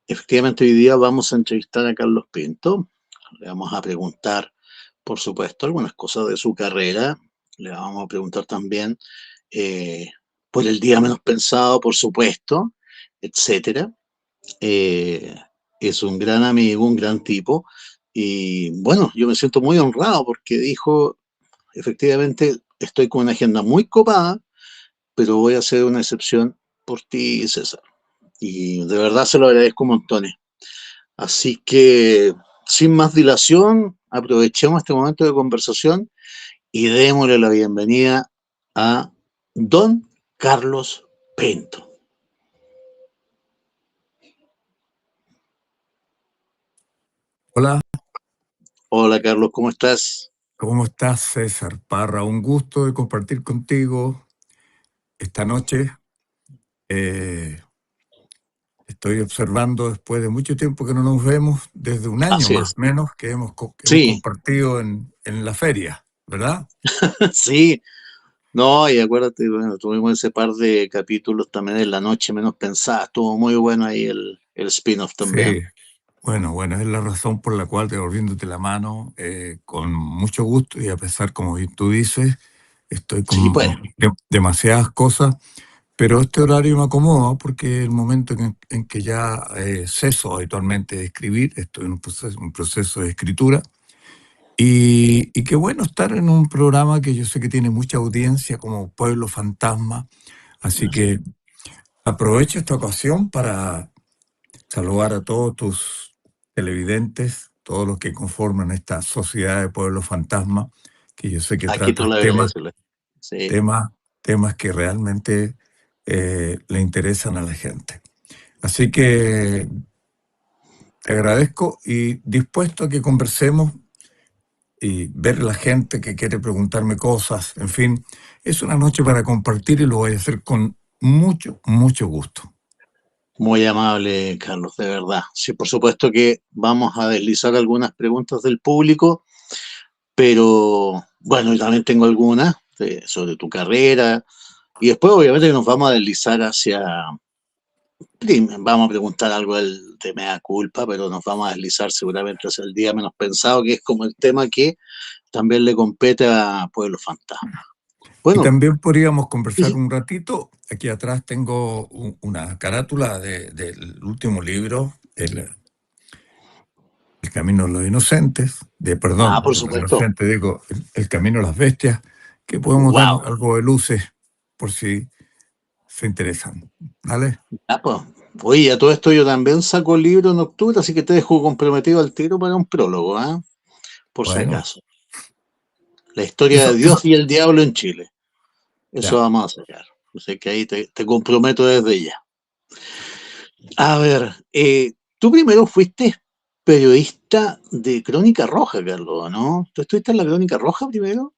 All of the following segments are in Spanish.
Efectivamente, hoy día vamos a entrevistar a Carlos Pinto. Le vamos a preguntar, por supuesto, algunas cosas de su carrera. Le vamos a preguntar también eh, por el día menos pensado, por supuesto, etcétera. Eh, es un gran amigo, un gran tipo. Y bueno, yo me siento muy honrado porque dijo, efectivamente, estoy con una agenda muy copada, pero voy a hacer una excepción por ti, César. Y de verdad se lo agradezco montones. Así que, sin más dilación, aprovechemos este momento de conversación y démosle la bienvenida a don Carlos Pinto. Hola, Hola Carlos, ¿cómo estás? ¿cómo estás, César Parra? Un gusto de compartir contigo esta noche. Eh, Estoy observando después de mucho tiempo que no nos vemos, desde un año Así más es. o menos, que hemos Sí, compartido en la feria, ¿verdad? sí. No, y acuérdate, bueno, tuvimos ese par de capítulos también en La Noche Menos Pensada. Estuvo muy bueno ahí el spin-off también. Sí. Bueno, es la razón por la cual, devolviéndote la mano, con mucho gusto y a pesar, como tú dices, estoy Sí, pues. con demasiadas cosas. Pero este horario me acomoda porque el momento en que ya ceso habitualmente de escribir, estoy en un proceso de escritura, y qué bueno estar en un programa que yo sé que tiene mucha audiencia como Pueblo Fantasma, así Así es. que aprovecho esta ocasión para saludar a todos tus televidentes, todos los que conforman esta sociedad de Pueblo Fantasma, que yo sé que Aquí te tratas lo agradezco. Sí. temas, temas que realmente le interesan a la gente. Así que te agradezco y dispuesto a que conversemos y ver la gente que quiere preguntarme cosas. En fin, es una noche para compartir y lo voy a hacer con mucho, mucho gusto. Muy amable, Carlos, de verdad. Sí, por supuesto que vamos a deslizar algunas preguntas del público, pero bueno, yo también tengo algunas sobre tu carrera y después obviamente que nos vamos a deslizar hacia, vamos a preguntar algo de mea culpa, pero nos vamos a deslizar seguramente hacia el día menos pensado, que es como el tema que también le compete a Pueblo Fantasma. Y Bueno, también podríamos conversar y, un ratito. Aquí atrás tengo una carátula del último libro, El Camino de los Inocentes, perdón, por de los supuesto, Inocentes, digo, el Camino de las Bestias, que podemos dar wow. algo de luces por si se interesan. ¿Vale? Ah, pues. Oye, a todo esto yo también saco libro en octubre, así que te dejo comprometido al tiro para un prólogo, ¿ah? Por si Bueno, acaso. La historia de eso, Dios y el diablo en Chile. Eso ya. vamos a sacar. Así que ahí te comprometo desde ya. A ver, tú primero fuiste periodista de Crónica Roja, Carlos, ¿no? ¿Tú estuviste en la Crónica Roja primero?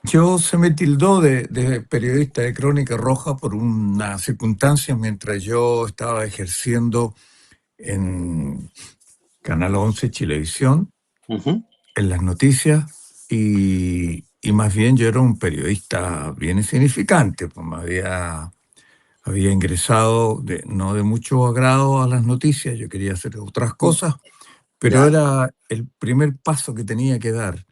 Yo se me tildó de periodista de Crónica Roja por una circunstancia mientras yo estaba ejerciendo en Canal 11 Chilevisión, Ujú. en las noticias, y más bien yo era un periodista bien insignificante, pues había ingresado no de mucho agrado a las noticias, yo quería hacer otras cosas, pero Ya, era el primer paso que tenía que dar.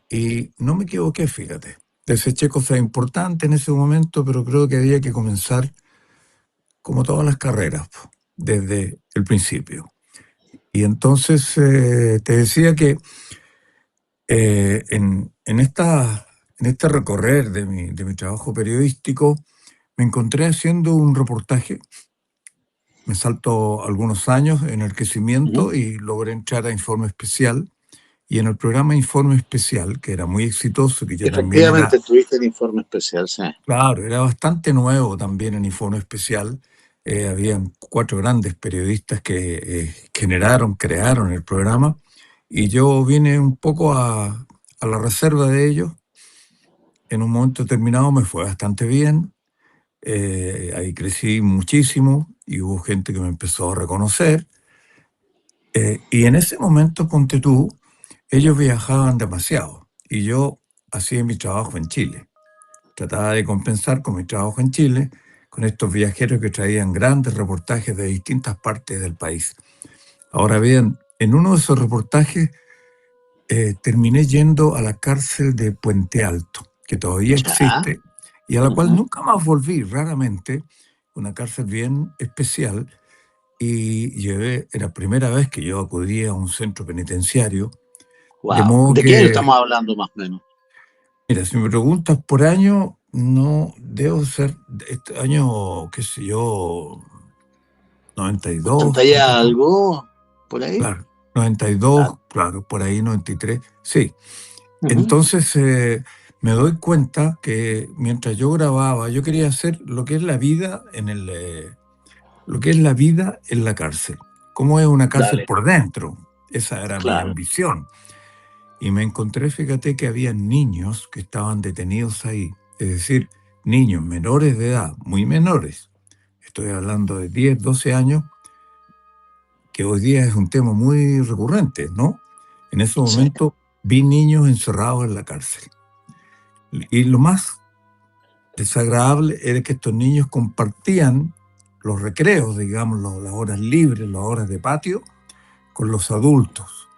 Y no me equivoqué, fíjate. Deseché cosas importantes en ese momento, pero creo que había que comenzar como todas las carreras, po, desde el principio. Y entonces te decía que en este recorrer de mi trabajo periodístico, me encontré haciendo un reportaje. Me salto algunos años en el ujú. crecimiento y logré entrar a Informe Especial. Y en el programa Informe Especial, que era muy exitoso, que ya también era, Efectivamente, estuviste en Informe Especial, sí. claro, era bastante nuevo también en Informe Especial. Habían 4 grandes periodistas que generaron, crearon el programa, y yo vine un poco a la reserva de ellos. En un momento determinado me fue bastante bien, ahí crecí muchísimo y hubo gente que me empezó a reconocer. Y en ese momento, ponte tú, ellos viajaban demasiado y yo hacía mi trabajo en Chile. Trataba de compensar con mi trabajo en Chile, con estos viajeros que traían grandes reportajes de distintas partes del país. Ahora bien, en uno de esos reportajes terminé yendo a la cárcel de Puente Alto, que todavía Ya. existe y a la cual Ujú. nunca más volví, raramente, una cárcel bien especial, y era la primera vez que yo acudía a un centro penitenciario, de Wow. modo ¿De qué que, estamos hablando más o menos? mira, si me preguntas por año, no debo ser, este año, qué sé yo, 92, 80 y ponte tú, algo por ahí. claro, 92, Ah, claro, por ahí 93, sí. ujú. Entonces me doy cuenta que mientras yo grababa, yo quería hacer lo que es la vida lo que es la vida en la cárcel. ¿Cómo es una cárcel Dale, por dentro? Esa era mi claro. ambición. Y me encontré, fíjate, que había niños que estaban detenidos ahí. Es decir, niños menores de edad, muy menores. Estoy hablando de 10, 12 años, que hoy día es un tema muy recurrente, ¿no? En ese Sí, momento vi niños encerrados en la cárcel. Y lo más desagradable era que estos niños compartían los recreos, digamos, las horas libres, las horas de patio, con los adultos.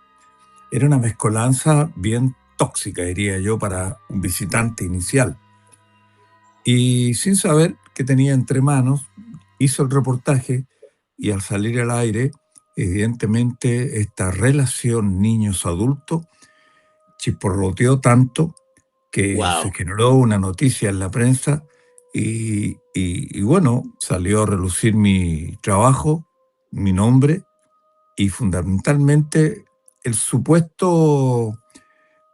Era una mezcolanza bien tóxica, diría yo, para un visitante inicial. Y sin saber qué tenía entre manos, hizo el reportaje y al salir al aire, evidentemente esta relación niños-adultos chisporroteó tanto que se wow. generó una noticia en la prensa y bueno, salió a relucir mi trabajo, mi nombre y fundamentalmente el supuesto,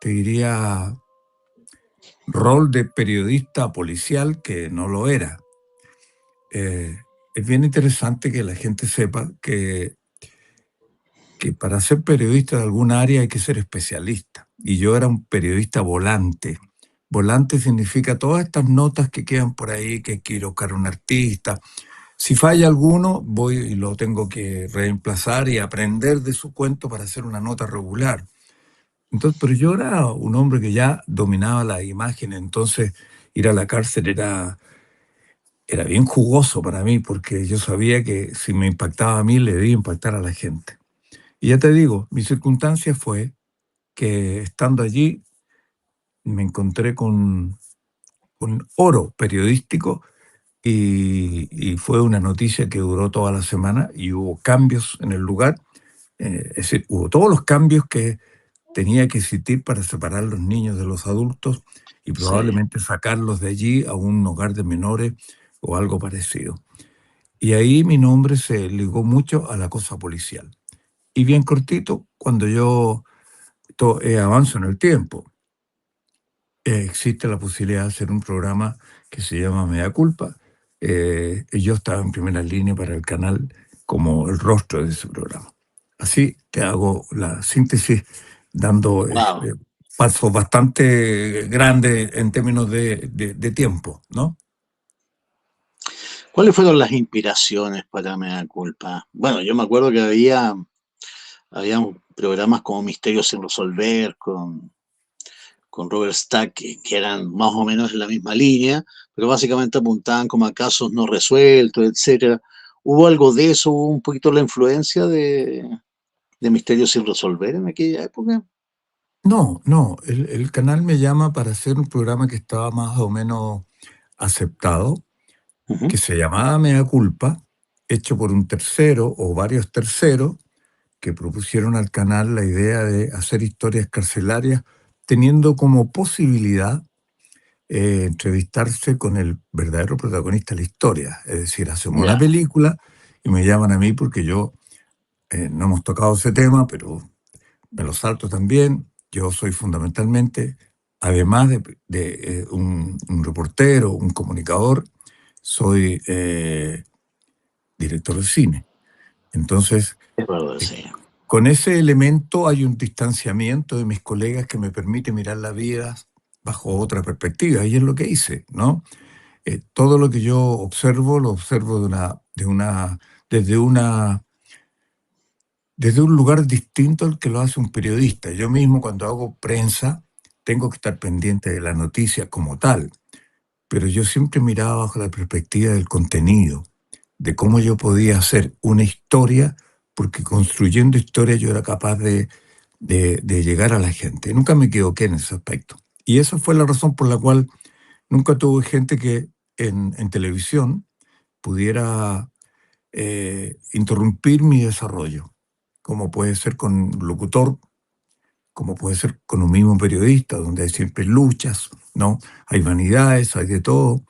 te diría, rol de periodista policial que no lo era. Es bien interesante que la gente sepa que para ser periodista de alguna área hay que ser especialista. Y yo era un periodista volante. Volante significa todas estas notas que quedan por ahí, que quiero buscar un artista. Si falla alguno, voy y lo tengo que reemplazar y aprender de su cuento para hacer una nota regular. Entonces, pero yo era un hombre que ya dominaba la imagen, entonces ir a la cárcel era bien jugoso para mí, porque yo sabía que si me impactaba a mí, le debía impactar a la gente. Y ya te digo, mi circunstancia fue que estando allí me encontré con oro periodístico y fue una noticia que duró toda la semana y hubo cambios en el lugar. Es decir, hubo todos los cambios que tenía que existir para separar los niños de los adultos y Sí. probablemente sacarlos de allí a un hogar de menores o algo parecido. Y ahí mi nombre se ligó mucho a la cosa policial. Y bien cortito, cuando yo avanzo en el tiempo, existe la posibilidad de hacer un programa que se llama Mea Culpa. Y yo estaba en primera línea para el canal como el rostro de ese programa. Así te hago la síntesis dando Wow. pasos bastante grandes en términos de tiempo, ¿no? ¿Cuáles fueron las inspiraciones para Mea Culpa? Bueno, yo me acuerdo que había programas como Misterios sin resolver con Robert Stack que eran más o menos en la misma línea, pero básicamente apuntaban como a casos no resueltos, etcétera. ¿Hubo algo de eso? ¿Hubo un poquito la influencia de Misterios sin resolver en aquella época? No, no, el canal me llama para hacer un programa que estaba más o menos aceptado, Ujú. que se llamaba Mea Culpa, hecho por un tercero o varios terceros que propusieron al canal la idea de hacer historias carcelarias, teniendo como posibilidad entrevistarse con el verdadero protagonista de la historia. Es decir, hacemos una Ya, película y me llaman a mí porque yo, no hemos tocado ese tema, pero me lo salto también. Yo soy fundamentalmente, además de un reportero, un comunicador, soy director de cine. Entonces, es verdad, eh, sí. con ese elemento hay un distanciamiento de mis colegas que me permite mirar la vida bajo otra perspectiva, y es lo que hice, ¿no? Todo lo que yo observo, lo observo desde una, desde un lugar distinto al que lo hace un periodista. Yo mismo cuando hago prensa tengo que estar pendiente de la noticia como tal, pero yo siempre miraba bajo la perspectiva del contenido, de cómo yo podía hacer una historia, porque construyendo historia yo era capaz de llegar a la gente. Nunca me equivoqué en ese aspecto. Y esa fue la razón por la cual nunca tuve gente que en televisión pudiera interrumpir mi desarrollo, como puede ser con un locutor, como puede ser con un mismo periodista, donde hay siempre luchas, ¿no? Hay vanidades, hay de todo.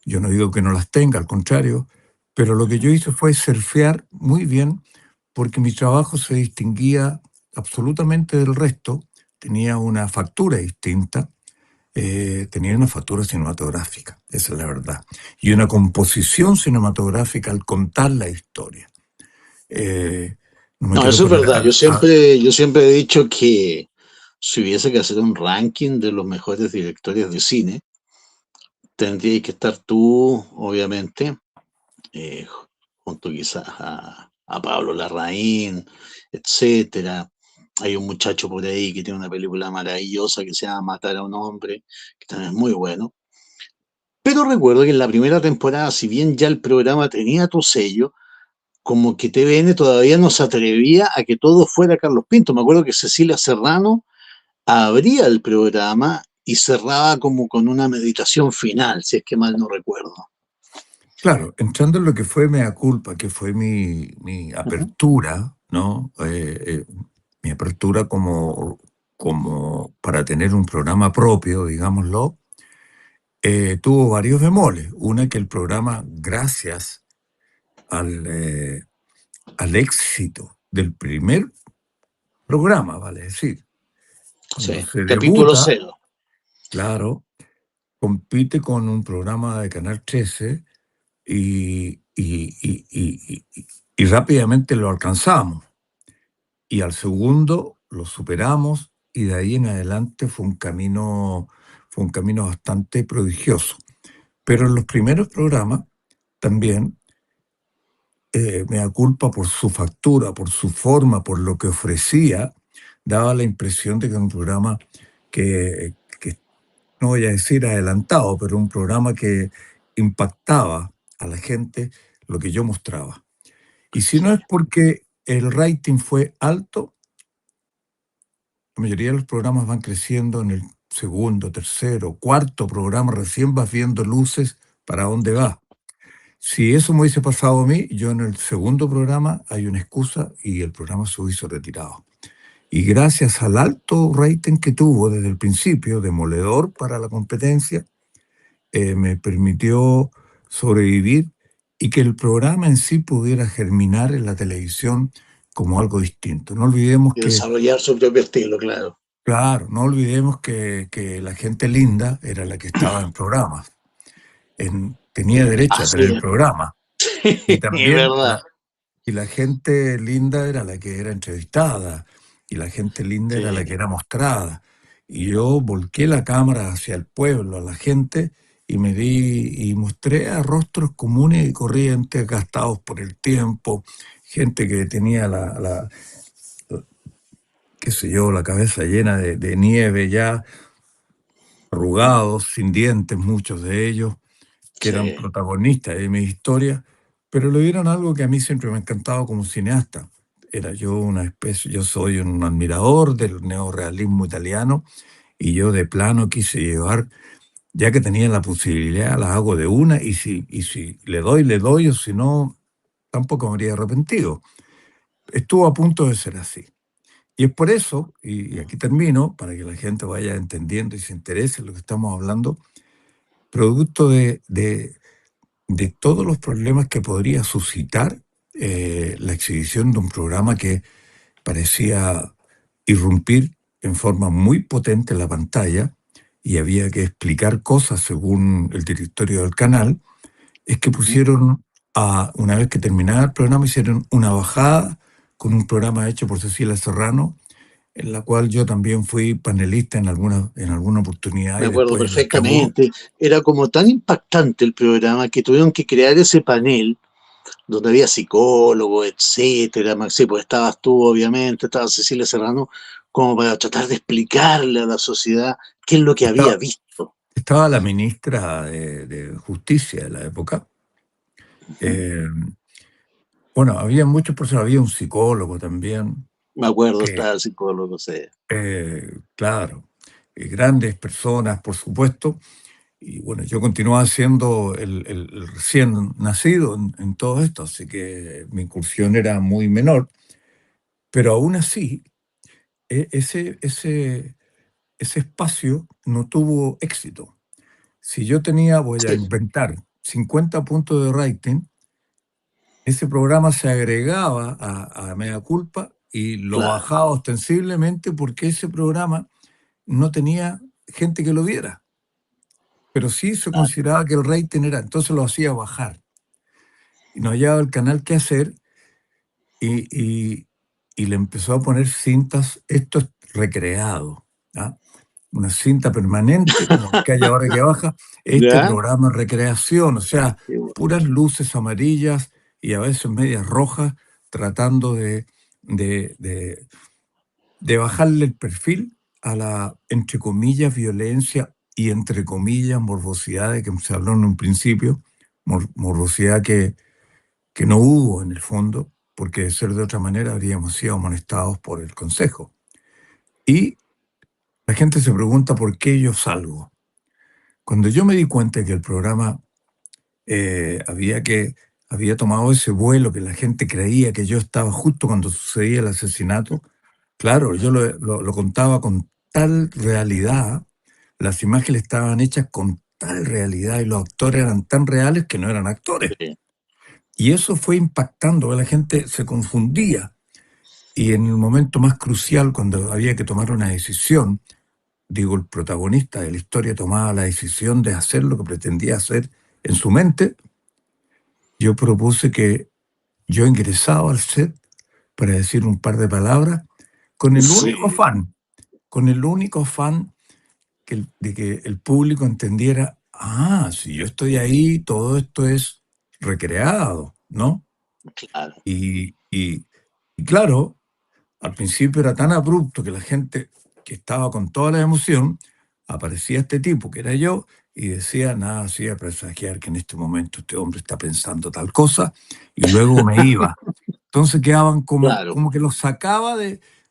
Yo no digo que no las tenga, al contrario, pero lo que yo hice fue surfear muy bien porque mi trabajo se distinguía absolutamente del resto, tenía una factura distinta, tenía una factura cinematográfica, esa es la verdad, y una composición cinematográfica al contar la historia. Eh, no me No, quiero eso es poner verdad. Yo siempre he dicho que si hubiese que hacer un ranking de los mejores directores de cine, tendrías que estar tú, obviamente, eh, junto quizás a Pablo Larraín, etcétera. Hay un muchacho por ahí que tiene una película maravillosa que se llama Matar a un hombre, que también es muy bueno. Pero recuerdo que en la primera temporada, si bien ya el programa tenía tu sello, como que TVN todavía no se atrevía a que todo fuera Carlos Pinto. Me acuerdo que Cecilia Serrano abría el programa y cerraba como con una meditación final, si es que mal no recuerdo. Claro, entrando en lo que fue Mea Culpa, que fue mi Ujú. apertura, ¿no? Mi apertura como para tener un programa propio, digámoslo, tuvo varios bemoles. Una, que el programa, gracias al éxito del primer programa, vale decir, cuando Sí, se capítulo debuta, cero. claro, compite con un programa de Canal 13 y rápidamente lo alcanzamos. Y al segundo lo superamos y de ahí en adelante fue un camino bastante prodigioso. Pero en los primeros programas también me da culpa por su factura, por su forma, por lo que ofrecía, daba la impresión de que era un programa que no voy a decir adelantado, pero un programa que impactaba a la gente lo que yo mostraba. Y si no Sí. es porque el rating fue alto, la mayoría de los programas van creciendo en el segundo, tercero, cuarto programa, recién vas viendo luces para dónde va. Si eso me hubiese pasado a mí, yo en el segundo programa hay una excusa y el programa se hubiese retirado. Y gracias al alto rating que tuvo desde el principio, demoledor para la competencia, me permitió sobrevivir y que el programa en sí pudiera germinar en la televisión como algo distinto. No olvidemos Y que, desarrollar su propio estilo, claro. claro, no olvidemos que la gente linda era la que estaba en programas. Tenía derecho a Así tener es. programa. Y Es también verdad. y la gente linda era la que era entrevistada, y la gente linda era la Sí. que era mostrada. Y yo volqué la cámara hacia el pueblo, a la gente, y me di y mostré a rostros comunes y corrientes, gastados por el tiempo, gente que tenía qué sé yo, la cabeza llena de nieve ya, arrugados, sin dientes, muchos de ellos, que eran Sí. protagonistas de mi historia, pero le dieron algo que a mí siempre me ha encantado como cineasta. Era yo una especie, yo soy un admirador del neorrealismo italiano y yo de plano quise llevar, ya que tenía la posibilidad, la hago de una y si le doy, o si no, tampoco me habría arrepentido. Estuvo a punto de ser así. Y es por eso, y aquí termino, para que la gente vaya entendiendo y se interese en lo que estamos hablando, producto de todos los problemas que podría suscitar la exhibición de un programa que parecía irrumpir en forma muy potente en la pantalla y había que explicar cosas según el directorio del canal, es que Ujú. pusieron, una vez que terminaba el programa, hicieron una bajada con un programa hecho por Cecilia Serrano, en la cual yo también fui panelista en alguna oportunidad Me y acuerdo después en el Cabo. perfectamente. Era como tan impactante el programa que tuvieron que crear ese panel donde había psicólogos, etcétera. Sí, pues estabas tú, obviamente, estaba Cecilia Serrano, como para tratar de explicarle a la sociedad qué es lo que había Estaba, visto. estaba la ministra de Justicia de la época. Ujú. Eh, bueno, había muchos personas, había un psicólogo también, Me acuerdo, que, estaba el psicólogo, sí. claro, grandes personas, por supuesto. Y bueno, yo continuaba siendo el recién nacido en todo esto, así que mi incursión era muy menor, pero aún así, ese espacio no tuvo éxito. Si yo tenía, voy a Sí, inventar, 50 puntos de rating, ese programa se agregaba a Mea Culpa y lo claro. bajaba ostensiblemente porque ese programa no tenía gente que lo viera, pero sí se Ah, consideraba que el rating era, entonces lo hacía bajar. Y no hallaba el canal que hacer y, y- y le empezó a poner cintas, esto es recreado, ¿ah? Una cinta permanente, como el que hay ahora que baja, este ¿Ya? programa de recreación, o sea, Qué bueno. puras luces amarillas y a veces medias rojas, tratando de, de- de bajarle el perfil a la, entre comillas, violencia y entre comillas, morbosidad de que se habló en un principio, morbosidad que no hubo en el fondo, porque de ser de otra manera habríamos sido amonestados por el Consejo. Y la gente se pregunta por qué yo salgo. Cuando yo me di cuenta que el programa había tomado ese vuelo que la gente creía que yo estaba justo cuando sucedía el asesinato, claro, yo lo contaba con tal realidad, las imágenes estaban hechas con tal realidad y los actores eran tan reales que no eran actores. Sí, Y eso fue impactando, la gente se confundía. Y en el momento más crucial, cuando había que tomar una decisión, digo, el protagonista de la historia tomaba la decisión de hacer lo que pretendía hacer en su mente, yo propuse que yo ingresaba al set para decir un par de palabras sí, con el único afán de que el público entendiera, ah, si yo estoy ahí, todo esto es recreado, ¿no? claro. Y claro, al principio era tan abrupto que la gente que estaba con toda la emoción, aparecía este tipo que era yo y decía, nada, hacía presagiar que en este momento este hombre está pensando tal cosa y luego me iba. Entonces quedaban Claro, como que los sacaba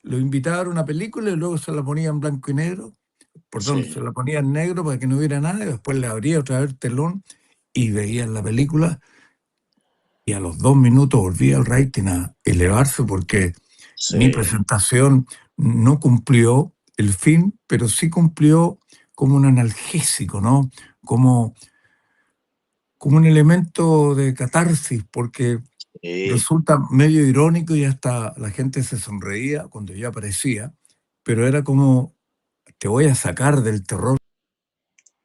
lo invitaba a ver una película y luego se la ponía en blanco y negro, perdón, se sí, la ponía en negro para que no hubiera nada y después le abría otra vez el telón y veían la película y a los 2 minutos volvía el rating a elevarse porque mi sí, presentación no cumplió el fin, pero sí cumplió como un analgésico, ¿no? Como, como un elemento de catarsis, porque sí. resulta medio irónico y hasta la gente se sonreía cuando yo aparecía, pero era como, te voy a sacar del terror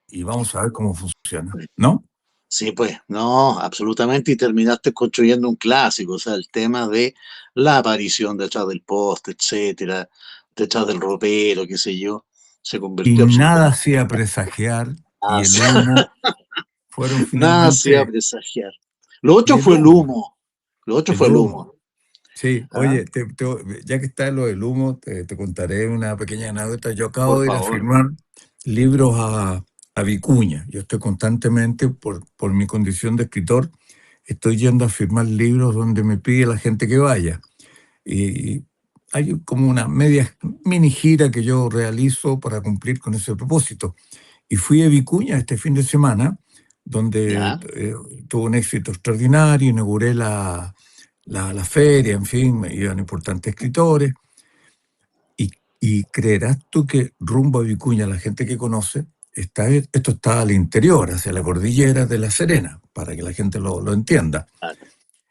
y vamos a ver cómo funciona, ¿no? Sí, pues, no, absolutamente, y terminaste construyendo un clásico, o sea, el tema de la aparición detrás del poste, etcétera, detrás del ropero, qué sé yo, se Y convirtió nada absolutamente hacía presagiar y en el humo fueron nada hacía finalmente, presagiar. Lo y otro el fue el humo, humo, lo otro el fue el humo. humo, Sí, ¿ah? oye, ya que está lo del humo, te contaré una pequeña anécdota. Yo acabo Por de ir a favor. firmar libros a Vicuña. Yo estoy constantemente, por mi condición de escritor, estoy yendo a firmar libros donde me pide la gente que vaya. Y hay como una media mini gira que yo realizo para cumplir con ese propósito. Y fui a Vicuña este fin de semana, donde ¿Ya? tuvo un éxito extraordinario, inauguré la feria, en fin, me iban importantes escritores. Y, y creerás tú que rumbo a Vicuña, la gente que conoce, esto está al interior, hacia la cordillera de La Serena, para que la gente lo entienda. Claro.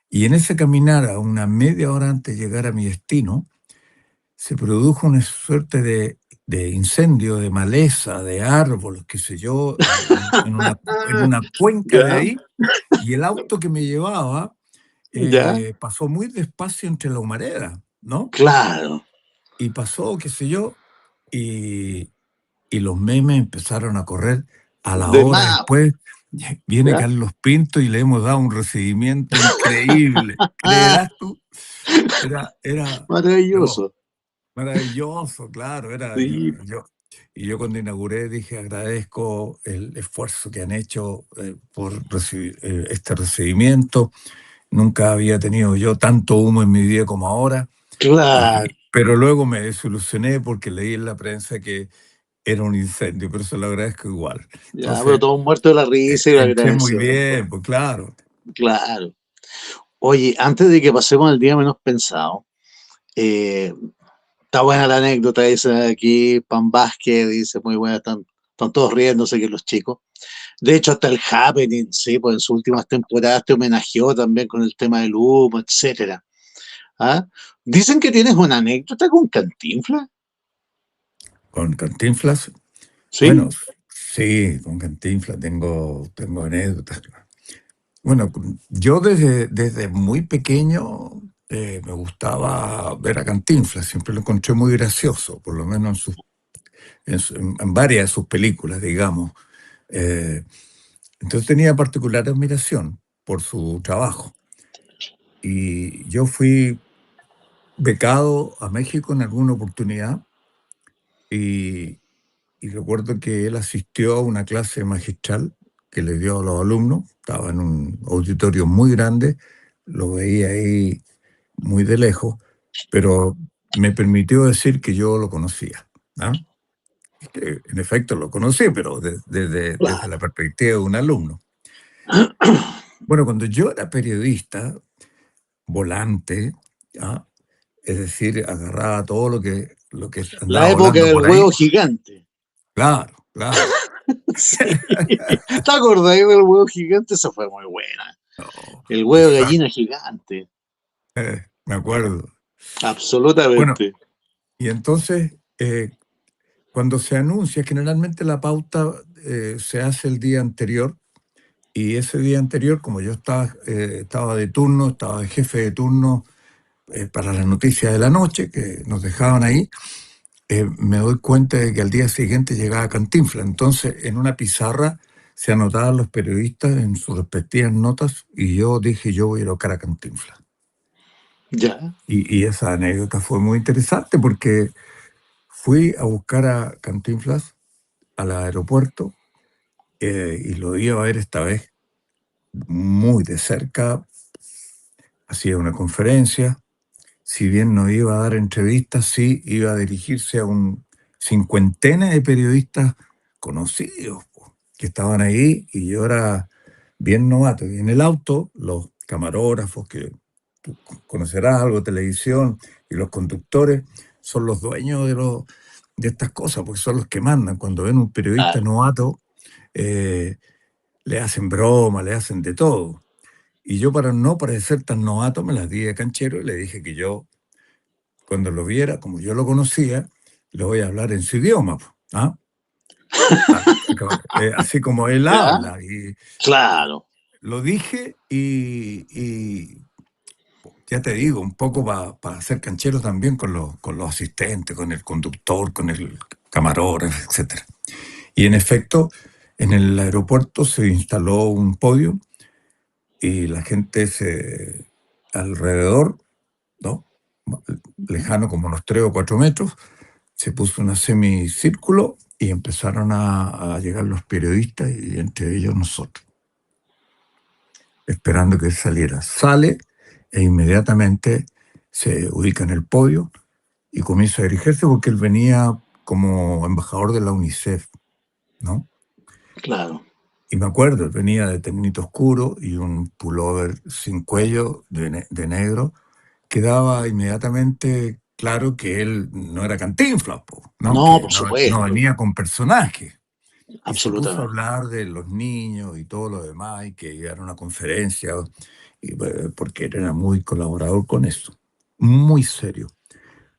Y en ese caminar, a una media hora antes de llegar a mi destino, se produjo una suerte de incendio, de maleza, de árboles, qué sé yo, en una cuenca de ¿Ya? ahí, y el auto que me llevaba ¿Ya? pasó muy despacio entre la humareda, ¿no? Claro. Y pasó, qué sé yo, y, y los memes empezaron a correr. A la De hora más, después viene ¿ya? Carlos Pinto y le hemos dado un recibimiento increíble. Ah, ¿Creerás tú? Era, pero maravilloso. maravilloso, claro. Sí, Yo Y yo cuando inauguré dije, agradezco el esfuerzo que han hecho por recibir este recibimiento. Nunca había tenido yo tanto humo en mi vida como ahora. Claro, Pero luego me desilusioné porque leí en la prensa que era un incendio, pero se lo agradezco igual. ya, pero Entonces, todos muertos de la risa y entré muy agradecido después. bien, pues claro, Claro. Oye, antes de que pasemos al día menos pensado, eh, está buena la anécdota, dice aquí Pan Vázquez, dice muy buena, están todos riéndose que los chicos. De hecho, hasta el Happening, sí, pues en sus últimas temporadas te homenajeó también con el tema del humo, etcétera. ¿Ah? Dicen que tienes una anécdota con Cantinflas, con Cantinflas. Bueno, ¿sí? sí, con Cantinflas tengo anécdotas. Bueno, yo desde muy pequeño me gustaba ver a Cantinflas, siempre lo encontré muy gracioso, por lo menos en varias de sus películas, digamos. Eh, entonces tenía particular admiración por su trabajo. Y yo fui becado a México en alguna oportunidad y, y recuerdo que él asistió a una clase magistral que le dio a los alumnos. Estaba en un auditorio muy grande, lo veía ahí muy de lejos, pero me permitió decir que yo lo conocía, ¿ah? Y que en efecto lo conocí, pero desde la Claro. perspectiva de un alumno. Bueno, cuando yo era periodista, volante, ¿ah? Es decir, agarraba todo lo que La andaba época volando del por ahí. huevo gigante. Claro, claro. Sí. ¿Te acordás del huevo gigante? Esa fue muy buena. No, El huevo de exacto, gallina gigante. me acuerdo. Bueno, Absolutamente. y entonces, cuando se anuncia, generalmente la pauta se hace el día anterior, y ese día anterior, como yo estaba de turno, estaba de jefe de turno para las noticias de la noche que nos dejaban ahí, me doy cuenta de que al día siguiente llegaba Cantinflas. Entonces, en una pizarra se anotaban los periodistas en sus respectivas notas y yo dije, yo voy a ir a buscar a Cantinflas. Ya, Y esa anécdota fue muy interesante porque fui a buscar a Cantinflas al aeropuerto y lo iba a ver esta vez muy de cerca. Hacía una conferencia. Si bien no iba a dar entrevistas, sí iba a dirigirse a un cincuentena de periodistas conocidos po, que estaban ahí y yo era bien novato. Y en el auto, los camarógrafos, que tú conocerás algo de televisión, y los conductores son los dueños de estas cosas, porque son los que mandan. Cuando ven un periodista claro. novato, eh, le hacen broma, le hacen de todo. Y yo, para no parecer tan novato, me las di de canchero y le dije que yo, cuando lo viera, como yo lo conocía, le voy a hablar en su idioma, po, ¿ah? Así como él Ya, habla. Y claro. lo dije y ya te digo, un poco para hacer canchero también con los asistentes, con el conductor, con el camarógrafo, etcétera. Y en efecto, en el aeropuerto se instaló un podio y la gente alrededor, ¿no? Lejano como unos 3 o 4 metros, se puso un semicírculo y empezaron a llegar los periodistas y entre ellos nosotros, esperando que él saliera. Sale e inmediatamente se ubica en el podio y comienza a dirigirse porque él venía como embajador de la UNICEF, ¿no? Claro. Y me acuerdo, él venía de ternito oscuro y un pullover sin cuello de negro, quedaba inmediatamente claro que él no era Cantinflas, po, ¿no? No, Que por no supuesto. venía con personaje. Y se puso a Absolutamente. hablar de los niños y todo lo demás, y que iba a una conferencia, porque él era muy colaborador con eso, muy serio.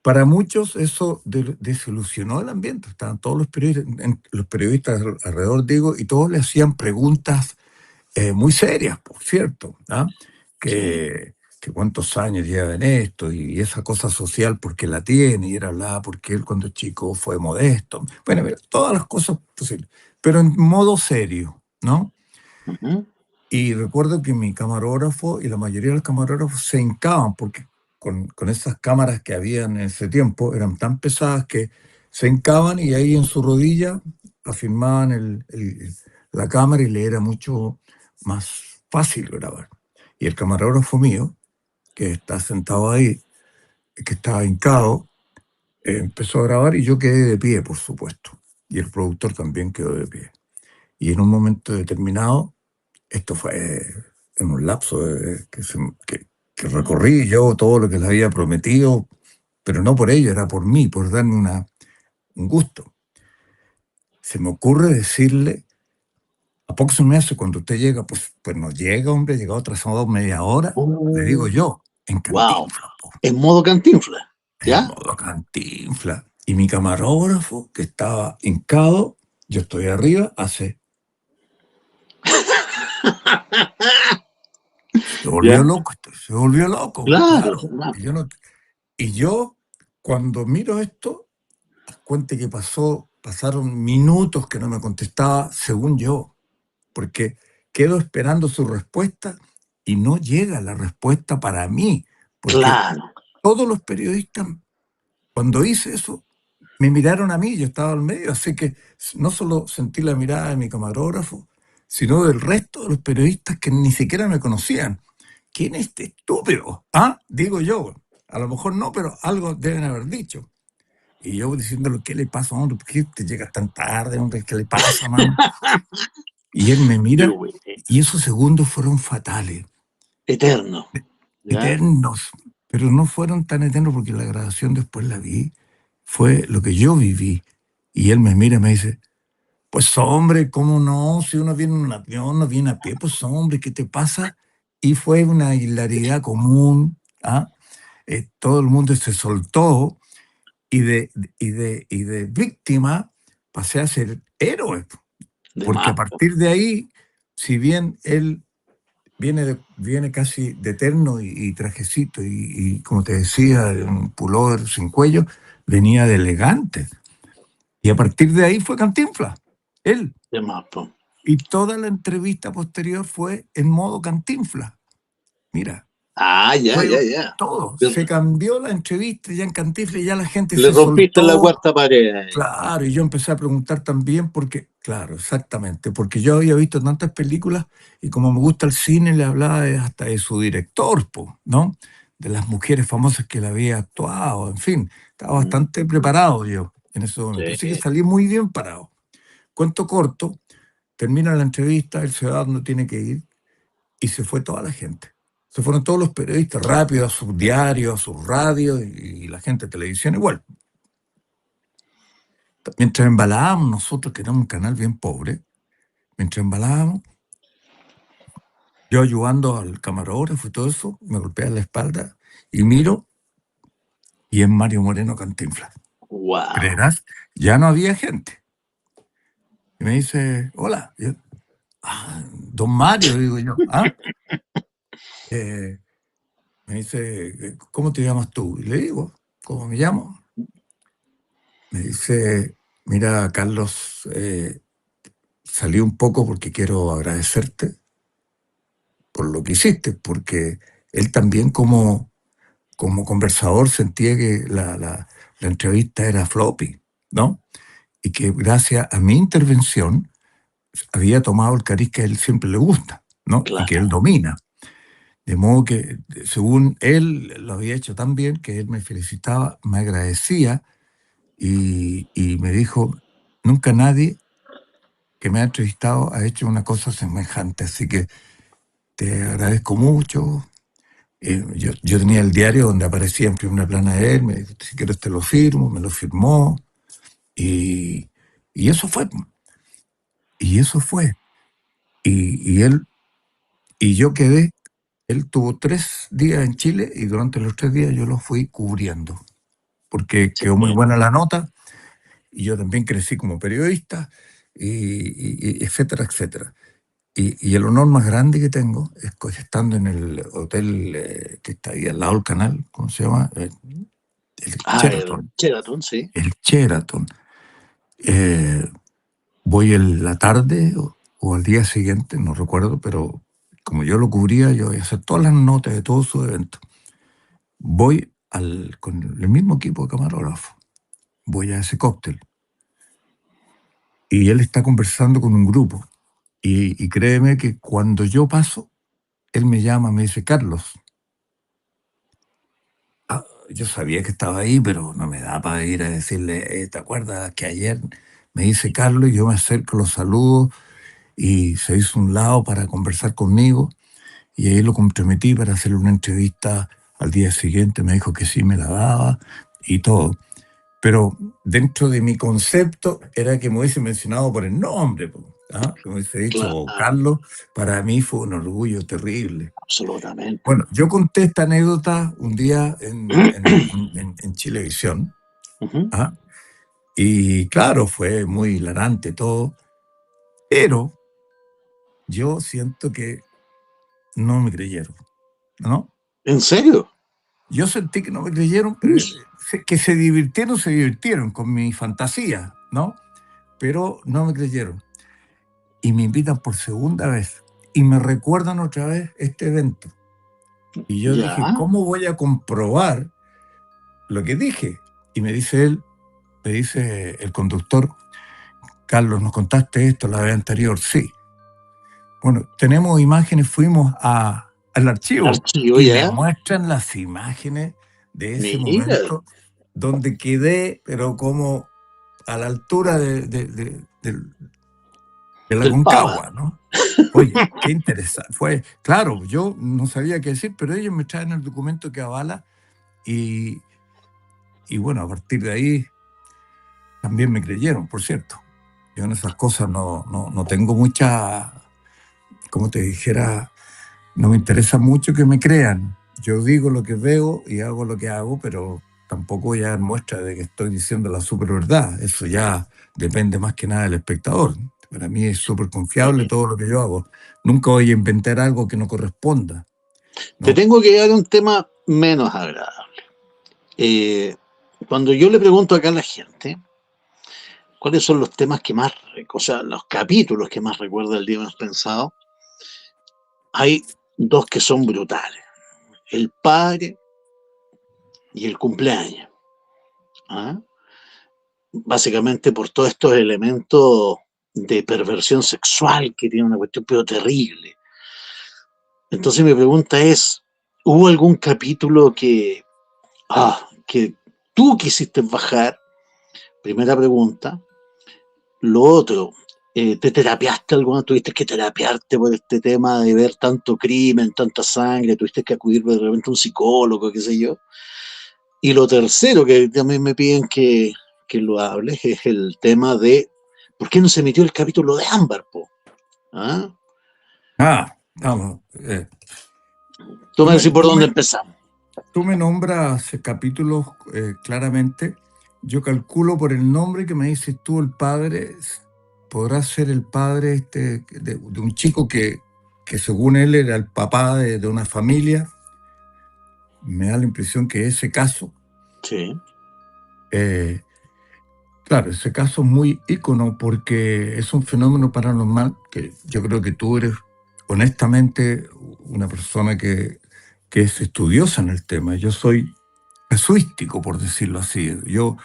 Para muchos eso desilusionó el ambiente, estaban todos los periodistas alrededor, digo, y todos le hacían preguntas muy serias, por cierto, ¿ah? Sí. Que cuántos años lleva en esto y esa cosa social porque la tiene, y era hablaba porque él cuando chico fue modesto. Bueno, mira, todas las cosas posibles, pero en modo serio, ¿no? Ujú. Y recuerdo que mi camarógrafo y la mayoría de los camarógrafos se hincaban porque con esas cámaras que habían en ese tiempo eran tan pesadas que se hincaban y ahí en su rodilla afirmaban la cámara y le era mucho más fácil grabar. Y el camarógrafo mío, que está sentado ahí, que estaba hincado, empezó a grabar y yo quedé de pie, por supuesto. Y el productor también quedó de pie. Y en un momento determinado, esto fue en un lapso que recorrí yo todo lo que les había prometido, pero no por ello, era por mí, por darme un gusto. Se me ocurre decirle, ¿a poco se me hace cuando usted llega? Pues no llega, hombre, llegado atrasado media hora, le digo yo, en Wow. Cantinflas, po, En modo Cantinflas, en ¿ya? modo Cantinflas. Y mi camarógrafo, que estaba hincado, yo estoy arriba, se volvió ¿Ya? loco, se volvió loco, Claro, claro. claro. Y yo, cuando miro esto, cuente que pasaron minutos que no me contestaba, según yo, porque quedo esperando su respuesta y no llega la respuesta para mí, porque Claro. todos los periodistas, cuando hice eso, me miraron a mí, yo estaba al medio, así que no solo sentí la mirada de mi camarógrafo, sino del resto de los periodistas que ni siquiera me conocían. ¿Quién es este estúpido? ¿Ah? Digo yo. A lo mejor no, pero algo deben haber dicho. Y yo diciéndole, ¿qué le pasa, hombre? ¿Por qué te llegas tan tarde, hombre? ¿Qué le pasa, mano? Y él me Qué mira bueno. y esos segundos fueron fatales, Eterno, ¿ya? eternos, pero no fueron tan eternos porque la grabación después la vi, fue lo que yo viví. Y él me mira y me dice, pues hombre, ¿cómo no? Si uno viene en un avión, no viene a pie, pues hombre, ¿qué te pasa? Y fue una hilaridad común, ¿ah? Todo el mundo se soltó y de víctima pasé a ser héroe, De porque a más, po. partir de ahí, si bien él viene casi de terno y trajecito y, como te decía, de un pullover sin cuello, venía de elegante. Y a partir de ahí fue Cantinflas, él. De más, po. Y toda la entrevista posterior fue en modo Cantinflas. Mira, Ah, ya, fue ya, ya. todo. Se cambió la entrevista ya en Cantinflas y ya la gente Le se rompiste la soltó. cuarta pared ahí. Claro, y yo empecé a preguntar también porque, claro, exactamente, porque yo había visto tantas películas y como me gusta el cine, le hablaba hasta de su director, po, ¿no? De las mujeres famosas que le había actuado, en fin, estaba bastante preparado yo en ese momento. Así que Sí. salí muy bien parado. Cuento corto, termina la entrevista, él se va donde tiene que ir y se fue toda la gente. Se fueron todos los periodistas rápido a sus diarios, a sus radios y la gente de televisión igual. Mientras embalábamos nosotros, que éramos un canal bien pobre, mientras embalábamos, yo ayudando al camarógrafo y todo eso, me golpea la espalda y miro y es Mario Moreno Cantinflas. Wow. ¿Creerás? Ya no había gente. Y me dice, hola. Y yo, don Mario, digo yo. Eh, Me dice, ¿cómo te llamas tú? Y le digo, ¿cómo me llamo? Me dice, mira, Carlos, salí un poco porque quiero agradecerte por lo que hiciste, porque él también como conversador sentía que la entrevista era floppy, ¿no? Y que gracias a mi intervención había tomado el cariz que a él siempre le gusta, ¿no? Y que él Claro. domina. De modo que, según él, lo había hecho tan bien que él me felicitaba, me agradecía y me dijo, nunca nadie que me ha entrevistado ha hecho una cosa semejante, así que te agradezco mucho. Yo tenía el diario donde aparecía en primera plana de él, me dijo, si quieres te lo firmo, me lo firmó, y, y eso fue, y eso fue. Y yo quedé, él tuvo 3 días en Chile y durante los 3 días yo lo fui cubriendo, porque Sí. quedó muy buena la nota y yo también crecí como periodista, etcétera, etcétera. Y el honor más grande que tengo es que estando en el hotel que está ahí al lado del canal, ¿cómo se llama? El Ah, el Sheraton. Sheraton, sí. El Sheraton. Eh, Voy en la tarde o al día siguiente, no recuerdo, pero como yo lo cubría, yo voy a hacer todas las notas de todos sus eventos. Voy con el mismo equipo de camarógrafo voy a ese cóctel. Y él está conversando con un grupo. Y créeme que cuando yo paso, él me llama, me dice, Carlos. Yo sabía que estaba ahí, pero no me da para ir a decirle, ¿te acuerdas que ayer me dice Carlos? Y yo me acerco, lo saludo y se hizo un lado para conversar conmigo. Y ahí lo comprometí para hacerle una entrevista al día siguiente. Me dijo que sí me la daba y todo. Pero dentro de mi concepto era que me hubiese mencionado por el nombre, ¿ah? Que me hubiese dicho Claro, Carlos. Para mí fue un orgullo terrible. absolutamente. Bueno, yo conté esta anécdota un día en Chilevisión, Ujú. ¿ah? Y claro, fue muy hilarante todo, pero yo siento que no me creyeron, ¿no? ¿En serio? Yo sentí que no me creyeron, pero que se divirtieron con mi fantasía, ¿no? Pero no me creyeron. Y me invitan por segunda vez y me recuerdan otra vez este evento. Y yo dije, Ya, ¿cómo voy a comprobar lo que dije? Y me dice él, me dice el conductor, Carlos, ¿nos contaste esto la vez anterior? Sí. Bueno, tenemos imágenes, fuimos al el archivo archivo y me ya. muestran las imágenes de ese Mira, momento donde quedé, pero como a la altura de la del Papa. Concagua, ¿no? Oye, qué interesante. Fue, claro, yo no sabía qué decir, pero ellos me traen el documento que avala y, y bueno, a partir de ahí también me creyeron, por cierto. Yo en esas cosas no tengo mucha, como te dijera, no me interesa mucho que me crean. Yo digo lo que veo y hago lo que hago, pero tampoco voy a dar muestra de que estoy diciendo la super verdad. Eso ya depende más que nada del espectador. Para mí es súper confiable todo lo que yo hago. Nunca voy a inventar algo que no corresponda, Te ¿no? tengo que dar un tema menos agradable. Eh, Cuando yo le pregunto acá a la gente cuáles son los temas que más, o sea, los capítulos que más recuerda el día menos pensado, hay dos que son brutales. El padre y el cumpleaños. ¿Ah? Básicamente por todos estos elementos de perversión sexual que tiene una cuestión pero terrible. Entonces mi pregunta es, ¿hubo algún capítulo que tú quisiste bajar? Primera pregunta. Lo otro, ¿te terapiaste alguna? ¿Tuviste que terapiarte por este tema de ver tanto crimen, tanta sangre? ¿Tuviste que acudir de repente a un psicólogo, qué sé yo? Y lo tercero que también me piden que lo hables es el tema de ¿por qué no se emitió el capítulo de Ámbar, po? ¿Ah? Vamos. Tú Tú me me, decís por tú dónde me, empezamos. tú me nombras capítulos claramente. Yo calculo por el nombre que me dices tú, el padre, podrá ser el padre de un chico que según él era el papá de una familia. Me da la impresión que ese caso, Sí, eh, claro, ese caso es muy ícono porque es un fenómeno paranormal que yo creo que tú eres honestamente una persona que es estudiosa en el tema. Yo soy casuístico, por decirlo así. Yo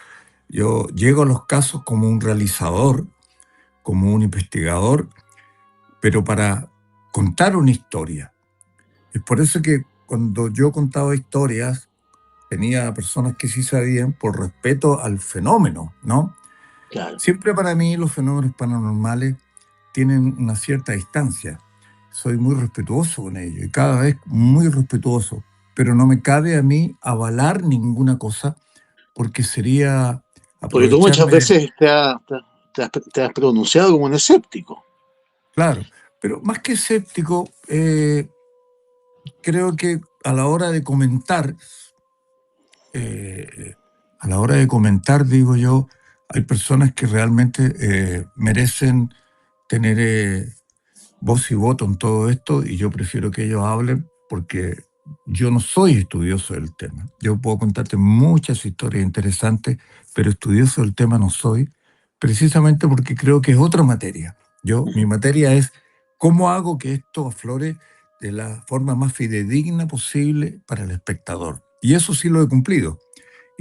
llego a los casos como un realizador, como un investigador, pero para contar una historia. Es por eso que cuando yo contaba historias, tenía personas que sí sabían por respeto al fenómeno, ¿no? claro. Siempre para mí los fenómenos paranormales tienen una cierta distancia. Soy muy respetuoso con ellos y cada vez muy respetuoso, pero no me cabe a mí avalar ninguna cosa porque sería Porque tú muchas aprovecharme del... veces te has pronunciado como un escéptico. Claro, pero más que escéptico, creo que a la hora de comentar, eh, a la hora de comentar, digo yo, hay personas que realmente merecen tener voz y voto en todo esto y yo prefiero que ellos hablen porque yo no soy estudioso del tema. Yo puedo contarte muchas historias interesantes, pero estudioso del tema no soy, precisamente porque creo que es otra materia. Mi materia es cómo hago que esto aflore de la forma más fidedigna posible para el espectador. Y eso sí lo he cumplido.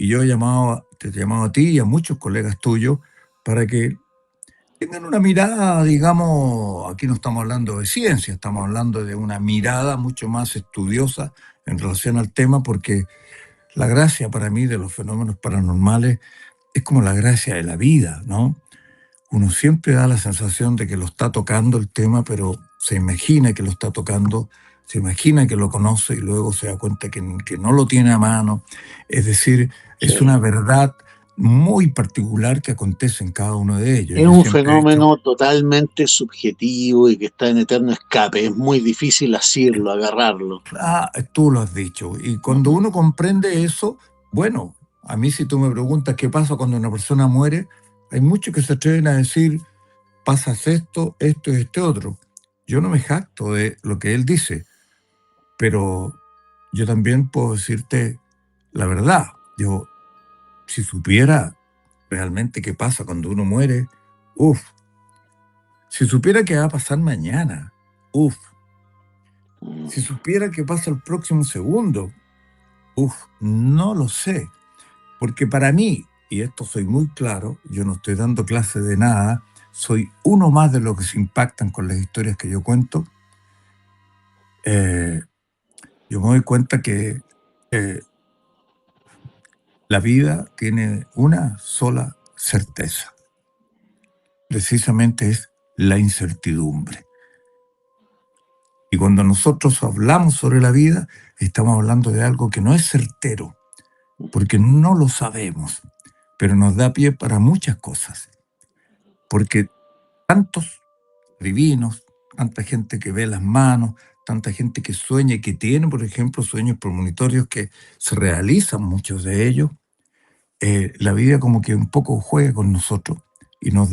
Y yo te he llamado a ti y a muchos colegas tuyos para que tengan una mirada, digamos, aquí no estamos hablando de ciencia, estamos hablando de una mirada mucho más estudiosa en relación al tema, porque la gracia para mí de los fenómenos paranormales es como la gracia de la vida, ¿no? Uno siempre da la sensación de que lo está tocando el tema, pero se imagina que lo está tocando, se imagina que lo conoce y luego se da cuenta que no lo tiene a mano. Es decir, es Sí. una verdad muy particular que acontece en cada uno de ellos. Es Yo un siempre he dicho, fenómeno totalmente subjetivo y que está en eterno escape. Es muy difícil asirlo, agarrarlo. tú lo has dicho, y cuando Ujú. uno comprende eso, bueno, a mí si tú me preguntas qué pasa cuando una persona muere, hay muchos que se atreven a decir, pasas esto y este otro. Yo no me jacto de lo que él dice, pero yo también puedo decirte la verdad. Yo, si supiera realmente qué pasa cuando uno muere, uff, si supiera qué va a pasar mañana, uff, Mm. si supiera qué pasa el próximo segundo, uff, no lo sé. Porque para mí, y esto soy muy claro, yo no estoy dando clase de nada, soy uno más de los que se impactan con las historias que yo cuento. eh, yo me doy cuenta que eh, la vida tiene una sola certeza, precisamente es la incertidumbre. Y cuando nosotros hablamos sobre la vida, estamos hablando de algo que no es certero, porque no lo sabemos, pero nos da pie para muchas cosas. Porque tantos divinos, tanta gente que ve las manos, tanta gente que sueña y que tiene, por ejemplo, sueños premonitorios que se realizan muchos de ellos, la vida como que un poco juega con nosotros y nos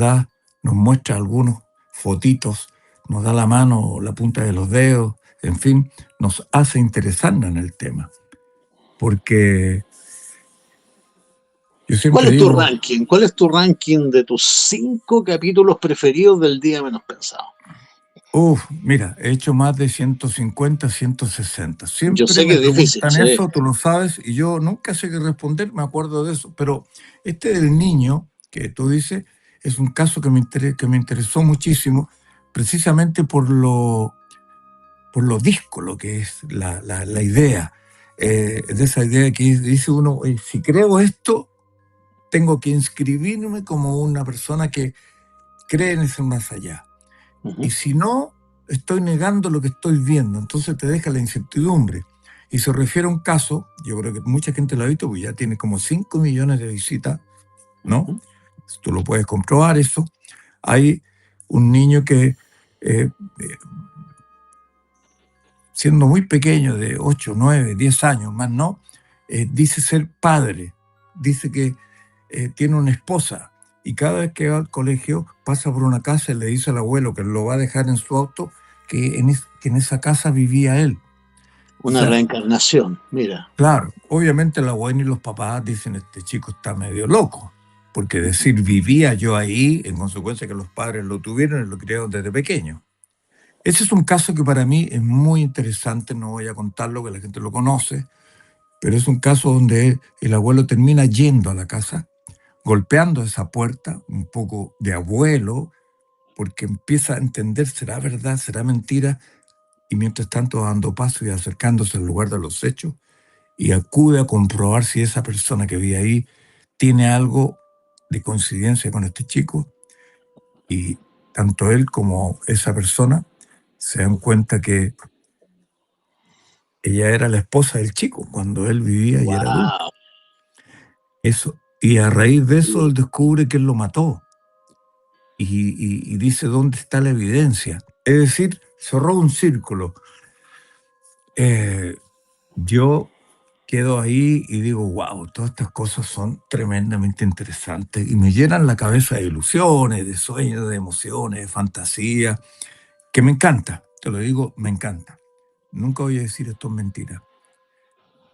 muestra algunos fotitos, nos da la mano, la punta de los dedos, en fin, nos hace interesarnos en el tema. Porque yo ¿Cuál siempre es tu digo, ranking? ¿Cuál es tu ranking de tus 5 capítulos preferidos del día menos pensado? mira, he hecho más de 150, 160. Yo Siempre sé que me es difícil, preguntan sí. eso, tú lo sabes, y yo nunca sé qué responder, me acuerdo de eso. Pero este del niño que tú dices es un caso que me interesó muchísimo, precisamente por lo díscolo que es la idea. De esa idea que dice uno, si creo esto, tengo que inscribirme como una persona que cree en ese más allá. Y Ujú. si no, estoy negando lo que estoy viendo. Entonces te deja la incertidumbre. Y se refiere a un caso, yo creo que mucha gente lo ha visto, porque ya tiene como 5 millones de visitas, ¿no? Ujú. Tú lo puedes comprobar eso. Hay un niño que, eh, siendo muy pequeño, de 8, 9, 10 años, más no, dice ser padre. Dice que tiene una esposa y cada vez que va al colegio pasa por una casa y le dice al abuelo que lo va a dejar en su auto, que en esa casa vivía él. O Una sea, reencarnación, mira. claro, obviamente la abuela y los papás dicen, este chico está medio loco, porque decir vivía yo ahí, en consecuencia que los padres lo tuvieron y lo criaron desde pequeño. Ese es un caso que para mí es muy interesante, no voy a contarlo, que la gente lo conoce, pero es un caso donde el abuelo termina yendo a la casa, golpeando esa puerta, un poco de abuelo, porque empieza a entender, será verdad, será mentira, y mientras tanto dando paso y acercándose al lugar de los hechos, y acude a comprobar si esa persona que vive ahí tiene algo de coincidencia con este chico, y tanto él como esa persona se dan cuenta que ella era la esposa del chico cuando él vivía y era adulto. Wow. Eso, y a raíz de eso él descubre que él lo mató y dice dónde está la evidencia. Es decir, cerró un círculo. Eh, yo quedo ahí y digo, wow, todas estas cosas son tremendamente interesantes y me llenan la cabeza de ilusiones, de sueños, de emociones, de fantasía, que me encanta, te lo digo, me encanta. Nunca voy a decir esto es mentira,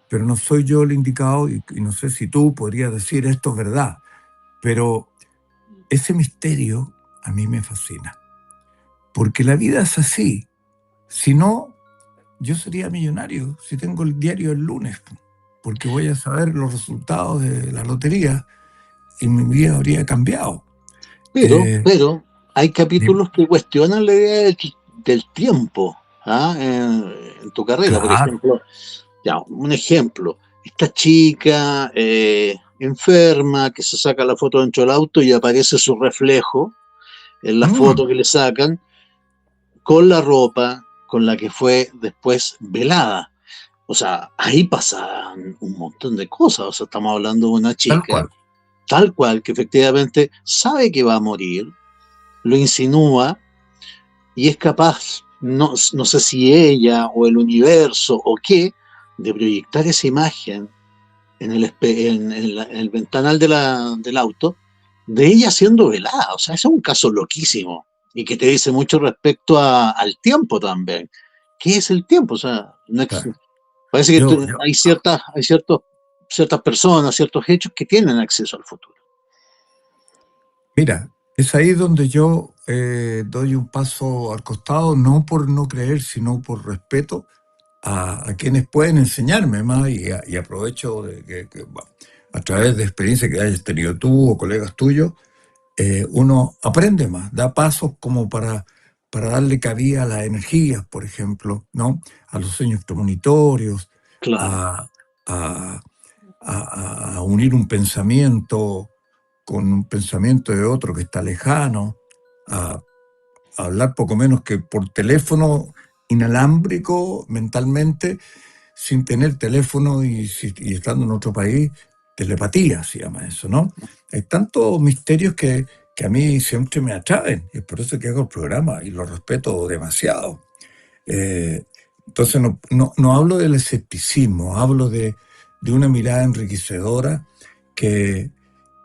pero no soy yo el indicado y no sé si tú podrías decir esto es verdad, pero ese misterio a mí me fascina, porque la vida es así. Si no, yo sería millonario si tengo el diario el lunes. porque voy a saber los resultados de la lotería y mi vida habría cambiado. Pero hay Dime. capítulos que cuestionan la idea del tiempo, ¿ah? En tu carrera. Por Claro. ejemplo, ya, un ejemplo, esta chica enferma que se saca la foto dentro del auto y aparece su reflejo en la Mm, foto que le sacan con la ropa con la que fue después velada. O sea, ahí pasan un montón de cosas. O sea, estamos hablando de una tal chica cual. tal cual que efectivamente sabe que va a morir, lo insinúa y es capaz, no sé si ella o el universo o qué, de proyectar esa imagen en el ventanal del auto de ella siendo velada. O sea, ese es un caso loquísimo y que te dice mucho respecto al tiempo también. ¿Qué es el tiempo? O sea, Claro. parece que Yo, yo, ciertas personas, ciertos hechos que tienen acceso al futuro. Mira, es ahí donde yo doy un paso al costado, no por no creer, sino por respeto a quienes pueden enseñarme más y aprovecho de bueno, a través de experiencias que hayas tenido tú o colegas tuyos, uno aprende más, da pasos como para darle cabida a las energías, por ejemplo, ¿no? A los sueños premonitorios, Claro, a, a, a unir un pensamiento con un pensamiento de otro que está lejano, a, a hablar poco menos que por teléfono inalámbrico mentalmente, sin tener teléfono y estando en otro país, telepatía se llama eso, ¿no? Hay tantos misterios que a mí siempre me atraen, y es por eso que hago el programa y lo respeto demasiado. Eh, entonces no hablo del escepticismo, hablo de una mirada enriquecedora que,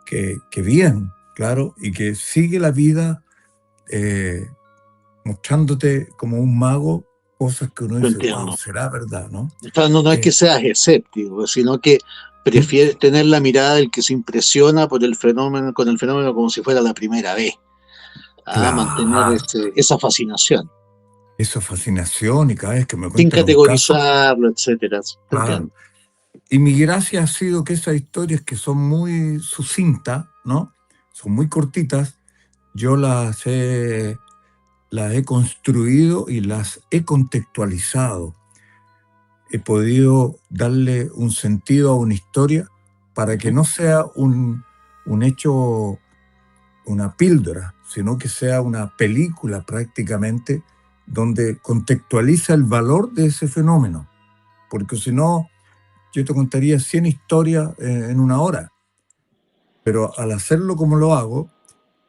que bien, claro, y que sigue la vida eh, mostrándote como un mago cosas que uno lo dice, wow, entiendo. será verdad, ¿no? O sea, no es que Eh, seas escéptico, sino que ¿Mm? prefieres tener la mirada del que se impresiona por el fenómeno, con el fenómeno como si fuera la primera vez, a mantener Claro, esa fascinación, esa fascinación y cada vez que me sin cuentan un caso, categorizarlo, etcétera. ¿Te claro. entiendo? Y mi gracia ha sido que esas historias que son muy sucintas, ¿no? Son muy cortitas, yo las he construido y las he contextualizado. He podido darle un sentido a una historia para que Ujú. no sea un hecho, una píldora, sino que sea una película prácticamente donde contextualiza el valor de ese fenómeno. Porque si no, yo te contaría 100 historias en una hora. Pero al hacerlo como lo hago,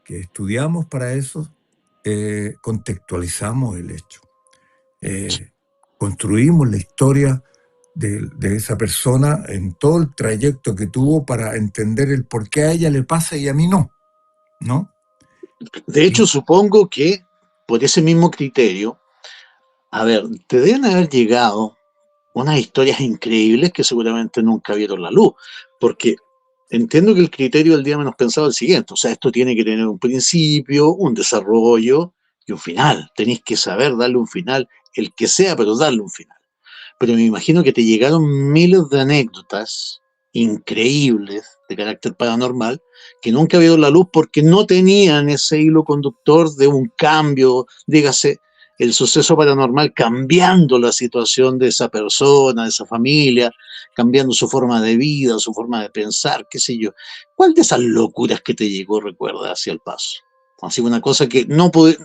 que estudiamos para eso, contextualizamos el hecho. Eh, construimos la historia de esa persona en todo el trayecto que tuvo para entender el por qué a ella le pasa y a mí no, ¿no? De hecho, Y supongo que por ese mismo criterio, a ver, te deben haber llegado unas historias increíbles que seguramente nunca vieron la luz, porque entiendo que el criterio del día menos pensado es el siguiente, o sea, esto tiene que tener un principio, un desarrollo y un final, tenéis que saber darle un final, el que sea, pero darle un final. Pero me imagino que te llegaron miles de anécdotas increíbles de carácter paranormal que nunca ha habido la luz porque no tenían ese hilo conductor de un cambio, dígase, el suceso paranormal cambiando la situación de esa persona, de esa familia, cambiando su forma de vida, su forma de pensar, qué sé yo. ¿Cuál de esas locuras que te llegó recuerda hacia el paso? Así una cosa que no pude,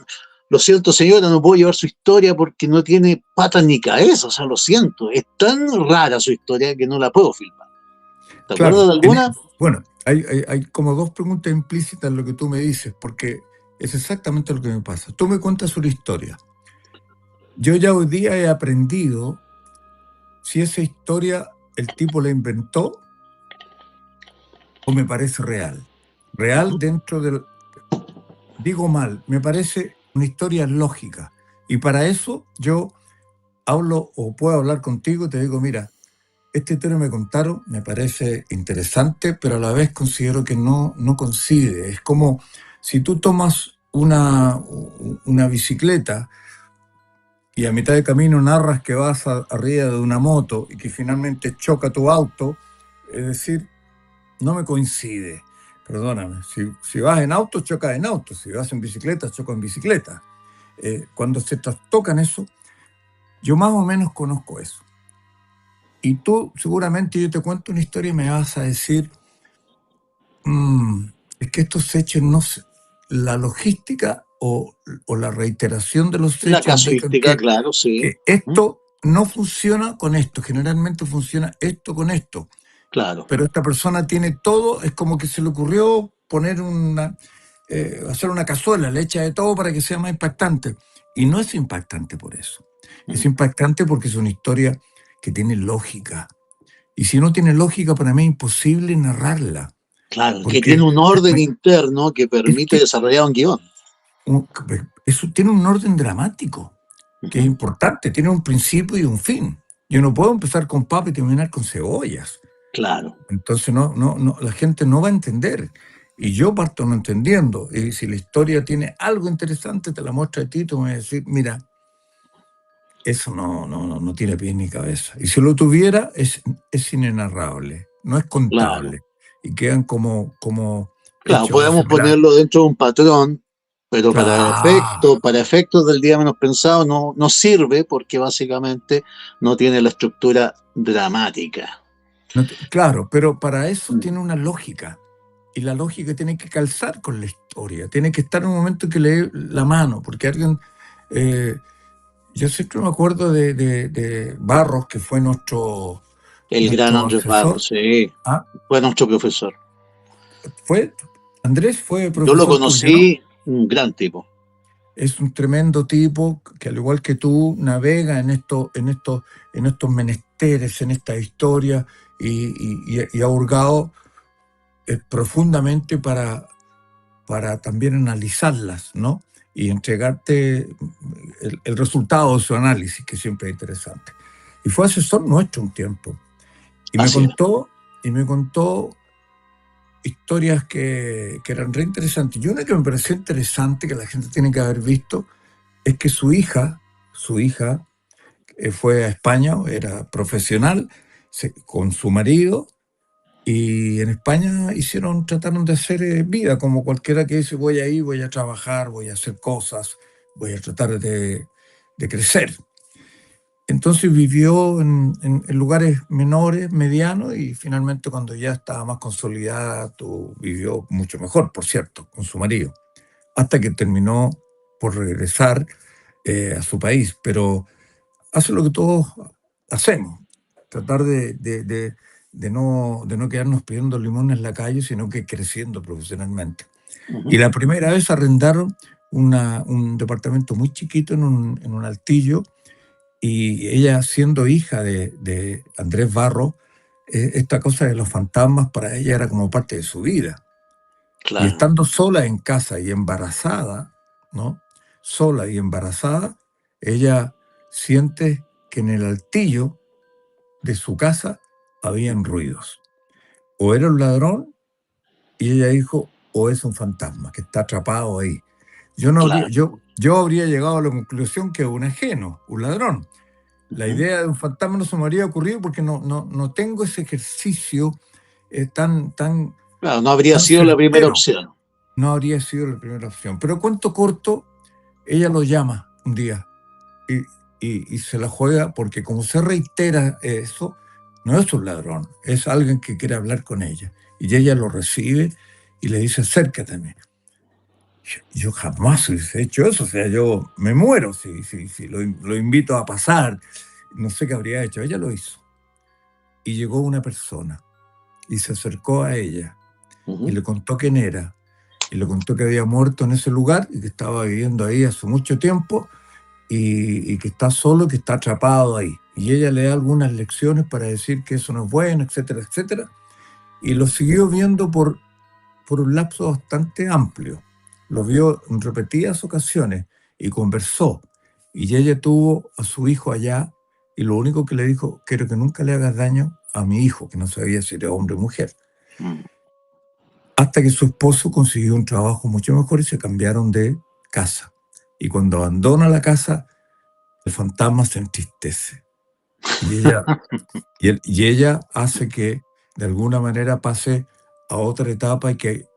lo siento, señora, no puedo llevar su historia porque no tiene patas ni cabeza. O sea, lo siento. Es tan rara su historia que no la puedo filmar. ¿Te acuerdas claro, de alguna? bueno, hay como dos preguntas implícitas en lo que tú me dices, porque es exactamente lo que me pasa. Tú me cuentas una historia. Yo ya hoy día he aprendido si esa historia el tipo la inventó o me parece real. Real Ujú. dentro del, digo mal, me parece una historia lógica. Y para eso yo hablo o puedo hablar contigo y te digo, mira, esta historia me contaron, me parece interesante, pero a la vez considero que no coincide. Es como si tú tomas una bicicleta y a mitad de camino narras que vas arriba de una moto y que finalmente choca tu auto, es decir, no me coincide. Perdóname, si vas en auto, choca en auto, si vas en bicicleta, choca en bicicleta. Cuando se trastocan eso, yo más o menos conozco eso. Y tú, seguramente, yo te cuento una historia y me vas a decir, es que estos hechos no se, la logística o la reiteración de los La hechos indican casuística, claro, sí. que esto no funciona con esto, generalmente funciona esto con esto, Claro, pero esta persona tiene todo, es como que se le ocurrió poner hacer una cazuela, le echa de todo para que sea más impactante. Y no es impactante por eso, es impactante porque es una historia que tiene lógica. Y si no tiene lógica, para mí es imposible narrarla, claro, que tiene porque un orden interno que permite este, desarrollar un guión. eso tiene un orden dramático, que es importante, tiene un principio y un fin. Yo no puedo empezar con papa y terminar con cebollas. Claro, Entonces la gente no va a entender. Y yo parto no entendiendo. Y si la historia tiene algo interesante, te la muestra a ti, tú me vas a decir, mira, eso no tiene pie ni cabeza. Y si lo tuviera, es inenarrable, no es claro. contable. Y quedan como Claro, hechos podemos asimilables. ponerlo dentro de un patrón, pero Claro, para efectos del día menos pensado no sirve porque básicamente no tiene la estructura dramática. claro, pero para eso Mm. tiene una lógica. Y la lógica tiene que calzar con la historia. Tiene que estar en un momento que le dé la mano, porque alguien... eh, yo siempre me acuerdo de Barros, que fue El gran nuestro Andrés asesor. Barros, sí, ¿Ah? fue nuestro profesor. Andrés fue Yo lo profesor tuyo, ¿no? conocí, un gran tipo. Es un tremendo tipo que, al igual que tú, navega en estos menesteres, en esta historia, y ha hurgado profundamente para también analizarlas, ¿no? Y entregarte el resultado de su análisis, que siempre es interesante. Y fue asesor nuestro un tiempo. Y me Así es. contó, y me contó historias que eran re interesantes. Y una que me pareció interesante, que la gente tiene que haber visto, es que su hija fue a España, era profesional, con su marido, y en España trataron de hacer vida, como cualquiera que dice, voy ahí, voy a trabajar, voy a hacer cosas, voy a tratar de crecer. Entonces vivió en lugares menores, medianos, y finalmente cuando ya estaba más consolidada, vivió mucho mejor, por cierto, con su marido, hasta que terminó por regresar a su país. Pero hace lo que todos hacemos, tratar de no quedarnos pidiendo limones en la calle, sino que creciendo profesionalmente. Y la primera vez arrendaron un departamento muy chiquito en un altillo, y ella, siendo hija de Andrés Barro, esta cosa de los fantasmas para ella era como parte de su vida. Y Claro, estando sola en casa y embarazada, ¿no? Sola y embarazada, ella siente que en el altillo de su casa habían ruidos. O era un ladrón, y ella dijo, o es un fantasma que está atrapado ahí. claro. Yo habría llegado a la conclusión que es un ajeno, un ladrón. La idea de un fantasma no se me habría ocurrido porque no tengo ese ejercicio tan Claro, no habría sido la primera certero. opción. No habría sido la primera opción. Pero cuento corto, ella lo llama un día y, y se la juega porque, como se reitera eso, no es un ladrón, es alguien que quiere hablar con ella. Y ella lo recibe y le dice, acércate a mí. Yo jamás hubiese hecho eso, o sea, yo me muero si lo invito a pasar. No sé qué habría hecho. Ella lo hizo. Y llegó una persona y se acercó a ella y Ujú. le contó quién era. Y le contó que había muerto en ese lugar y que estaba viviendo ahí hace mucho tiempo, y que está solo, que está atrapado ahí. Y ella le da algunas lecciones para decir que eso no es bueno, etcétera, etcétera. Y lo siguió viendo por un lapso bastante amplio. Lo vio en repetidas ocasiones y conversó. Y ella tuvo a su hijo allá, y lo único que le dijo, quiero que nunca le hagas daño a mi hijo, que no sabía si era hombre o mujer. Mm. Hasta que su esposo consiguió un trabajo mucho mejor y se cambiaron de casa. Y cuando abandona la casa, el fantasma se entristece y ella hace que de alguna manera pase a otra etapa y que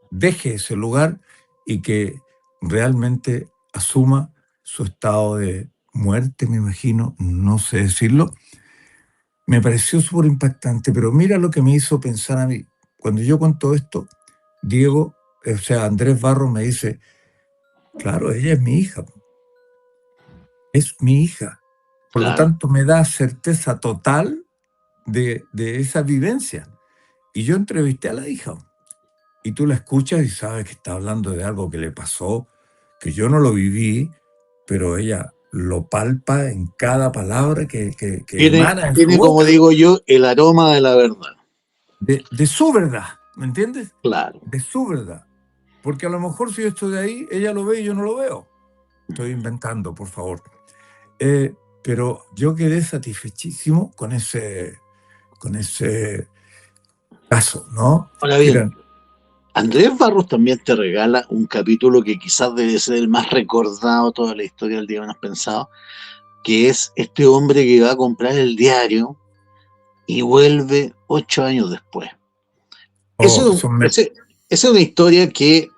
deje ese lugar y que realmente asuma su estado de muerte, me imagino, no sé decirlo. Me pareció súper impactante, pero mira lo que me hizo pensar a mí. Cuando yo cuento esto, Diego, o sea, Andrés Barros me dice, claro, ella es mi hija, es mi hija. Por lo Claro. tanto, me da certeza total de esa vivencia. Y yo entrevisté a la hija. Y tú la escuchas y sabes que está hablando de algo que le pasó, que yo no lo viví, pero ella lo palpa en cada palabra que emana en su Tiene, como boca, digo yo, el aroma de la verdad. de su verdad, ¿me entiendes? Claro. De su verdad. Porque a lo mejor si yo estoy ahí, ella lo ve y yo no lo veo. Estoy inventando, por favor. Pero yo quedé satisfechísimo con ese caso, ¿no? Ahora bien, Miren, Andrés Barros también te regala un capítulo que quizás debe ser el más recordado de toda la historia del Día Menos Pensado, que es este hombre que va a comprar el diario y vuelve 8 años después. Esa oh, son es una historia que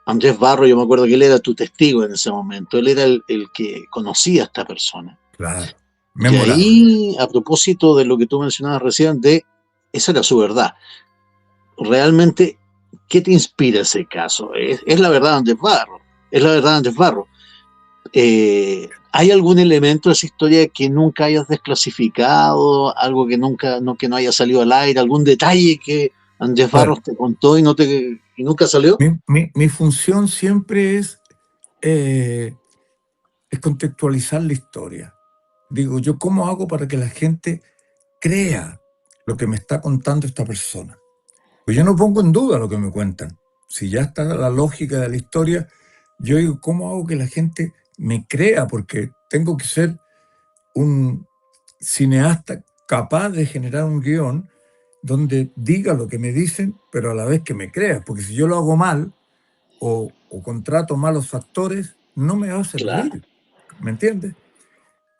Andrés Barro, yo me acuerdo que él era tu testigo en ese momento, él era el que conocía a esta persona. claro, Y memorable. ahí, a propósito de lo que tú mencionabas recién, de esa era su verdad. Realmente, ¿qué te inspira ese caso? Es la verdad de Andrés Barro, es la verdad de Andrés Barro. ¿Hay algún elemento de esa historia que nunca hayas desclasificado, algo que nunca que no haya salido al aire, algún detalle que Andrés A ver, Barros te contó y nunca salió? mi función siempre es contextualizar la historia. Digo, yo, ¿cómo hago para que la gente crea lo que me está contando esta persona? Pues yo no pongo en duda lo que me cuentan. Si ya está la lógica de la historia, yo digo, ¿cómo hago que la gente me crea? Porque tengo que ser un cineasta capaz de generar un guión donde diga lo que me dicen, pero a la vez que me crea. Porque si yo lo hago mal o contrato malos actores, no me va a Claro. servir. ¿Me entiendes?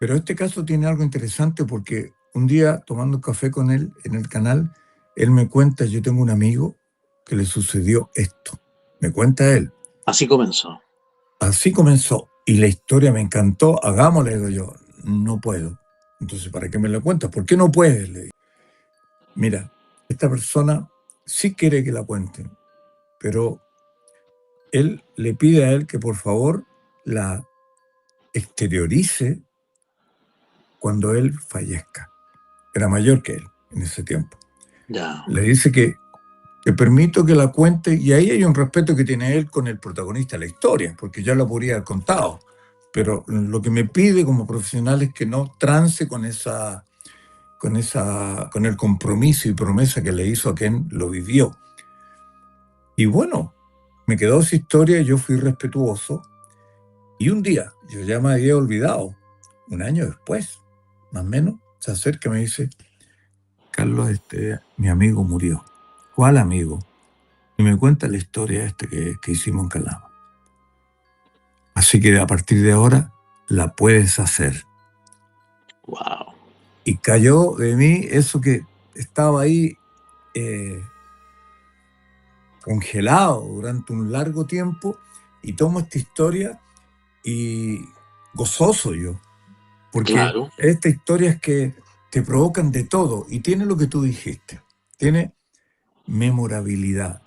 Pero este caso tiene algo interesante porque un día tomando café con él en el canal, él me cuenta, yo tengo un amigo que le sucedió esto. Me cuenta él. Así comenzó. Así comenzó y la historia me encantó, hagámosle, digo yo, no puedo. Entonces, ¿para qué me lo cuentas? ¿Por qué no puedes? Le digo. Mira, esta persona sí quiere que la cuenten, pero él le pide a él que por favor la exteriorice cuando él fallezca. Era mayor que él en ese tiempo. Ya. Le dice que te permito que la cuente, y ahí hay un respeto que tiene él con el protagonista de la historia, porque ya lo podría haber contado. Pero lo que me pide como profesional es que no trance con el compromiso y promesa que le hizo a quien lo vivió. Y bueno, me quedó esa historia, yo fui respetuoso, y un día, yo ya me había olvidado, un año después, más o menos, se acerca y me dice, Carlos, mi amigo murió. ¿Cuál amigo? Y me cuenta la historia que hicimos en Calama. Así que a partir de ahora la puedes hacer. Wow. Y cayó de mí eso que estaba ahí eh, congelado durante un largo tiempo, y tomo esta historia y gozoso yo, porque Claro. estas historias que te provocan de todo y tiene lo que tú dijiste, tiene memorabilidad,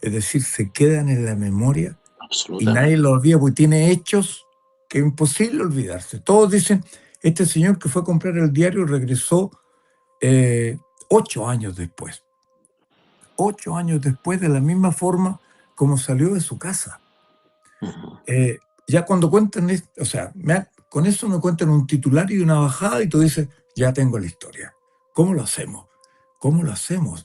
es decir, se quedan en la memoria y nadie Absolutamente. lo olvida porque tiene hechos que es imposible olvidarse. Todos dicen, este señor que fue a comprar el diario regresó 8 años después. 8 años después, de la misma forma como salió de su casa. Ujú. Ya cuando cuentan, o sea, con eso me cuentan un titular y una bajada y tú dices, ya tengo la historia. ¿Cómo lo hacemos? ¿Cómo lo hacemos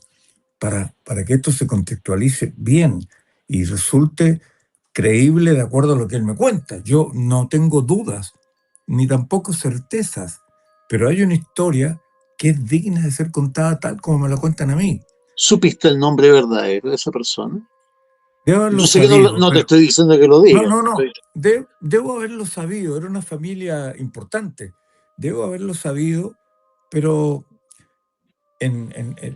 para que esto se contextualice bien y resulte creíble de acuerdo a lo que él me cuenta? Yo no tengo dudas, ni tampoco certezas, pero hay una historia que es digna de ser contada tal como me la cuentan a mí. ¿Supiste el nombre verdadero de esa persona? Debo haberlo Yo sé que sabido, no te pero estoy diciendo que lo no, digas. no, no. Debo haberlo sabido. Era una familia importante. Debo haberlo sabido, pero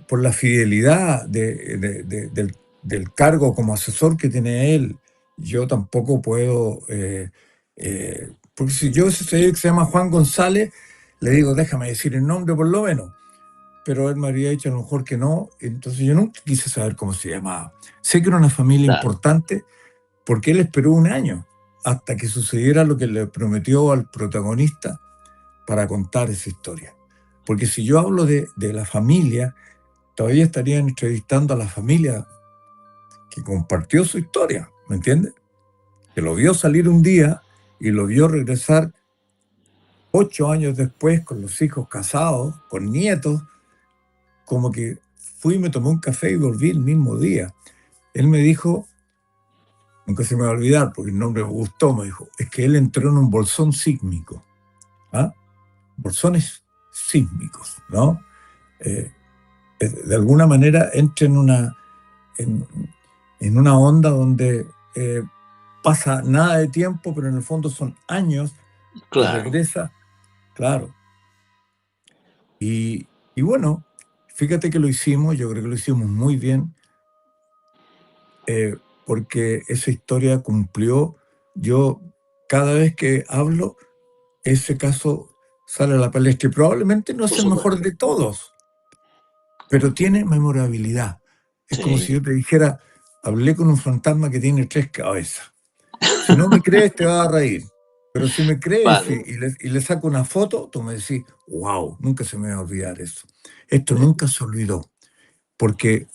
por la fidelidad del cargo como asesor que tiene él, yo tampoco puedo, porque si yo sé que se llama Juan González, le digo, déjame decir el nombre por lo menos, pero él me habría dicho a lo mejor que no, entonces yo nunca quise saber cómo se llamaba. Sé que era una familia Claro, importante porque él esperó un año hasta que sucediera lo que le prometió al protagonista para contar esa historia. Porque si yo hablo de la familia, todavía estarían entrevistando a la familia que compartió su historia, ¿me entiendes? Que lo vio salir un día y lo vio regresar 8 años después con los hijos casados, con nietos, como que fui, me tomé un café y volví el mismo día. Él me dijo, nunca se me va a olvidar porque el nombre me gustó, me dijo, es que él entró en un bolsón sísmico, ¿ah? Bolsones sísmicos, ¿no? Eh, de alguna manera entra en, en una onda donde pasa nada de tiempo, pero en el fondo son años y claro. regresa, claro. Y bueno, fíjate que lo hicimos, yo creo que lo hicimos muy bien, porque esa historia cumplió. Yo, cada vez que hablo, ese caso sale a la palestra y probablemente no Por es el mejor supuesto. de todos, pero tiene memorabilidad. Es como Sí, si yo te dijera, hablé con un fantasma que tiene 3 cabezas. Si no me crees, te vas a reír. Pero si me crees vale. y le saco una foto, tú me decís, wow, nunca se me va a olvidar eso. Esto nunca se olvidó. Porque,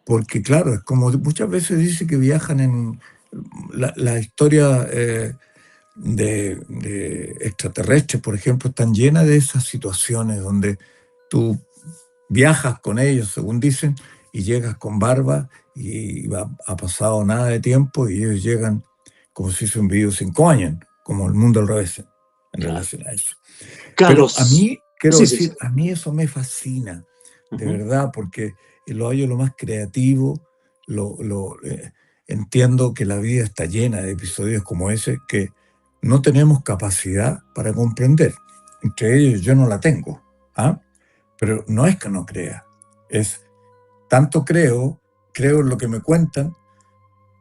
porque claro, es como muchas veces dice que viajan en la historia de extraterrestres, por ejemplo, están llenas de esas situaciones donde tú viajas con ellos, según dicen, y llegas con barba y ha pasado nada de tiempo y ellos llegan como si hubiesen vivido 5 años, como el mundo al revés en Claro. relación a eso. Pero a Carlos, mí, quiero sí, sí, sí. decir, a mí eso me fascina, de Ujú. verdad, porque lo hallo lo más creativo, entiendo que la vida está llena de episodios como ese que no tenemos capacidad para comprender. Entre ellos yo no la tengo, ¿ah? Pero no es que no crea, es tanto creo en lo que me cuentan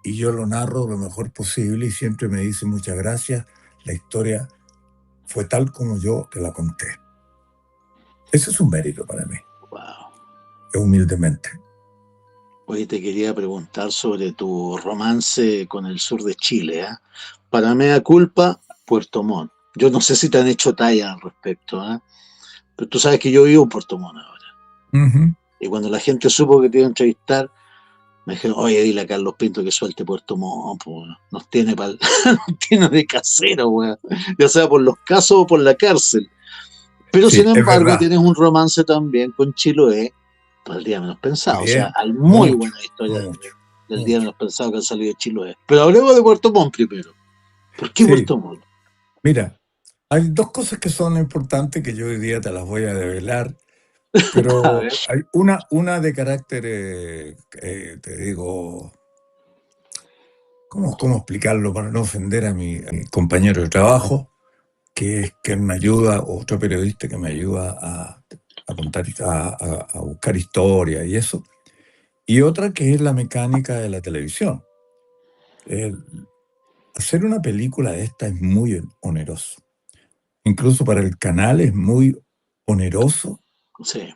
y yo lo narro lo mejor posible y siempre me dicen muchas gracias, la historia fue tal como yo te la conté. Ese es un mérito para mí, Wow. humildemente. Oye, te quería preguntar sobre tu romance con el sur de Chile, ¿ah? Para mea culpa, Puerto Montt. Yo no sé si te han hecho talla al respecto, ¿ah? Pero tú sabes que yo vivo en Puerto Montt ahora. Ujú. Y cuando la gente supo que te iba a entrevistar, me dijeron, oye, dile a Carlos Pinto que suelte Puerto Montt, po, weón. Nos tiene, nos tiene de casero, weón. Ya sea por los casos o por la cárcel. Pero sin Sí, es embargo, verdad. tienes un romance también con Chiloé, para el día menos pensado. O sea, También, hay muy mucho, buena historia mucho, del día mucho. menos pensado que han salido de Chiloé. Pero hablemos de Puerto Montt primero. ¿Por qué Sí, Puerto Montt? mira, hay dos cosas que son importantes que yo hoy día te las voy a develar, A pero ver, hay una de carácter, te digo, ¿cómo explicarlo para no ofender a mi compañero de trabajo? Que es que me ayuda, otro periodista que me ayuda a contar, a buscar historia y eso. Y otra que es la mecánica de la televisión. El- hacer una película de esta es muy oneroso. Incluso para el canal es muy oneroso, sí,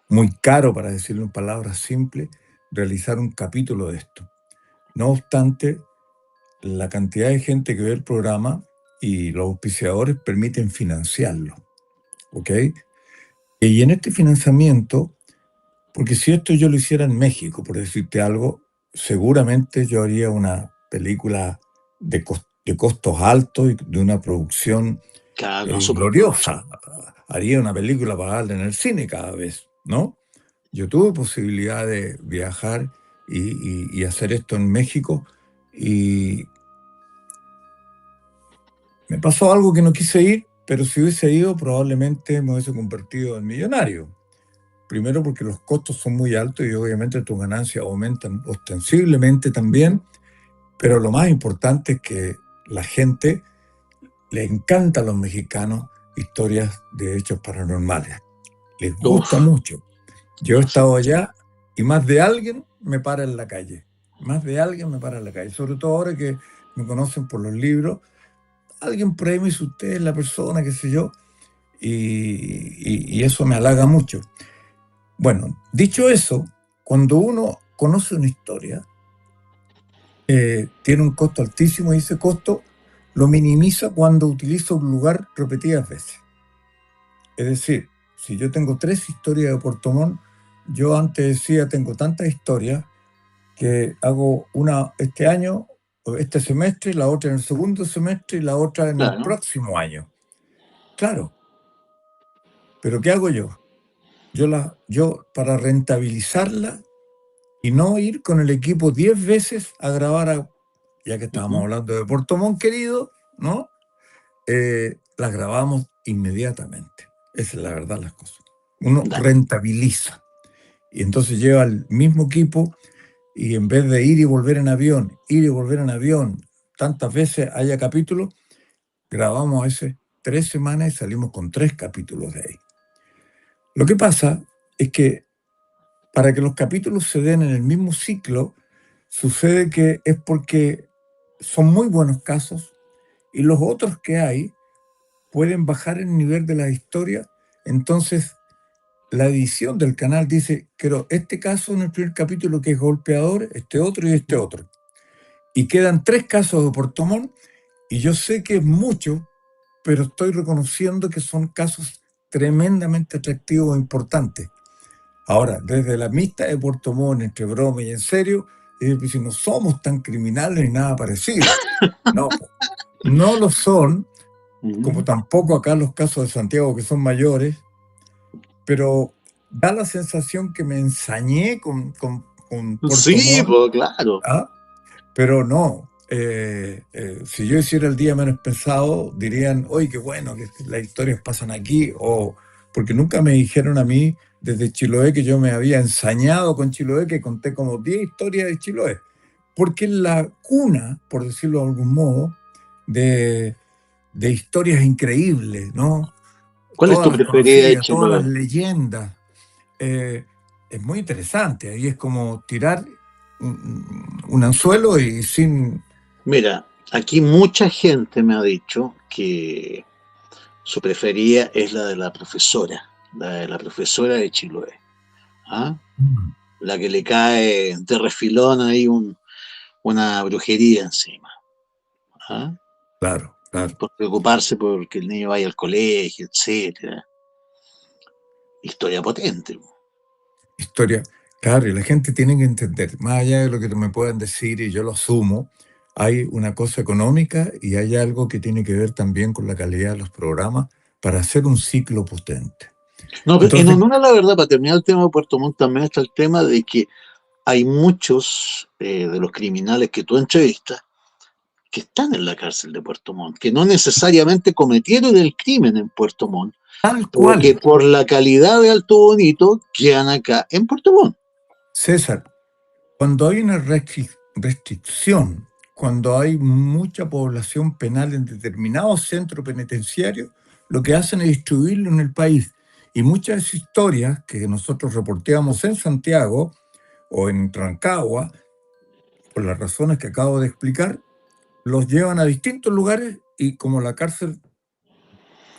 muy caro, para decirlo en palabras simples, realizar un capítulo de esto. No obstante, la cantidad de gente que ve el programa y los auspiciadores permiten financiarlo. ¿Ok? Y en este financiamiento, porque si esto yo lo hiciera en México, por decirte algo, seguramente yo haría una película de costos altos y de una producción cada con superproducción. gloriosa. Haría una película para darle en el cine cada vez, ¿no? Yo tuve posibilidad de viajar y hacer esto en México y me pasó algo que no quise ir, pero si hubiese ido probablemente me hubiese convertido en millonario. Primero porque los costos son muy altos y obviamente tus ganancias aumentan ostensiblemente también, Pero lo más importante es que la gente le encanta a los mexicanos historias de hechos paranormales. Les gusta Uf, mucho. Yo he sí, estado allá y más de alguien me para en la calle. Más de alguien me para en la calle. Sobre todo ahora que me conocen por los libros. Alguien por ahí me dice, usted es la persona, qué sé yo. Y eso me halaga mucho. Bueno, dicho eso, cuando uno conoce una historia, tiene un costo altísimo y ese costo lo minimiza cuando utiliza un lugar repetidas veces. Es decir, si yo tengo 3 historias de Puerto Montt, yo antes decía, tengo tantas historias que hago una este año, o este semestre, la otra en el segundo semestre y la otra en el claro. próximo año. Claro, pero ¿qué hago yo? Yo para rentabilizarla y no ir con el equipo 10 veces a grabar, ya que estábamos Ujú. hablando de Puerto Montt, querido, ¿no? Las grabamos inmediatamente. Esa es la verdad las cosas. Uno Dale. rentabiliza. Y entonces lleva el mismo equipo y en vez de ir y volver en avión, ir y volver en avión, tantas veces haya capítulos, grabamos a veces 3 semanas y salimos con 3 capítulos de ahí. Lo que pasa es que para que los capítulos se den en el mismo ciclo, sucede que es porque son muy buenos casos y los otros que hay pueden bajar el nivel de la historia. Entonces, la edición del canal dice, quiero este caso en el primer capítulo que es golpeador, este otro y este otro. Y quedan 3 casos de Puerto Montt y yo sé que es mucho, pero estoy reconociendo que son casos tremendamente atractivos e importantes. Ahora, desde la amistad de Puerto Montt, entre broma y en serio, pues, si no somos tan criminales ni nada parecido. No, po. No lo son, como Ujú. tampoco acá los casos de Santiago que son mayores, pero da la sensación que me ensañé con Puerto Sí, Montt, pues claro. ¿ah? Pero no. Si yo hiciera el día menos pensado, dirían, oye, qué bueno que las historias pasan aquí, o porque nunca me dijeron a mí desde Chiloé que yo me había ensañado con Chiloé, que conté como 10 historias de Chiloé, porque es la cuna, por decirlo de algún modo, de, de historias increíbles, ¿no? ¿Cuál es Todas tu las preferida de conocidas, todas las Chiloé? leyendas. eh, es muy interesante. Ahí es como tirar un anzuelo y sin... Mira, aquí mucha gente me ha dicho que su preferida es la de la profesora de Chiloé. ¿Ah? La que le cae de refilón ahí una brujería encima. ¿Ah? Claro, claro. Por preocuparse porque el niño vaya al colegio, etcétera. Historia potente. Historia. Claro, y la gente tiene que entender, más allá de lo que me puedan decir, y yo lo asumo, hay una cosa económica y hay algo que tiene que ver también con la calidad de los programas para hacer un ciclo potente. No, pero en Entonces, honor a la verdad, para terminar el tema de Puerto Montt, también está el tema de que hay muchos de los criminales que tú entrevistas que están en la cárcel de Puerto Montt, que no necesariamente cometieron el crimen en Puerto Montt, tal pero que cual, por la calidad de Alto Bonito quedan acá en Puerto Montt. César, cuando hay una restricción, cuando hay mucha población penal en determinados centros penitenciarios, lo que hacen es distribuirlo en el país. Y muchas historias que nosotros reporteamos en Santiago o en Rancagua, por las razones que acabo de explicar, los llevan a distintos lugares y como la cárcel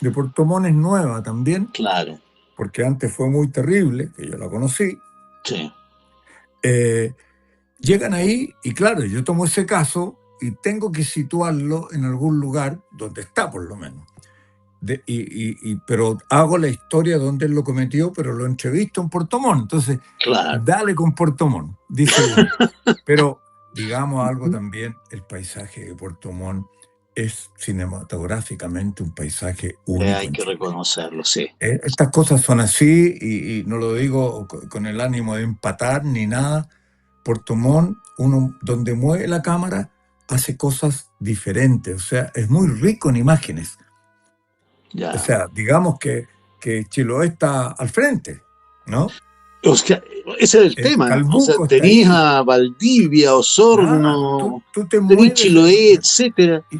de Puerto Montt es nueva también, Claro, porque antes fue muy terrible, que yo la conocí, sí, eh, llegan ahí y claro, yo tomo ese caso y tengo que situarlo en algún lugar donde está por lo menos. Pero hago la historia donde él lo cometió, pero lo entrevisto en Puerto Montt. Entonces, claro. dale con Puerto Montt, dice uno. Pero digamos algo también, el paisaje de Puerto Montt es cinematográficamente un paisaje único Hay en que Chile. reconocerlo, sí. Estas cosas son así y no lo digo con el ánimo de empatar ni nada. Puerto Montt, uno donde mueve la cámara, hace cosas diferentes, o sea, es muy rico en imágenes. O Ya. sea, digamos que Chiloé está al frente, ¿no? O sea, ese es el tema. O sea, Calbuco está tenís ahí. a Valdivia, Claro, tú, Osorno, tú te tenís mueves Chiloé, etcétera. y,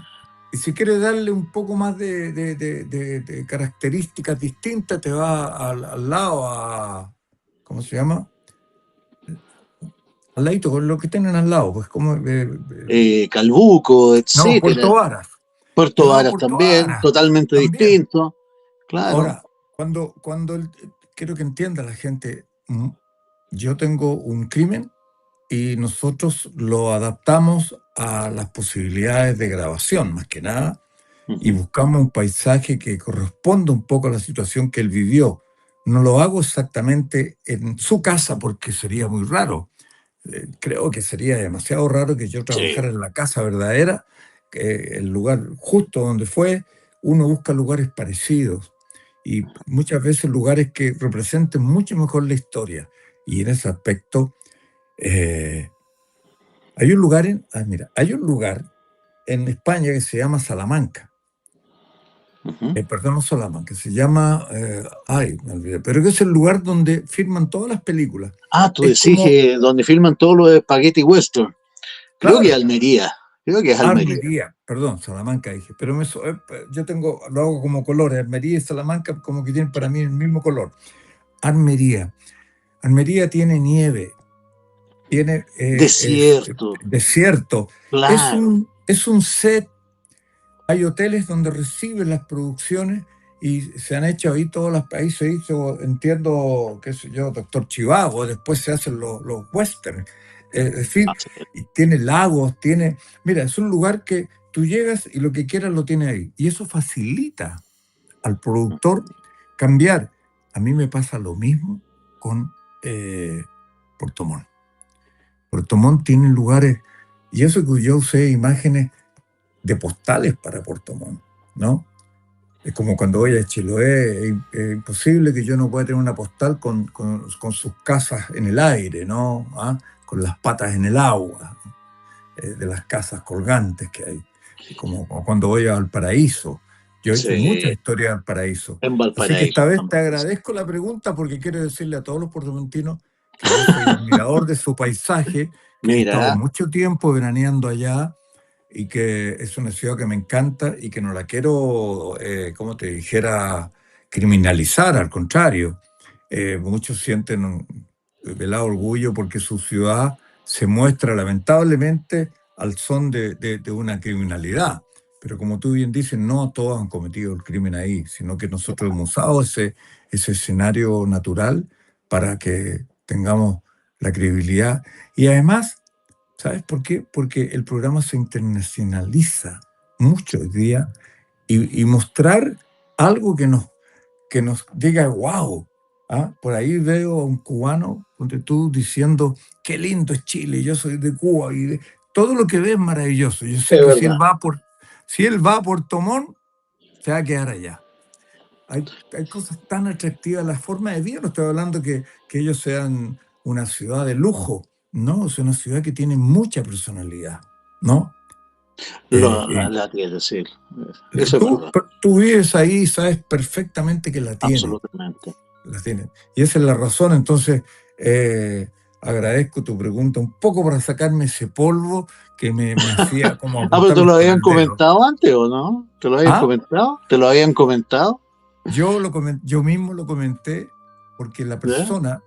y si quieres darle un poco más de características distintas, te vas al lado ¿cómo se llama? Al ladito, con lo que tienen al lado, pues como, Calbuco, no, etcétera. Puerto Varas. Te Puerto vas a Varas Puerto también, Varas, totalmente también. distinto. Claro. Ahora, quiero que entienda la gente, yo tengo un crimen y nosotros lo adaptamos a las posibilidades de grabación, más que nada, y Ujú. buscamos un paisaje que corresponda un poco a la situación que él vivió. No lo hago exactamente en su casa porque sería muy raro. Creo que sería demasiado raro que yo Sí, trabajara en la casa verdadera, que el lugar justo donde fue. Uno busca lugares parecidos y muchas veces lugares que representen mucho mejor la historia. Y en ese aspecto, eh, hay un lugar en España que se llama Salamanca. ujú. Perdón, no Salamanca, se llama, ay, me olvidé, pero que es el lugar donde firman todas las películas. Ah, tú Es decís como, que donde filman todo lo de Spaghetti Western. Creo que claro, Almería. Creo que es Almería. Armería, perdón, Salamanca dije, pero yo lo hago como colores, Armería y Salamanca como que tienen Sí. para mí el mismo color. Armería, Armería tiene nieve, tiene Desierto, desierto, claro. es un set. Hay hoteles donde reciben las producciones y se han hecho ahí todas las ahí se hizo, entiendo, qué sé yo, Doctor Chivago, después se hacen los western. Es decir, Ah, sí. y tiene lagos, mira, es un lugar que tú llegas y lo que quieras lo tiene ahí. Y eso facilita al productor cambiar. A mí me pasa lo mismo con Puerto Montt. Puerto Montt tiene lugares, y eso que yo usé imágenes de postales para Puerto Montt, ¿no? Es como cuando voy a Chiloé, es imposible que yo no pueda tener una postal con sus casas en el aire, ¿no? ¿Ah? Con las patas en el agua, de las casas colgantes que hay. Es como cuando voy a Valparaíso. Yo he hecho muchas Sí, historias de Valparaíso. en Así que esta Valparaíso vez te también. Sí. agradezco la pregunta porque quiero decirle a todos los puertomontinos que yo soy admirador de su paisaje, que he estado Mira, mucho tiempo veraneando allá y que es una ciudad que me encanta y que no la quiero, como te dijera, criminalizar, al contrario. Muchos sienten un velado orgullo porque su ciudad se muestra lamentablemente al son de una criminalidad. Pero como tú bien dices, no todos han cometido el crimen ahí, sino que nosotros hemos usado ese escenario natural para que tengamos la credibilidad. Y además, ¿sabes por qué? Porque el programa se internacionaliza mucho hoy día y mostrar algo que nos diga, wow. ¿Ah? Por ahí veo a un cubano, ponte tú, diciendo, qué lindo es Chile, yo soy de Cuba. Todo lo que ve es maravilloso. Yo sé es que verdad. si él va a Puerto Montt, se va a quedar allá. Hay cosas tan atractivas, la forma de vida, no estoy hablando que ellos sean una ciudad de lujo, no, es una ciudad que tiene mucha personalidad, ¿no? Eh, eh, La tiene, sí. Eso es tú, verdad. tú vives ahí, sabes perfectamente que Absolutamente. la tiene. Y esa es la razón, entonces eh, agradezco tu pregunta un poco para sacarme ese polvo que me hacía como Ah, pero te apuntarlos lo con habían el dedo. comentado antes, ¿o no? ¿Te lo habían ¿Ah? comentado? ¿Te lo habían comentado? Yo mismo lo comenté porque la ¿Ya? persona,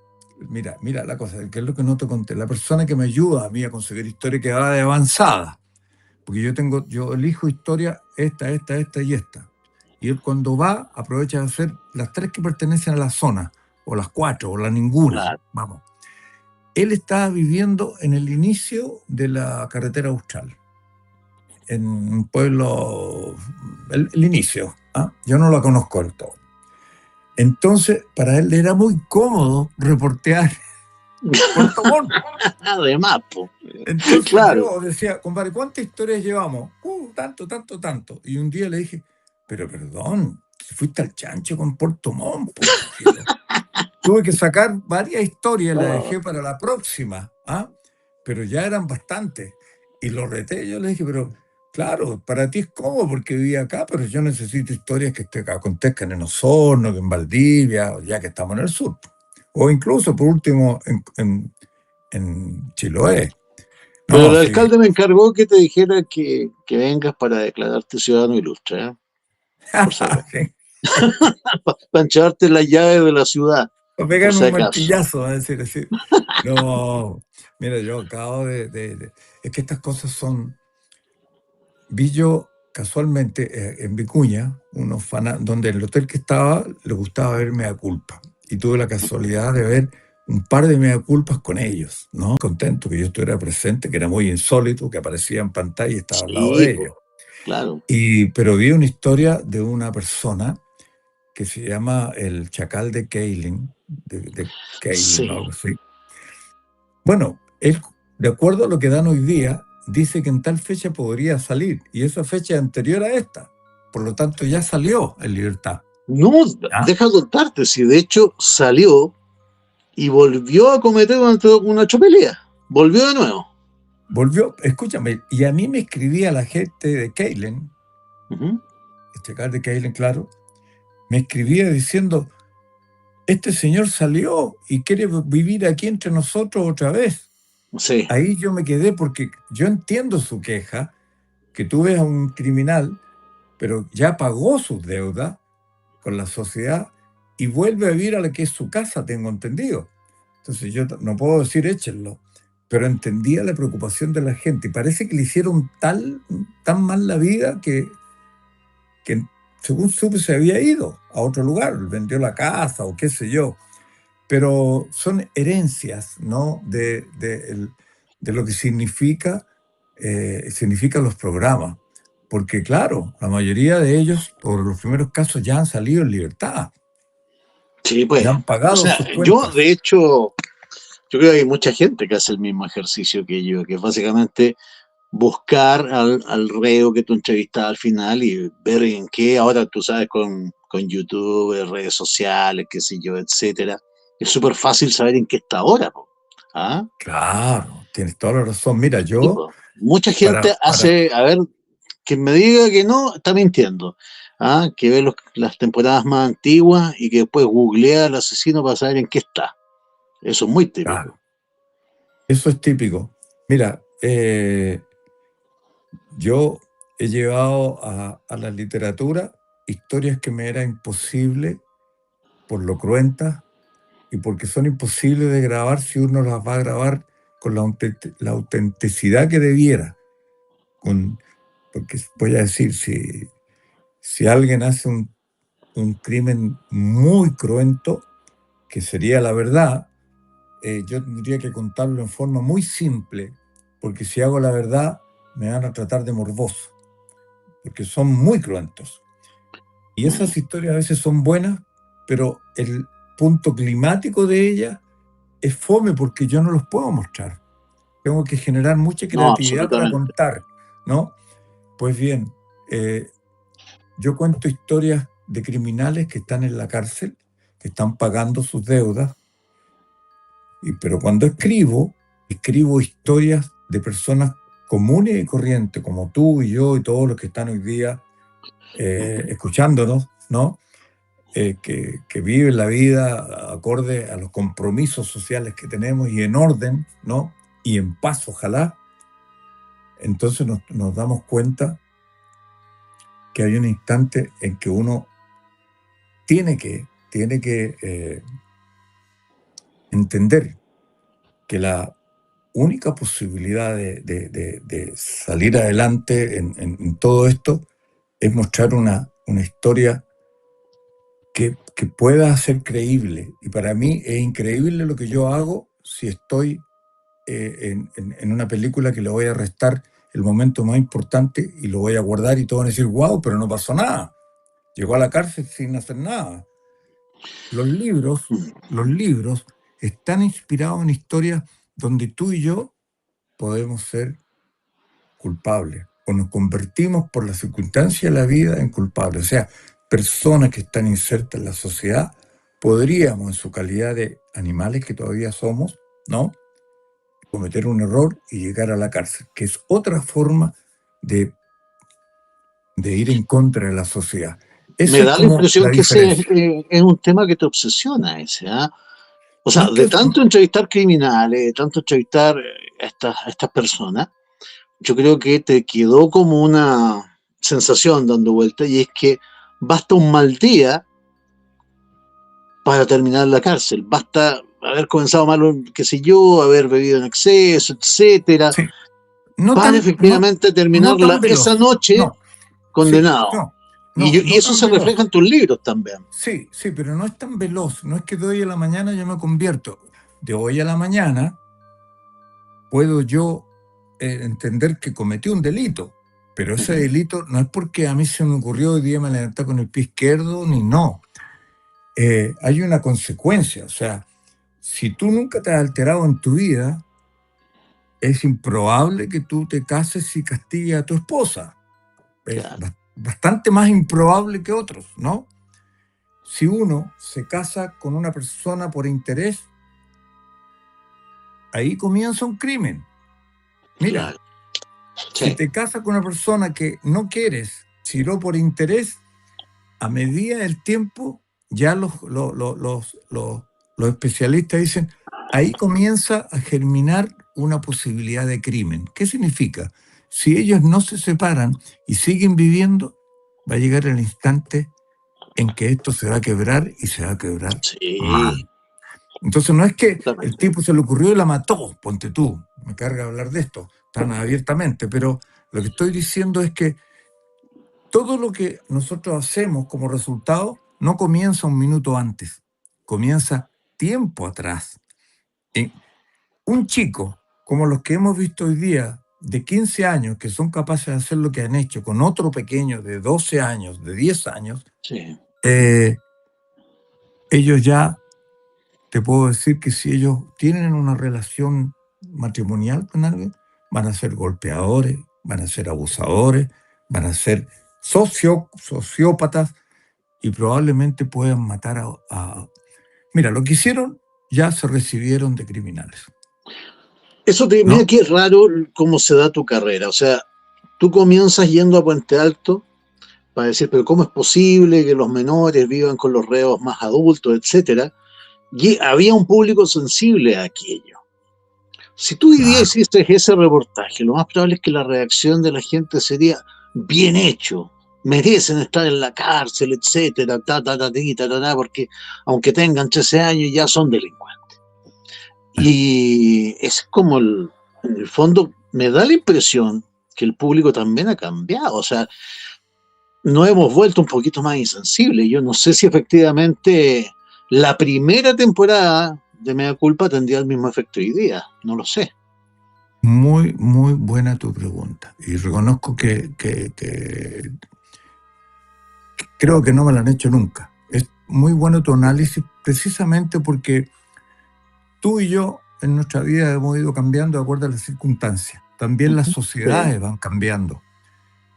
mira la cosa, que es lo que no te conté, la persona que me ayuda a mí a conseguir historia que va de avanzada, porque yo elijo historia esta y esta. Y él cuando va aprovecha de hacer las tres que pertenecen a la zona, o las cuatro, o la ninguna, Claro. vamos. Él estaba viviendo en el inicio de la carretera austral, en un pueblo, el inicio, ¿ah? Yo no la conozco del todo. Entonces, para él era muy cómodo reportear Puerto Montt. Además, po. Entonces Claro. yo decía, compadre, ¿cuántas historias llevamos? Tanto, tanto, tanto. Y un día le dije, pero perdón, si fuiste al chancho con Puerto Montt, po, cielo. Tuve que sacar varias historias, las Oh, dejé para la próxima, ¿ah? Pero ya eran bastantes. Y lo reté, yo le dije, pero claro, para ti es cómodo porque viví acá, pero yo necesito historias que acontezcan en Osorno, que en Valdivia, ya que estamos en el sur. O incluso, por último, en Chiloé. Pero No, el sí. alcalde me encargó que te dijera que vengas para declararte ciudadano ilustre, ¿eh? Por si acaso. Para echarte las llaves de la ciudad, O por pegan si un acaso. martillazo, a decir así. No, mira, yo acabo es que estas cosas son. Vi yo casualmente en Vicuña, donde el hotel que estaba le gustaba ver Mea Culpa. Y tuve la casualidad de ver un par de Mea Culpas con ellos, ¿no? Contento que yo estuviera presente, que era muy insólito, que aparecía en pantalla y estaba al lado Sí, de pues, ellos. claro. Pero vi una historia de una persona que se llama el Chacal de Keilin, de Keilin o Sí. algo así. Bueno, él, de acuerdo a lo que dan hoy día, dice que en tal fecha podría salir, y esa fecha es anterior a esta. Por lo tanto, ya salió en libertad. No, ¿Ya? deja contarte, si de hecho salió y volvió a cometer una chopelía. Volvió de nuevo. Volvió, escúchame, y a mí me escribía la gente de Keilen, Ujú. este car de Keilen, claro, me escribía diciendo, este señor salió y quiere vivir aquí entre nosotros otra vez. Sí, Ahí yo me quedé porque yo entiendo su queja, que tú ves a un criminal, pero ya pagó sus deudas con la sociedad y vuelve a vivir a la que es su casa, tengo entendido. Entonces yo no puedo decir échenlo, pero entendía la preocupación de la gente. Y parece que le hicieron tan mal la vida que, según supe, se había ido a otro lugar, vendió la casa o qué sé yo. Pero son herencias, ¿no? De lo que significan los programas. Porque claro, la mayoría de ellos, por los primeros casos, ya han salido en libertad, sí, pues. ya han O pagado sea, sus yo cuentas. de hecho, yo creo que hay mucha gente que hace el mismo ejercicio que yo, que es básicamente buscar al reo que tú entrevistas al final y ver en qué, ahora tú sabes, con YouTube, redes sociales, qué sé yo, etcétera, es súper fácil saber en qué está ahora. Po. ¿Ah? Claro, tienes toda la razón. Mira, Sí, yo, po. Mucha gente para, hace, a ver, quien me diga que no, está mintiendo. ¿Ah? Que ve las temporadas más antiguas y que después googlea al asesino para saber en qué está. Eso es muy típico. claro, eso es típico. Mira, yo he llevado a la literatura historias que me era imposible por lo cruentas y porque son imposibles de grabar si uno las va a grabar con la autenticidad que debiera. Porque voy a decir, si alguien hace un crimen muy cruento, que sería la verdad, yo tendría que contarlo en forma muy simple, porque si hago la verdad me van a tratar de morboso, porque son muy cruentos. Y Mm. esas historias a veces son buenas, pero el punto climático de ellas es fome porque yo no los puedo mostrar. Tengo que generar mucha No, creatividad para absolutamente. contar, ¿no? Pues bien, yo cuento historias de criminales que están en la cárcel, que están pagando sus deudas, pero cuando escribo historias de personas comunes y corrientes, como tú y yo y todos los que están hoy día escuchándonos, ¿no? Que viven la vida acorde a los compromisos sociales que tenemos y en orden, ¿no? Y en paz, ojalá. Entonces nos damos cuenta que hay un instante en que uno tiene que entender que la única posibilidad de salir adelante en todo esto es mostrar una historia que pueda ser creíble. Y para mí es increíble lo que yo hago si estoy en una película que le voy a restar el momento más importante y lo voy a guardar y todos van a decir, wow, pero no pasó nada. Llegó a la cárcel sin hacer nada. Los libros, Mm. los libros están inspirados en historias donde tú y yo podemos ser culpables o nos convertimos por la circunstancia de la vida en culpables. O sea, personas que están insertas en la sociedad, podríamos en su calidad de animales que todavía somos, ¿no? Cometer un error y llegar a la cárcel, que es otra forma de, de ir en contra de la sociedad. Me Esa es da la como la impresión que ese diferencia. es un tema que te obsesiona ese, ¿ah? O No sea, es de que, tanto entrevistar criminales, de tanto entrevistar a estas personas, yo creo que te quedó como una sensación dando vuelta y es que basta un mal día para terminar en la cárcel. Basta haber comenzado mal, qué sé yo, haber bebido en exceso, etcétera, sí, no para tan, no, efectivamente no terminarla tan esa veloz, noche no, sí, condenado. no, Y, no, y no eso tan se refleja veloz. en tus libros también. Sí, sí, pero no es tan veloz. No es que de hoy a la mañana yo me convierto. De hoy a la mañana puedo yo entender que cometí un delito, pero ese Ujú. delito no es porque a mí se me ocurrió hoy día me levanté con el pie izquierdo, ni no. Hay una consecuencia. O sea, si tú nunca te has alterado en tu vida, es improbable que tú te cases y castigues a tu esposa. Es Claro, bastante más improbable que otros, ¿no? Si uno se casa con una persona por interés, ahí comienza un crimen. Mira, claro. si Sí, te casas con una persona que no quieres, sino por interés, a medida del tiempo, ya los especialistas dicen, ahí comienza a germinar una posibilidad de crimen. ¿Qué significa? Si ellos no se separan y siguen viviendo, va a llegar el instante en que esto se va a quebrar y se va a quebrar sí, mal. Entonces no es que el exactamente. tipo se le ocurrió y la mató, ponte tú, me carga hablar de esto tan abiertamente, pero lo que estoy diciendo es que todo lo que nosotros hacemos como resultado no comienza un minuto antes, comienza tiempo atrás. Y un chico como los que hemos visto hoy día, de 15 años, que son capaces de hacer lo que han hecho con otro pequeño de 12 años, de 10 años, Sí. eh, ellos ya, te puedo decir que si ellos tienen una relación matrimonial con alguien, van a ser golpeadores, van a ser abusadores, van a ser sociópatas, y probablemente puedan matar Mira, lo que hicieron ya se recibieron de criminales, Mira ¿no? qué raro cómo se da tu carrera. O sea, tú comienzas yendo a Puente Alto para decir, pero ¿cómo es posible que los menores vivan con los reos más adultos, etcétera? Y había un público sensible a aquello. Si tú hoy día Claro. hiciste ese reportaje, lo más probable es que la reacción de la gente sería bien hecho, merecen estar en la cárcel, etcétera, porque aunque tengan 13 años ya son delincuentes. Y es como en el fondo me da la impresión que el público también ha cambiado, o sea, nos hemos vuelto un poquito más insensibles. Yo no sé si efectivamente la primera temporada de Mea Culpa tendría el mismo efecto hoy día, no lo sé. Muy, muy buena tu pregunta. Y reconozco que creo que no me la han hecho nunca. Es muy bueno tu análisis precisamente porque tú y yo en nuestra vida hemos ido cambiando de acuerdo a las circunstancias. También las Sí, sociedades van cambiando.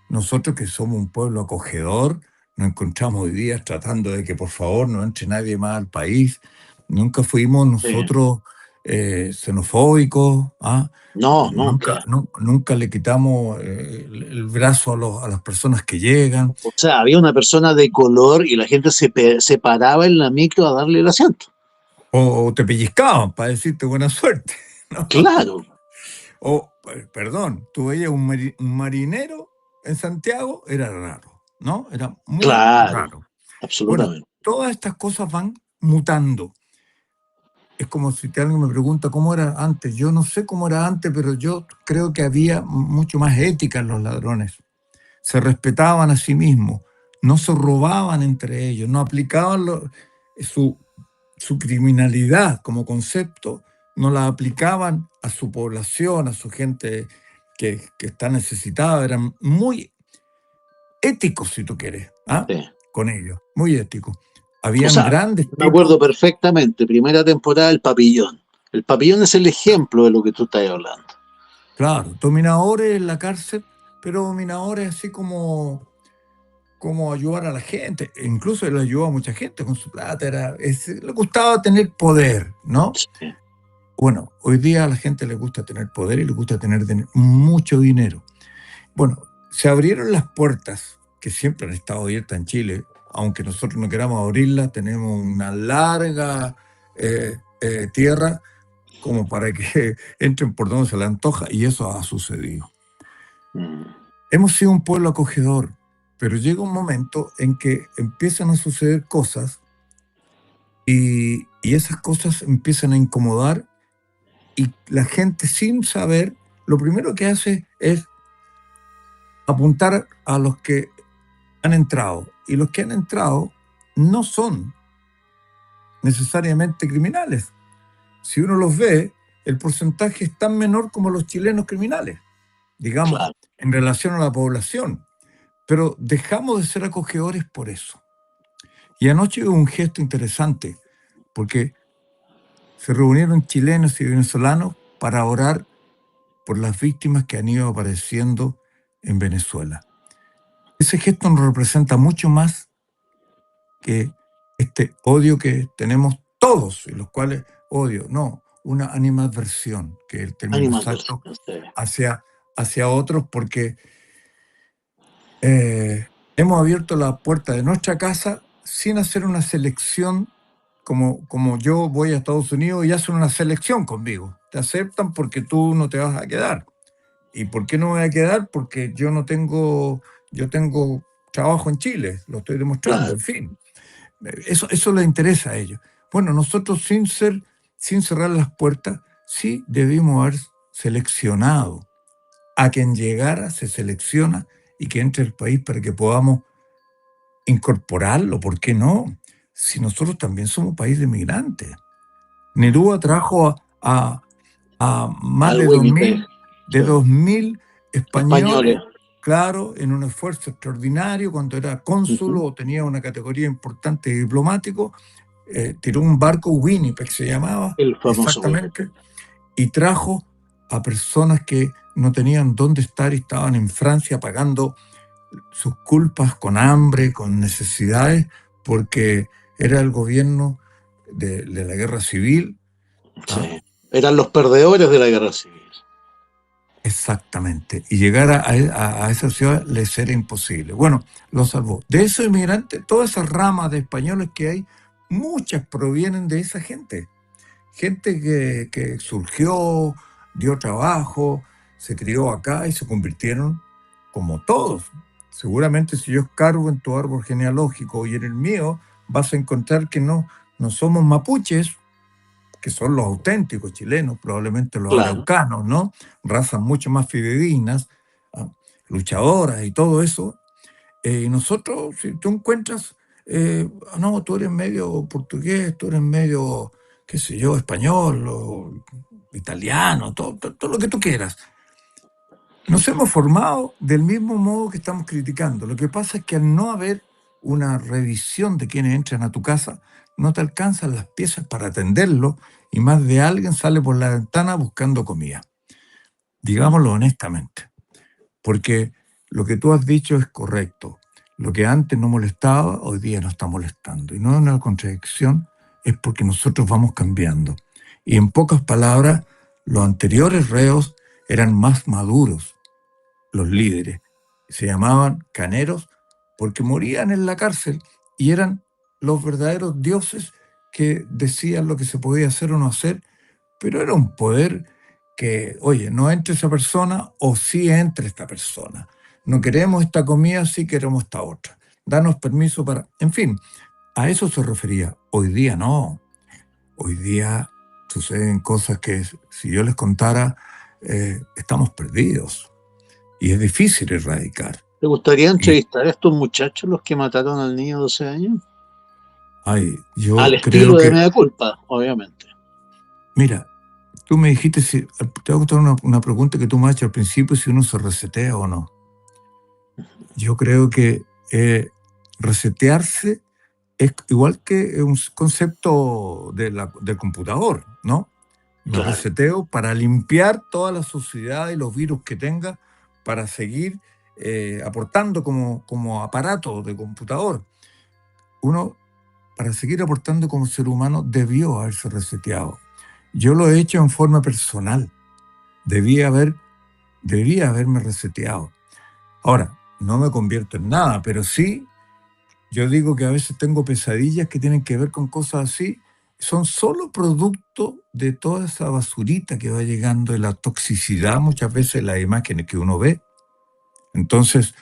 Nosotros que somos un pueblo acogedor, nos encontramos hoy día tratando de que por favor no entre nadie más al país. Nunca fuimos sí. nosotros xenofóbicos, ¿ah? No, Nunca, nunca. nunca le quitamos el brazo a las personas que llegan, O sea, había una persona de color y la gente se paraba en la micro a darle el asiento. o te pellizcaban para decirte buena suerte, ¿no? Claro, O, perdón, tú veías un marinero en Santiago, era raro, ¿no? Era muy claro, raro. Bueno, absolutamente. todas estas cosas van mutando. Es como si alguien me pregunta cómo era antes. Yo no sé cómo era antes, pero yo creo que había mucho más ética en los ladrones. Se respetaban a sí mismos, no se robaban entre ellos, no aplicaban su, su criminalidad como concepto, no la aplicaban a su población, a su gente que está necesitada. Eran muy éticos, si tú quieres, ¿ah? Sí. Con ellos, muy éticos. O Habían sea, grandes me acuerdo tipos. perfectamente, primera temporada, El Papillón. El Papillón es el ejemplo de lo que tú estás hablando. Claro, dominadores en la cárcel, pero dominadores así como ayudar a la gente. E incluso él ayudó a mucha gente con su plata. Le gustaba tener poder, ¿no? Sí, Bueno, hoy día a la gente le gusta tener poder y le gusta tener mucho dinero. Bueno, se abrieron las puertas que siempre han estado abiertas en Chile, aunque nosotros no queramos abrirlas, tenemos una larga tierra como para que entren por donde se les antoja, y eso ha sucedido. Hemos sido un pueblo acogedor, pero llega un momento en que empiezan a suceder cosas y esas cosas empiezan a incomodar, y la gente, sin saber, lo primero que hace es apuntar a los que han entrado, y los que han entrado no son necesariamente criminales. Si uno los ve, el porcentaje es tan menor como los chilenos criminales, digamos, Claro. en relación a la población. Pero dejamos de ser acogedores por eso. Y anoche hubo un gesto interesante, porque se reunieron chilenos y venezolanos para orar por las víctimas que han ido apareciendo en Venezuela. Ese gesto nos representa mucho más que este odio que tenemos todos, y los cuales odio, no, una animadversión, que es el término exacto, hacia otros, porque hemos abierto la puerta de nuestra casa sin hacer una selección, como yo voy a Estados Unidos y hacen una selección conmigo. Te aceptan porque tú no te vas a quedar. ¿Y por qué no me voy a quedar? Porque yo tengo trabajo en Chile, lo estoy demostrando, Claro. en fin. Eso les interesa a ellos. Bueno, nosotros sin cerrar las puertas, sí debimos haber seleccionado. A quien llegara se selecciona y que entre al país para que podamos incorporarlo. ¿Por qué no? Si nosotros también somos país de migrantes. Neruda trajo a más de 2.000 españoles, claro, en un esfuerzo extraordinario, cuando era cónsul o tenía una categoría importante de diplomático. Tiró un barco, Winnipeg se llamaba, el famoso exactamente, y trajo a personas que no tenían dónde estar y estaban en Francia pagando sus culpas con hambre, con necesidades, porque era el gobierno de la guerra civil. Sí. Eran los perdedores de la guerra civil. Exactamente. Y llegar a esa ciudad les era imposible. Bueno, lo salvó. De esos inmigrantes, todas esas ramas de españoles que hay, muchas provienen de esa gente. Gente que surgió, dio trabajo, se crió acá y se convirtieron como todos. Seguramente si yo escarbo en tu árbol genealógico y en el mío, vas a encontrar que no somos mapuches, que son los auténticos chilenos, probablemente los araucanos, ¿no? Razas mucho más fidedignas, luchadoras y todo eso. Y nosotros, si tú encuentras, no, tú eres medio portugués, tú eres medio, qué sé yo, español o italiano, todo lo que tú quieras. Nos hemos formado del mismo modo que estamos criticando. Lo que pasa es que al no haber una revisión de quienes entran a tu casa, no te alcanzan las piezas para atenderlo, y más de alguien sale por la ventana buscando comida. Digámoslo honestamente, porque lo que tú has dicho es correcto. Lo que antes no molestaba, hoy día no está molestando. Y no es una contradicción, es porque nosotros vamos cambiando. Y en pocas palabras, los anteriores reos eran más maduros, los líderes. Se llamaban caneros porque morían en la cárcel y eran los verdaderos dioses que decían lo que se podía hacer o no hacer, pero era un poder que, oye, no entre esa persona o sí entre esta persona. No queremos esta comida, sí queremos esta otra. Danos permiso para... En fin, a eso se refería. Hoy día no. Hoy día suceden cosas que si yo les contara, estamos perdidos. Y es difícil erradicar. ¿Te gustaría entrevistar a estos muchachos, los que mataron al niño de 12 años? Ay, yo al creo estilo que... de Mea Culpa, obviamente. Mira, tú me dijiste, te voy a contar una pregunta que tú me has hecho al principio, si uno se resetea o no. Yo creo que resetearse es igual que un concepto del computador, ¿no? Me reseteo para limpiar toda la suciedad y los virus que tenga, para seguir aportando como aparato de computador. Uno, para seguir aportando como ser humano, debió haberse reseteado. Yo lo he hecho en forma personal. Debía haberme reseteado. Ahora, no me convierto en nada, pero sí, yo digo que a veces tengo pesadillas que tienen que ver con cosas así. son solo producto de toda esa basurita que va llegando, de la toxicidad muchas veces de las imágenes que uno ve. Entonces,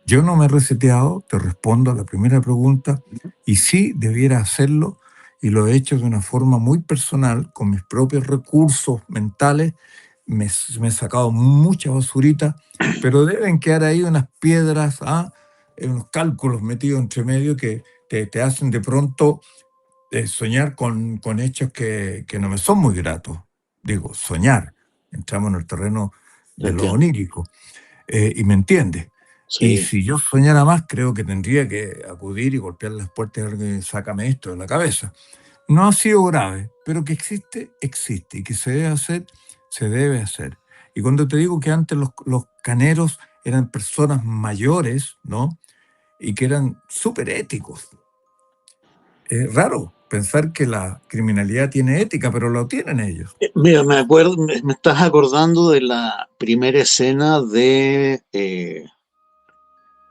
yo no me he reseteado, te respondo a la primera pregunta, y sí debiera hacerlo, y lo he hecho de una forma muy personal, con mis propios recursos mentales. Me he sacado mucha basurita, pero deben quedar ahí unas piedras, unos cálculos metidos entre medio que te hacen de pronto soñar con hechos que no me son muy gratos. Digo, soñar. Entramos en el terreno Te de lo entiendo. onírico. Y me entiendes. Y Sí, si yo soñara más, creo que tendría que acudir y golpear las puertas y decir, sácame esto de la cabeza. No ha sido grave, pero que existe, existe. Y que se debe hacer, se debe hacer. Y cuando te digo que antes los caneros eran personas mayores, ¿no? Y que eran súper éticos. Es raro pensar que la criminalidad tiene ética, pero lo tienen ellos. Mira, me acuerdo, me estás acordando de la primera escena de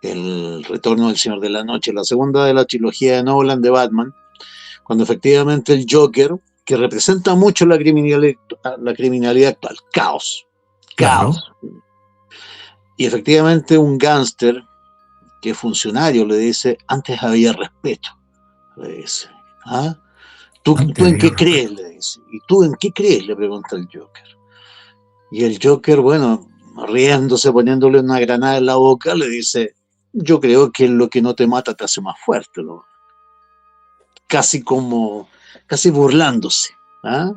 El Retorno del Señor de la Noche, la segunda de la trilogía de Nolan de Batman, cuando efectivamente el Joker, que representa mucho la criminalidad actual, caos, Claro, caos. Y efectivamente un gángster que es funcionario le dice, antes había respeto, le dice. ¿Ah? ¿Tú antes en había qué crees? respeto. Le dice. ¿Y tú en qué crees? Le pregunta el Joker. Y el Joker, bueno, riéndose, poniéndole una granada en la boca, le dice, yo creo que lo que no te mata te hace más fuerte, ¿no? Casi como, casi burlándose. ¿Ah?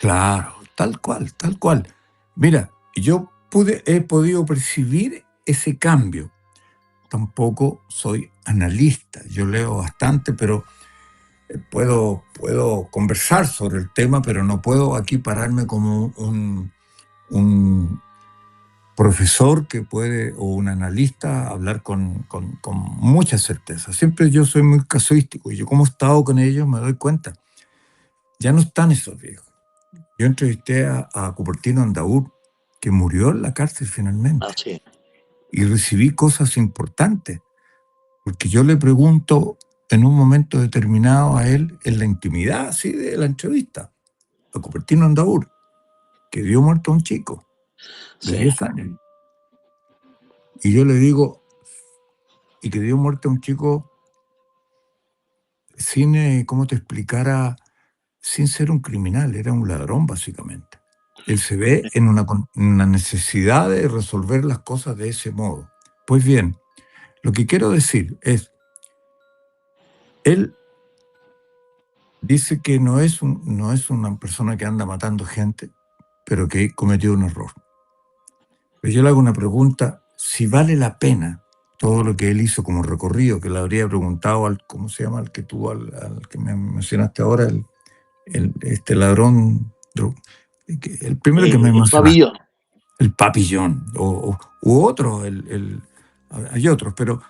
Claro, tal cual, tal cual. Mira, he podido percibir ese cambio. Tampoco soy analista, yo leo bastante, pero puedo conversar sobre el tema, pero no puedo aquí pararme como un profesor que puede, o un analista, hablar con mucha certeza. Siempre yo soy muy casuístico y yo como he estado con ellos me doy cuenta, ya no están esos viejos. Yo entrevisté a Cupertino Andaur, que murió en la cárcel finalmente, Así. y recibí cosas importantes, porque yo le pregunto en un momento determinado a él, en la intimidad así de la entrevista, a Cupertino Andaur, que dio muerto a un chico de Sí. 10 años. Y yo le digo, y que dio muerte a un chico sin, ¿cómo te explicara? Sin ser un criminal, era un ladrón básicamente. Él se ve en una necesidad de resolver las cosas de ese modo. Pues bien, lo que quiero decir es, él dice que no es una persona que anda matando gente, pero que cometió un error. Pero yo le hago una pregunta, si vale la pena todo lo que él hizo como recorrido, que le habría preguntado al, ¿cómo se llama? Al que tuvo, al que me mencionaste ahora, este ladrón, el primero que me El mencionaste, pabellón. el papillón, u otro, hay otros, pero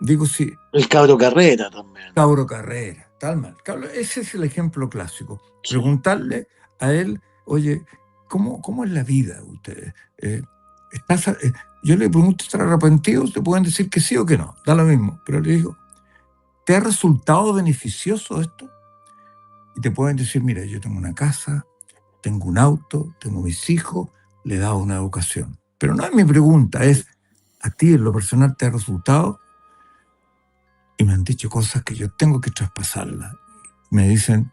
digo, sí, El cabro Carrera también. Cabro Carrera, tal mal. Ese es el ejemplo clásico. Sí. Preguntarle a él, oye, ¿cómo es la vida ustedes? ¿Estás, yo le pregunto, ¿estás arrepentido? Te pueden decir que sí o que no, da lo mismo. Pero le digo, ¿te ha resultado beneficioso esto? Y te pueden decir, mira, yo tengo una casa, tengo un auto, tengo mis hijos, le he dado una educación. Pero no es mi pregunta, es, ¿a ti en lo personal te ha resultado? Y me han dicho cosas que yo tengo que traspasarlas. Me dicen,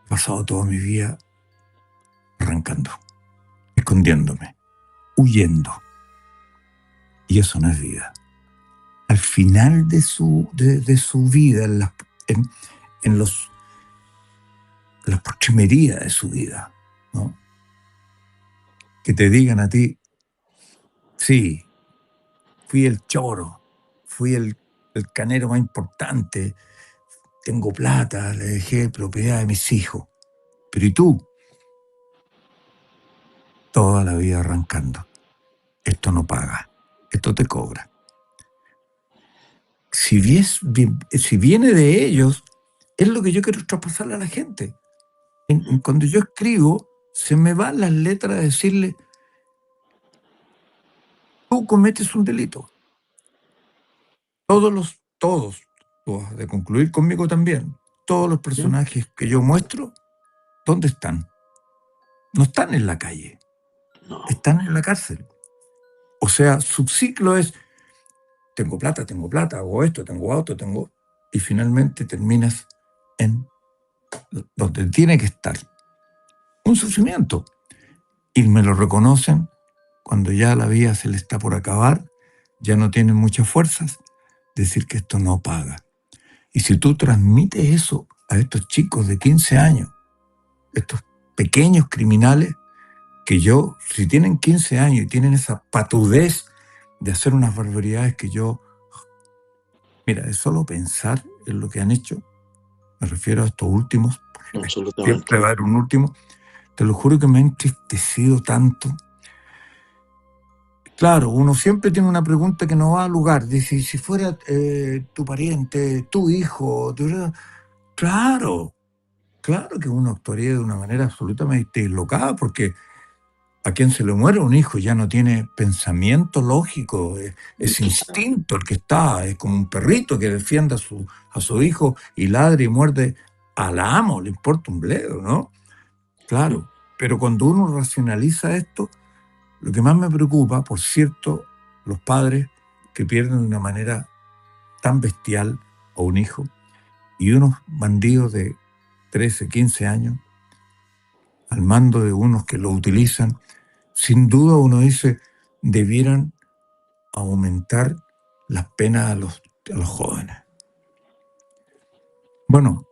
he pasado toda mi vida arrancando, escondiéndome, huyendo. Y eso no es vida. Al final de su vida, en los, en las postrimerías de su vida, ¿no? Que te digan a ti, sí, fui el choro, fui el canero más importante, tengo plata, le dejé propiedad de mis hijos. Pero ¿y tú? Toda la vida arrancando. Esto no paga, esto te cobra. Si viene de ellos, es lo que yo quiero traspasarle a la gente. Cuando yo escribo, se me van las letras de decirle, tú cometes un delito. Todos tú has de concluir conmigo también, todos los personajes que yo muestro, ¿dónde están? No están en la calle, No. están en la cárcel. O sea, su ciclo es, tengo plata, hago esto, tengo auto, y finalmente terminas en donde tiene que estar. Un sufrimiento. Y me lo reconocen cuando ya la vida se le está por acabar, ya no tienen muchas fuerzas, decir que esto no paga. Y si tú transmites eso a estos chicos de 15 años, estos pequeños criminales, que si tienen 15 años y tienen esa patudez de hacer unas barbaridades que mira, de solo pensar en lo que han hecho, me refiero a estos últimos, siempre va a haber un último, te lo juro que me ha entristecido tanto. Claro, uno siempre tiene una pregunta que no va al lugar, dice, si fuera tu pariente, tu hijo, claro que uno actuaría de una manera absolutamente deslocada, porque a quien se le muere un hijo ya no tiene pensamiento lógico, es instinto el que está, es como un perrito que defiende a su hijo y ladra y muerde al amo, le importa un bledo, ¿no? Claro, pero cuando uno racionaliza esto, lo que más me preocupa, por cierto, los padres que pierden de una manera tan bestial a un hijo y unos bandidos de 13, 15 años al mando de unos que lo utilizan. Sin duda uno dice, debieran aumentar las penas a los jóvenes. Bueno,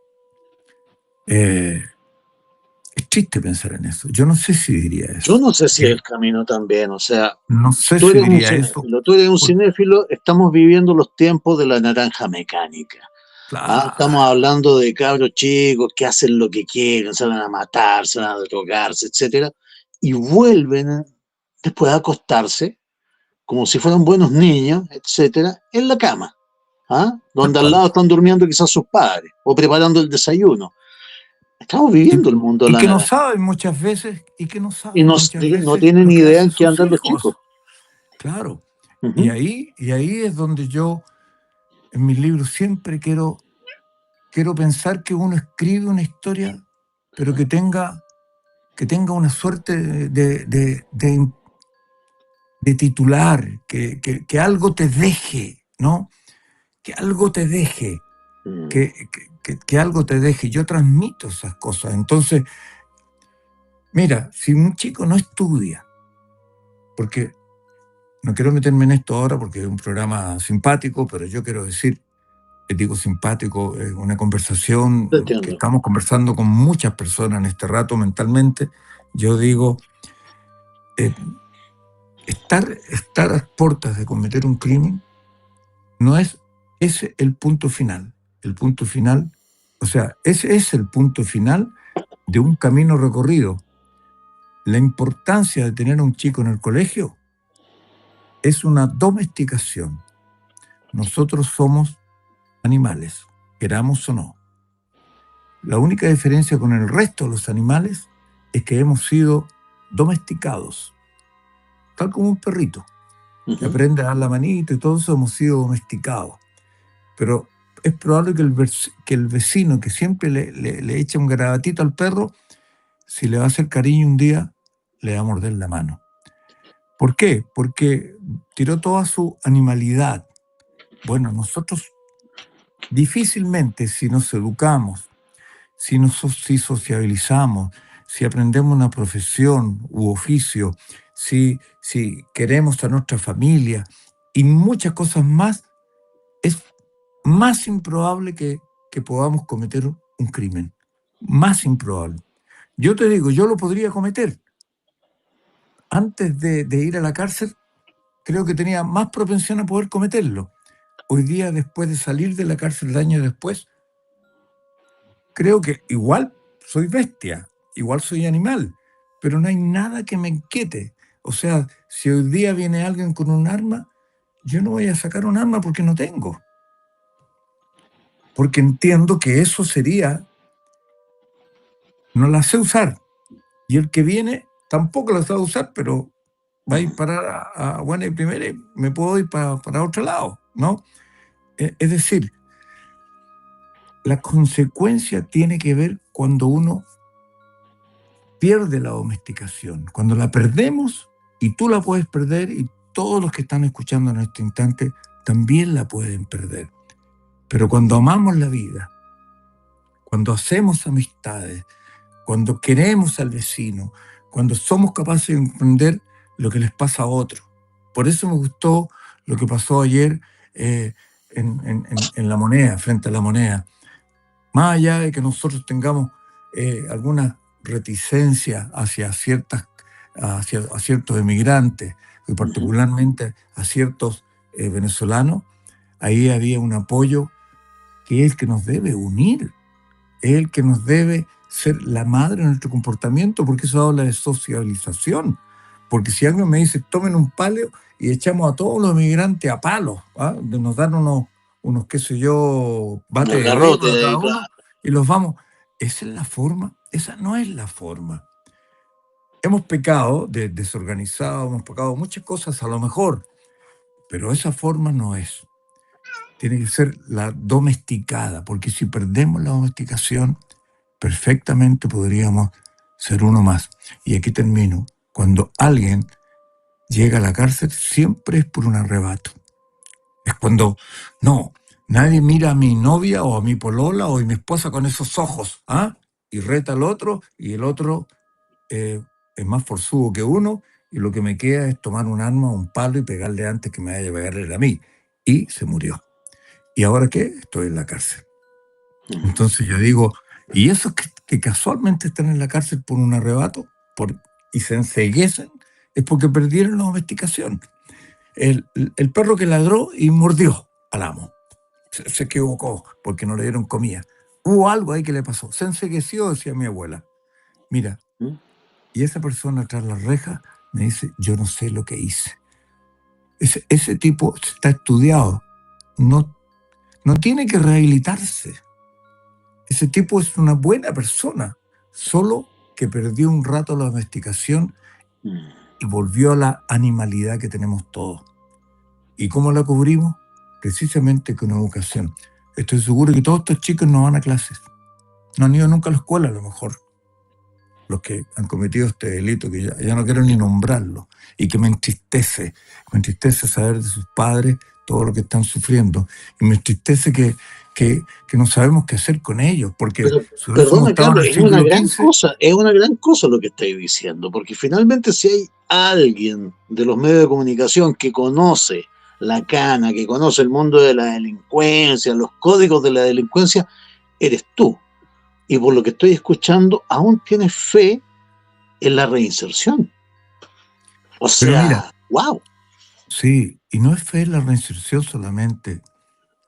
es triste pensar en eso. Yo no sé si diría eso. Yo no sé si es el camino también, o sea, no sé si diría eso. Tú eres un cinéfilo, estamos viviendo los tiempos de la naranja mecánica. Claro. Estamos hablando de cabros chicos que hacen lo que quieren, se van a matar, se van a drogarse, etcétera, y vuelven después a acostarse como si fueran buenos niños, etcétera, en la cama, donde al lado están durmiendo quizás sus padres o preparando el desayuno. Estamos viviendo el mundo de la que no naranja. saben muchas veces, Y no tienen lo que idea hacen en qué sus andan los hijos. chicos. Claro. Y ahí es donde yo, en mis libros, siempre quiero pensar que uno escribe una historia, pero que tenga una suerte de titular, que algo te deje, ¿no? Que algo te deje, que algo te deje. Yo transmito esas cosas. Entonces, mira, si un chico no estudia, porque no quiero meterme en esto ahora porque es un programa simpático, pero yo quiero decir, digo simpático, es una conversación que estamos conversando con muchas personas en este rato mentalmente. Yo digo, estar a puertas de cometer un crimen no es ese el punto final. El punto final, o sea, ese es el punto final de un camino recorrido. La importancia de tener a un chico en el colegio es una domesticación. Nosotros somos animales, queramos o no. La única diferencia con el resto de los animales es que hemos sido domesticados, tal como un perrito, que aprende a dar la manita y todo eso, hemos sido domesticados. Pero es probable que el vecino que siempre le echa un garabatito al perro, si le va a hacer cariño un día, le va a morder la mano. ¿Por qué? Porque tiró toda su animalidad. Bueno, nosotros difícilmente, si nos educamos, si sociabilizamos, si aprendemos una profesión u oficio, si queremos a nuestra familia y muchas cosas más, es más improbable que podamos cometer un crimen. Más improbable. Yo te digo, yo lo podría cometer. Antes de ir a la cárcel, creo que tenía más propensión a poder cometerlo. Hoy día, después de salir de la cárcel años después, creo que igual soy bestia, igual soy animal, pero no hay nada que me inquiete. O sea, si hoy día viene alguien con un arma, yo no voy a sacar un arma porque no tengo. Porque entiendo que eso sería, no la sé usar. Y el que viene tampoco la sabe usar, pero va a ir parar a buena y primera y me puedo ir para otro lado, ¿no? Es decir, La consecuencia tiene que ver cuando uno pierde la domesticación. Cuando la perdemos, y tú la puedes perder, y todos los que están escuchando en este instante también la pueden perder. Pero cuando amamos la vida, cuando hacemos amistades, cuando queremos al vecino, cuando somos capaces de entender lo que les pasa a otros. Por eso me gustó lo que pasó ayer en La Moneda, frente a La Moneda. Más allá de que nosotros tengamos alguna reticencia hacia a ciertos emigrantes, y particularmente a ciertos venezolanos, ahí había un apoyo que es el que nos debe unir, es el que nos debe ser la madre de nuestro comportamiento, porque eso habla de socialización. Porque si alguien me dice, tomen un palo y echamos a todos los emigrantes a palos, ¿ah? Nos dan unos, qué sé yo, bate El de béisbol a garrote, cada claro. uno y los vamos. ¿Esa es la forma? Esa no es la forma. Hemos pecado de desorganizado, hemos pecado muchas cosas a lo mejor, pero esa forma no es. Tiene que ser la domesticada, porque si perdemos la domesticación, perfectamente podríamos ser uno más. Y aquí termino. Cuando alguien llega a la cárcel, siempre es por un arrebato. Es cuando, no, nadie mira a mi novia o a mi polola o a mi esposa con esos ojos, ¿ah? Y reta al otro, y el otro es más forzudo que uno, y lo que me queda es tomar un arma, un palo y pegarle antes que me vaya a pegarle a mí. Y se murió. ¿Y ahora qué? Estoy en la cárcel. Entonces yo digo, ¿y esos que casualmente están en la cárcel por un arrebato y se enceguecen? Es porque perdieron la domesticación. El perro que ladró y mordió al amo. Se equivocó porque no le dieron comida. Hubo algo ahí que le pasó. Se encegueció, decía mi abuela. Mira, y esa persona tras la reja me dice, yo no sé lo que hice. Ese tipo está estudiado. No tiene que rehabilitarse. Ese tipo es una buena persona, solo que perdió un rato la domesticación y volvió a la animalidad que tenemos todos. ¿Y cómo la cubrimos? Precisamente con educación. Estoy seguro que todos estos chicos no van a clases. No han ido nunca a la escuela, a lo mejor. Los que han cometido este delito, que ya no quiero ni nombrarlo, y que me entristece saber de sus padres todo lo que están sufriendo, y me entristece que no sabemos qué hacer con ellos, porque Pero, si hubiésemos perdona, estado en Carlos, el siglo XV, es una gran cosa lo que estáis diciendo, porque finalmente si hay alguien de los medios de comunicación que conoce la cana, que conoce el mundo de la delincuencia, los códigos de la delincuencia, eres tú. Y por lo que estoy escuchando, aún tienes fe en la reinserción. O pero mira, sea, wow. sí, y no es fe en la reinserción solamente,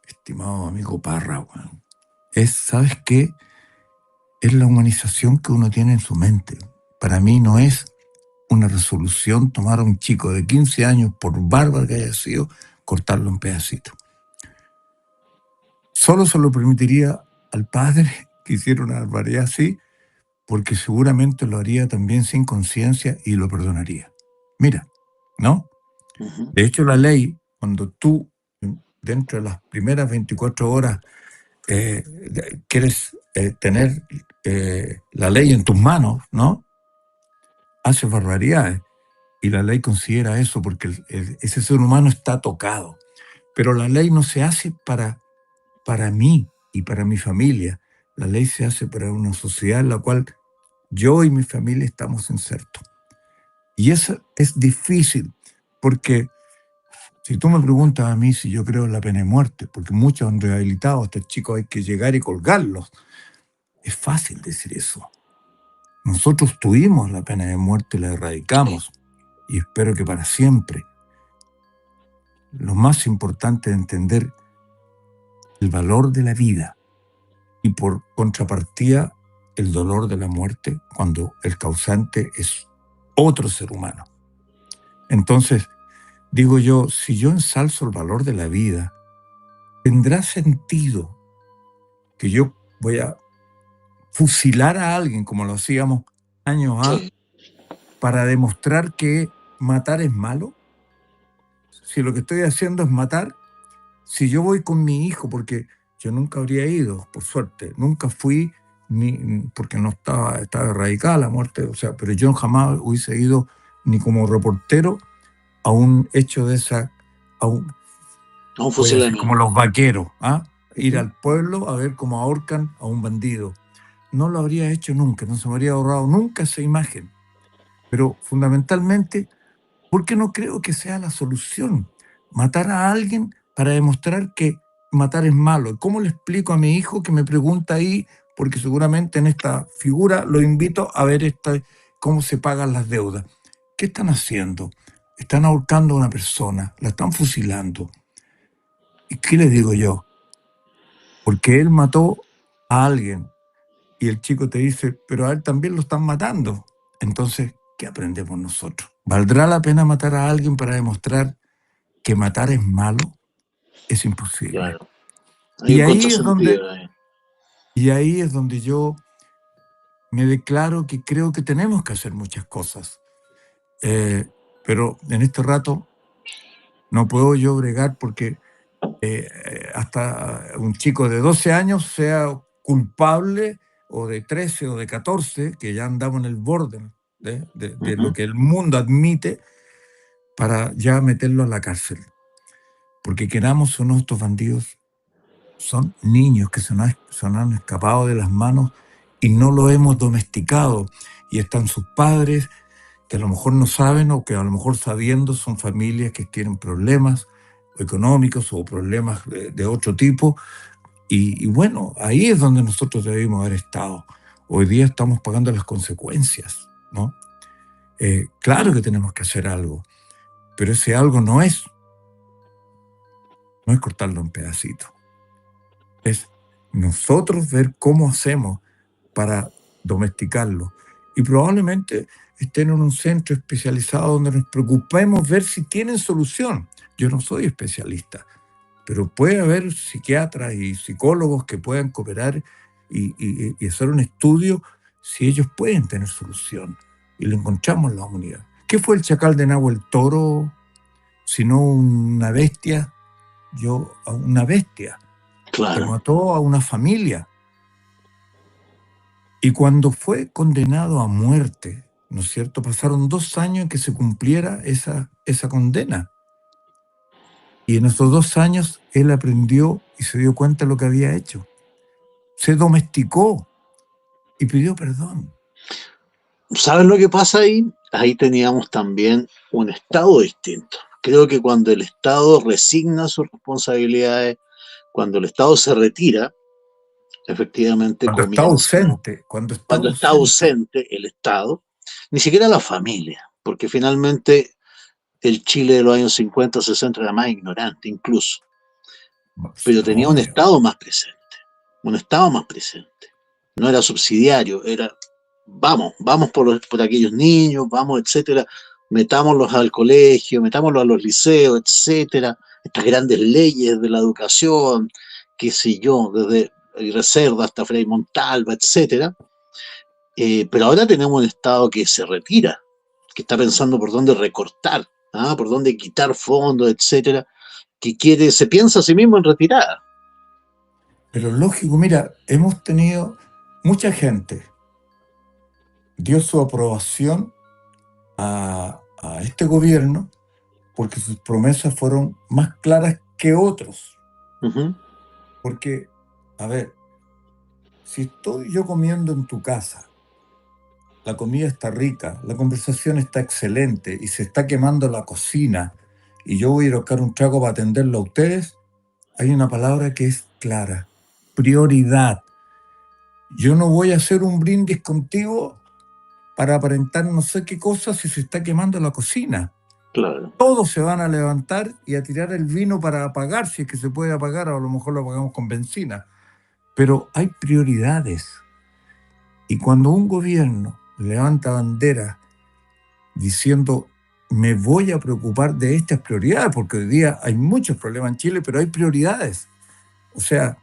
estimado amigo Parra, bueno. ¿Sabes qué? Es la humanización que uno tiene en su mente. Para mí no es una resolución tomar a un chico de 15 años, por bárbaro que haya sido, cortarlo en pedacitos. Solo se lo permitiría al padre que hiciera una barbaridad así, porque seguramente lo haría también sin conciencia y lo perdonaría. Mira, ¿no? De hecho, la ley, cuando tú, dentro de las primeras 24 horas, quieres tener la ley en tus manos, ¿no? Haces barbaridades. Y la ley considera eso porque ese ser humano está tocado. Pero la ley no se hace para mí y para mi familia. La ley se hace para una sociedad en la cual yo y mi familia estamos insertos. Y eso es difícil, porque si tú me preguntas a mí si yo creo en la pena de muerte, porque muchos han rehabilitado a estos chicos, hay que llegar y colgarlos. Es fácil decir eso. Nosotros tuvimos la pena de muerte y la erradicamos, y espero que para siempre. Lo más importante es entender el valor de la vida y por contrapartida el dolor de la muerte cuando el causante es otro ser humano. Entonces, digo yo, si yo ensalzo el valor de la vida, ¿tendrá sentido que yo voy a fusilar a alguien como lo hacíamos años A para demostrar que matar es malo? Si lo que estoy haciendo es matar, si yo voy con mi hijo, porque yo nunca habría ido, por suerte. Nunca fui, porque no estaba erradicada la muerte, o sea, pero yo jamás hubiese ido ni como reportero a un hecho de esa, a un, A un voy a decir, como fusilamiento. los vaqueros, ¿ah? Ir Ujú. al pueblo a ver cómo ahorcan a un bandido. No lo habría hecho nunca, no se me habría ahorrado nunca esa imagen. Pero fundamentalmente, porque no creo que sea la solución matar a alguien para demostrar que matar es malo. ¿Cómo le explico a mi hijo que me pregunta ahí? Porque seguramente en esta figura lo invito a ver cómo se pagan las deudas. ¿Qué están haciendo? Están ahorcando a una persona, la están fusilando. ¿Y qué le digo yo? Porque él mató a alguien y el chico te dice, pero a él también lo están matando. Entonces, ¿qué aprendemos nosotros? ¿Valdrá la pena matar a alguien para demostrar que matar es malo? Es imposible. Claro. Hay Y un ahí es donde, contrasentido ahí. y ahí es donde yo me declaro que creo que tenemos que hacer muchas cosas. Pero en este rato no puedo yo bregar porque hasta un chico de 12 años sea culpable, o de 13 o de 14, que ya andamos en el borde de lo Ujú. que el mundo admite, para ya meterlo a la cárcel. Porque queramos o no, estos bandidos son niños que se nos han escapado de las manos y no lo hemos domesticado. Y están sus padres que a lo mejor no saben, o que a lo mejor sabiendo son familias que tienen problemas económicos o problemas de otro tipo. Y bueno, ahí es donde nosotros debimos haber estado. Hoy día estamos pagando las consecuencias, ¿no? Claro Claro. que tenemos que hacer algo, pero ese algo no es cortarlo en pedacitos. Es nosotros ver cómo hacemos para domesticarlo. Y probablemente estén en un centro especializado donde nos preocupemos ver si tienen solución. Yo no soy especialista, pero puede haber psiquiatras y psicólogos que puedan cooperar y hacer un estudio si ellos pueden tener solución. Y lo encontramos en la humanidad. ¿Qué fue el chacal de Nahuel Toro sino una bestia? Una bestia que Claro. mató a una familia. Y cuando fue condenado a muerte, ¿no es cierto? Pasaron 2 años en que se cumpliera esa condena. Y en esos 2 años él aprendió y se dio cuenta de lo que había hecho. Se domesticó y pidió perdón. ¿Sabes lo que pasa ahí? Ahí teníamos también un Estado distinto. Creo que cuando el Estado resigna sus responsabilidades, cuando el Estado se retira, efectivamente comienza, Cuando está cuando está ausente. ausente el Estado, ni siquiera la familia, porque finalmente el Chile de los años 50, 60 era más ignorante incluso, pero tenía Obvio. un Estado más presente. No era subsidiario, era vamos por aquellos niños, vamos, etcétera, metámoslos al colegio, metámoslos a los liceos, etcétera, estas grandes leyes de la educación, qué sé yo, desde Reserva hasta Frei Montalva, etcétera. Pero ahora tenemos un Estado que se retira, que está pensando por dónde recortar, ¿ah? Por dónde quitar fondos, etcétera, que quiere, se piensa a sí mismo en retirada. Pero lógico, mira, hemos tenido mucha gente, dio su aprobación a este gobierno porque sus promesas fueron más claras que otros. Uh -huh. Porque, a ver, si estoy yo comiendo en tu casa, la comida está rica, la conversación está excelente y se está quemando la cocina y yo voy a ir a buscar un trago para atenderlo a ustedes, hay una palabra que es clara: prioridad. Yo no voy a hacer un brindis contigo para aparentar no sé qué cosa si se está quemando la cocina. Claro. Todos se van a levantar y a tirar el vino para apagar, si es que se puede apagar, o a lo mejor lo apagamos con benzina. Pero hay prioridades. Y cuando un gobierno levanta bandera diciendo, me voy a preocupar de estas prioridades, porque hoy día hay muchos problemas en Chile, pero hay prioridades. O sea,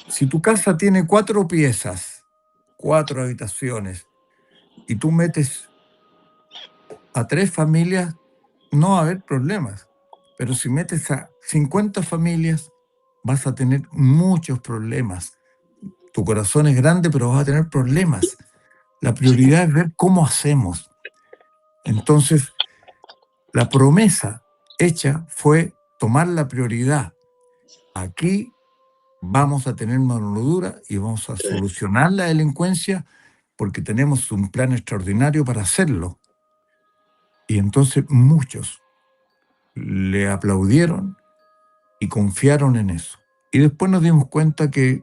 si tu casa tiene 4 piezas, 4 habitaciones, y tú metes a 3 familias, no va a haber problemas. Pero si metes a 50 familias, vas a tener muchos problemas. Tu corazón es grande, pero vas a tener problemas. La prioridad es ver cómo hacemos. Entonces, la promesa hecha fue tomar la prioridad. Aquí vamos a tener mano dura y vamos a solucionar la delincuencia porque tenemos un plan extraordinario para hacerlo. Y entonces muchos le aplaudieron y confiaron en eso. Y después nos dimos cuenta que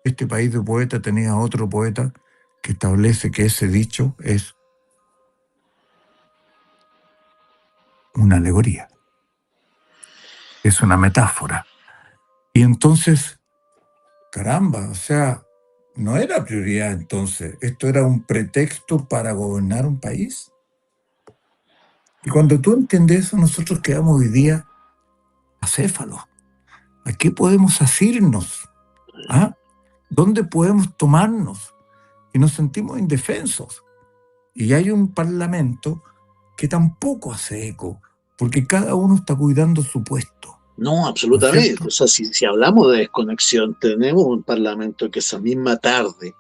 este país de poetas tenía otro poeta que establece que ese dicho es una alegoría, es una metáfora. Y entonces, caramba, o sea, no era prioridad entonces, esto era un pretexto para gobernar un país. Y cuando tú entiendes eso, nosotros quedamos hoy día acéfalos. ¿A qué podemos asirnos? ¿Ah? ¿Dónde podemos tomarnos? Y nos sentimos indefensos. Y hay un parlamento que tampoco hace eco, porque cada uno está cuidando su puesto, No, ¿no es absolutamente. cierto? O sea, si hablamos de desconexión, tenemos un parlamento que esa misma tarde,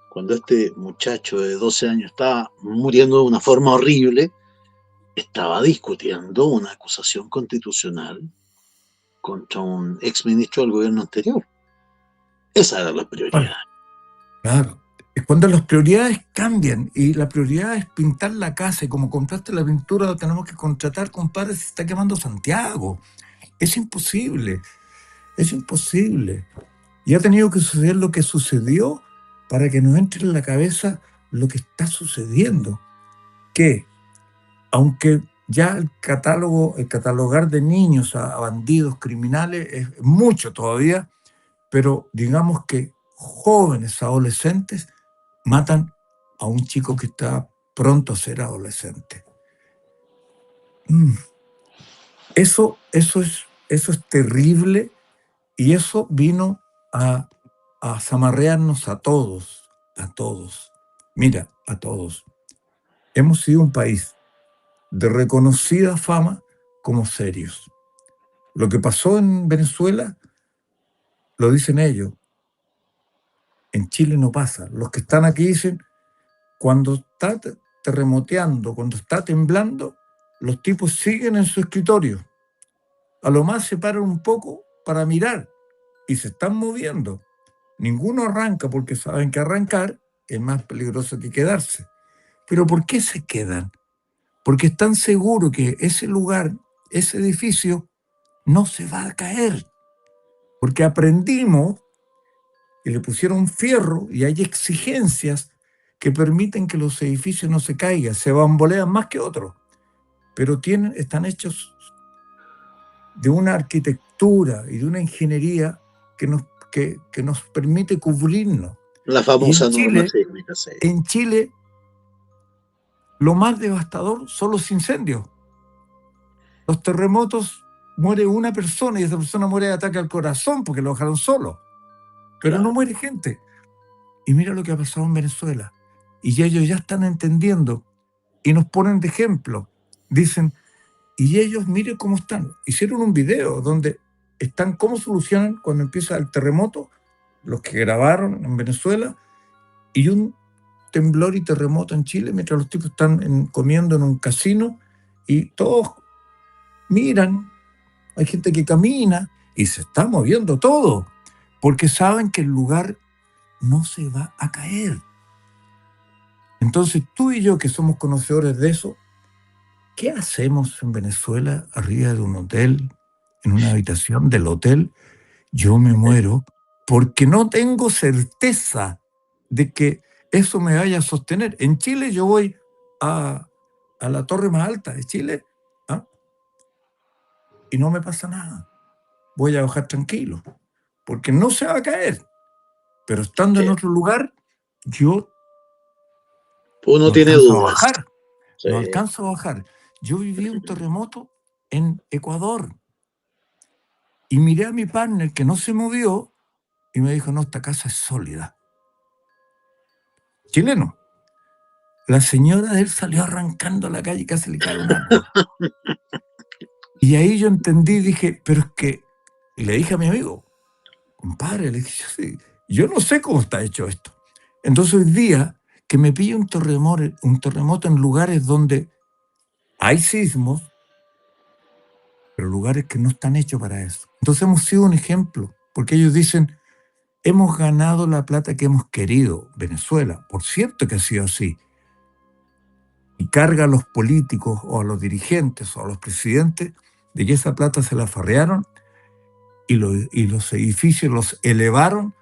cuando este muchacho de 12 años estaba muriendo de una forma horrible, estaba discutiendo una acusación constitucional contra un exministro del gobierno anterior. Esa era la prioridad. Claro, claro. Es cuando las prioridades cambian y la prioridad es pintar la casa y como compraste la pintura lo tenemos que contratar, compadre, se está quemando Santiago. Es imposible, es imposible. Y ha tenido que suceder lo que sucedió para que nos entre en la cabeza lo que está sucediendo. Que, aunque ya el catalogar de niños a bandidos, criminales, es mucho todavía, pero digamos que jóvenes, adolescentes, matan a un chico que está pronto a ser adolescente. Eso es terrible y eso vino a zamarrearnos a todos, a todos. Mira, a todos. Hemos sido un país de reconocida fama como serios. Lo que pasó en Venezuela, lo dicen ellos. En Chile no pasa. Los que están aquí dicen, cuando está terremoteando, cuando está temblando, los tipos siguen en su escritorio. A lo más se paran un poco para mirar y se están moviendo. Ninguno arranca porque saben que arrancar es más peligroso que quedarse. Pero ¿por qué se quedan? Porque están seguros que ese lugar, ese edificio, no se va a caer. Porque aprendimos y le pusieron fierro y hay exigencias que permiten que los edificios no se caigan, se bambolean más que otros, pero están hechos de una arquitectura y de una ingeniería que nos permite cubrirnos. La Y famosa norma sísmica, sí. En Chile, lo más devastador son los incendios. Los terremotos, muere una persona y esa persona muere de ataque al corazón porque lo dejaron solo. Pero Claro. no muere gente. Y mira lo que ha pasado en Venezuela. Y ellos ya están entendiendo y nos ponen de ejemplo. Dicen, y ellos miren cómo están. Hicieron un video donde están cómo solucionan cuando empieza el terremoto, los que grabaron en Venezuela, y un temblor y terremoto en Chile, mientras los tipos están comiendo en un casino y todos miran, hay gente que camina y se está moviendo todo, porque saben que el lugar no se va a caer. Entonces tú y yo, que somos conocedores de eso, ¿qué hacemos en Venezuela arriba de un hotel, en una habitación del hotel? Yo me muero porque no tengo certeza de que eso me vaya a sostener. En Chile yo voy a la torre más alta de Chile, ¿ah? Y no me pasa nada. Voy a bajar tranquilo, porque no se va a caer. Pero estando en otro lugar, yo Uno no tiene alcanzo a dudas. bajar. Sí. No alcanzo a bajar. Yo viví un terremoto en Ecuador y miré a mi partner que no se movió y me dijo, no, esta casa es sólida. Chileno. La señora de él salió arrancando a la calle y casi le cae un árbol. Y ahí yo entendí, dije, pero es que Y le dije a mi amigo, compadre, le dije, yo no sé cómo está hecho esto. Entonces hoy día que me pille un terremoto en lugares donde hay sismos, pero lugares que no están hechos para eso. Entonces hemos sido un ejemplo, porque ellos dicen, hemos ganado la plata que hemos querido, Venezuela. Por cierto que ha sido así. Y carga a los políticos o a los dirigentes o a los presidentes de que esa plata se la farrearon y los edificios los elevaron,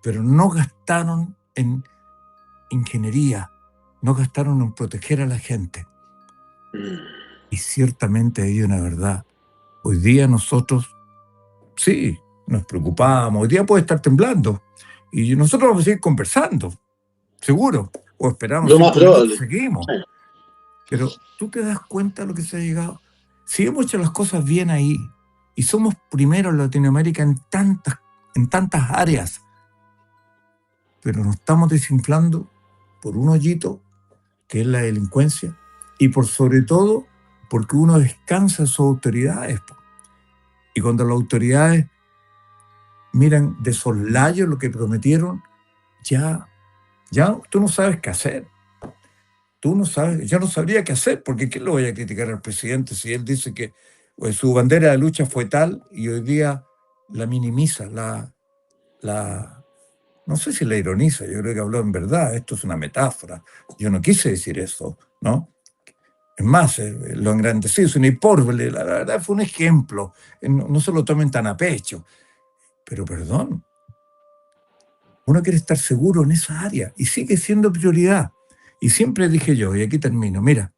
pero no gastaron en ingeniería, no gastaron en proteger a la gente. Y ciertamente hay una verdad. Hoy día nosotros, sí, nos preocupamos. Hoy día puede estar temblando. Y nosotros vamos a seguir conversando, seguro. O esperamos Lo más 5 minutos, probable. seguimos. Sí. Pero tú te das cuenta de lo que se ha llegado. Si hemos hecho las cosas bien ahí, y somos primeros en Latinoamérica en tantas áreas, pero nos estamos desinflando por un hoyito, que es la delincuencia, y por sobre todo porque uno descansa en sus autoridades. Y cuando las autoridades miran de soslayo lo que prometieron, ya tú no sabes qué hacer. Tú no sabes, yo no sabría qué hacer, porque ¿qué le voy a criticar al presidente si él dice que pues, su bandera de lucha fue tal y hoy día la minimiza, no sé si la ironiza, yo creo que habló en verdad, esto es una metáfora, yo no quise decir eso, ¿no? Es más, lo engrandecí, es una hipérbole, la verdad fue un ejemplo, no se lo tomen tan a pecho, pero perdón, uno quiere estar seguro en esa área y sigue siendo prioridad. Y siempre dije yo, y aquí termino, mira,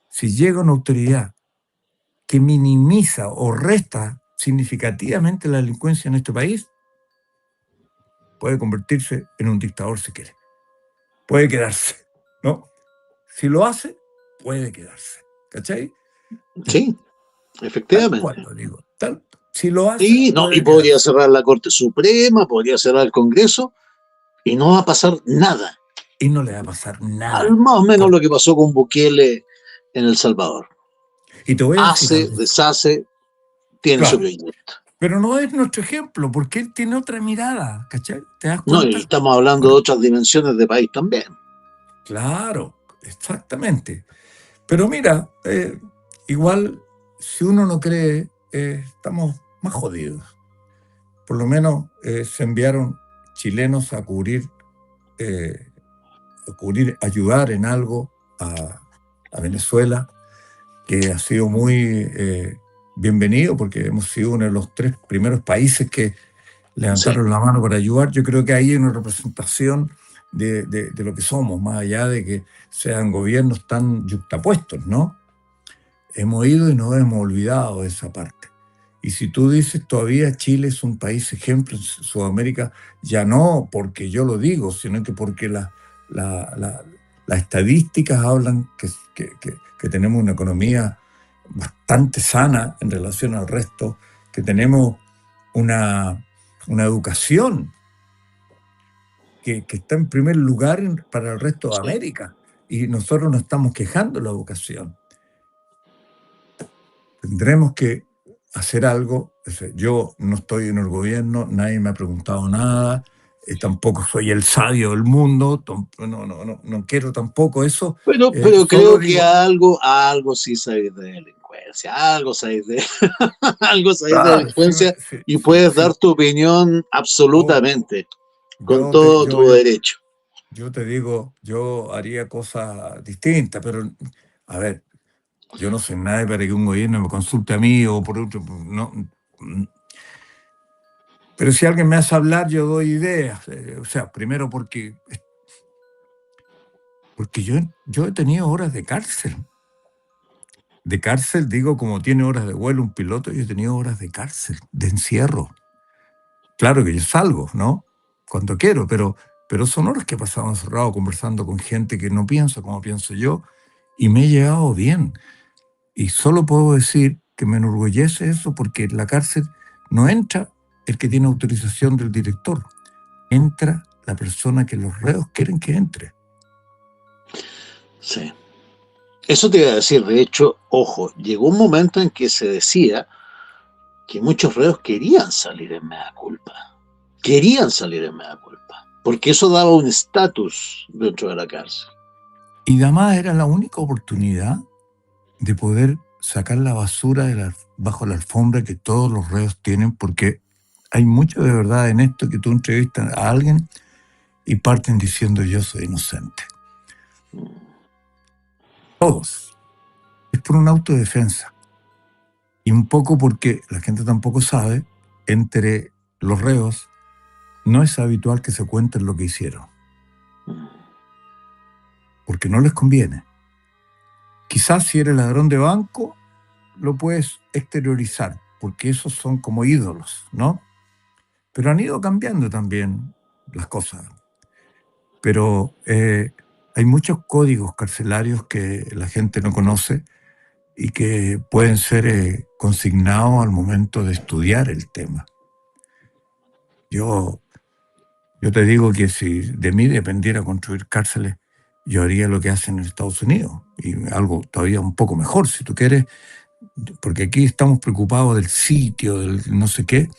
si llega una autoridad que minimiza o resta significativamente la delincuencia en este país, puede convertirse en un dictador si quiere. Puede quedarse, ¿no? Si lo hace, puede quedarse. ¿Cachai? Sí, Tal cual efectivamente. lo digo. Si lo hace, Y, no, y puede podría quedarse. cerrar la Corte Suprema, podría cerrar el Congreso, y no va a pasar nada. Y no le va a pasar Al nada. más o menos lo que pasó con Bukele en El Salvador. Y te voy a decir Hace, algo. deshace, tiene su Claro. proyecto. Pero no es nuestro ejemplo, porque él tiene otra mirada, ¿cachai? ¿Te das No, y cuenta? estamos hablando de otras dimensiones de país también. Claro, exactamente. Pero mira, igual, si uno no cree, estamos más jodidos. Por lo menos se enviaron chilenos ayudar en algo a Venezuela, que ha sido muy bienvenido, porque hemos sido uno de los 3 primeros países que Sí, levantaron la mano para ayudar. Yo creo que ahí hay una representación de lo que somos, más allá de que sean gobiernos tan yuxtapuestos, ¿no? Hemos ido y no hemos olvidado esa parte. Y si tú dices todavía Chile es un país ejemplo en Sudamérica, ya no porque yo lo digo, sino que porque las estadísticas hablan que tenemos una economía bastante sana en relación al resto, que tenemos una educación que está en primer lugar para el resto de sí. América. Y nosotros nos estamos quejando de la educación. Tendremos que hacer algo. O sea, yo no estoy en el gobierno, nadie me ha preguntado nada, tampoco soy el sabio del mundo, no quiero tampoco eso. Pero Solo creo que digo, algo sí sabéis de delincuencia, algo sabéis de, algo sabéis de claro, delincuencia y puedes dar tu opinión oh, absolutamente, con yo, te, todo yo, tu yo, derecho. yo te digo, yo haría cosas distintas, pero a ver, yo no sé nada para que un gobierno me consulte a mí o por otro, no. Pero si alguien me hace hablar, yo doy ideas. O sea, primero porque yo he tenido horas de cárcel. De cárcel, digo, como tiene horas de vuelo un piloto, yo he tenido horas de cárcel, de encierro. Claro que yo salgo, ¿no? Cuando quiero, pero son horas que he pasado encerrado conversando con gente que no piensa como pienso yo y me he llevado bien. Y solo puedo decir que me enorgullece eso porque en la cárcel no entra el que tiene autorización del director, entra la persona que los reos quieren que entre. Sí. Eso te iba a decir, de hecho, ojo, llegó un momento en que se decía que muchos reos querían salir en mea culpa. Querían salir en mea culpa. Porque eso daba un estatus dentro de la cárcel. Y además era la única oportunidad de poder sacar la basura bajo la alfombra que todos los reos tienen, porque hay mucho de verdad en esto, que tú entrevistas a alguien y parten diciendo yo soy inocente. Todos. Es por una autodefensa. Y un poco porque la gente tampoco sabe, entre los reos no es habitual que se cuenten lo que hicieron. Porque no les conviene. Quizás si eres ladrón de banco, lo puedes exteriorizar, porque esos son como ídolos, ¿no? Pero han ido cambiando también las cosas. Pero hay muchos códigos carcelarios que la gente no conoce y que pueden ser consignados al momento de estudiar el tema. Yo te digo que si de mí dependiera construir cárceles, yo haría lo que hacen en Estados Unidos, y algo todavía un poco mejor, si tú quieres, porque aquí estamos preocupados del sitio, del no sé qué.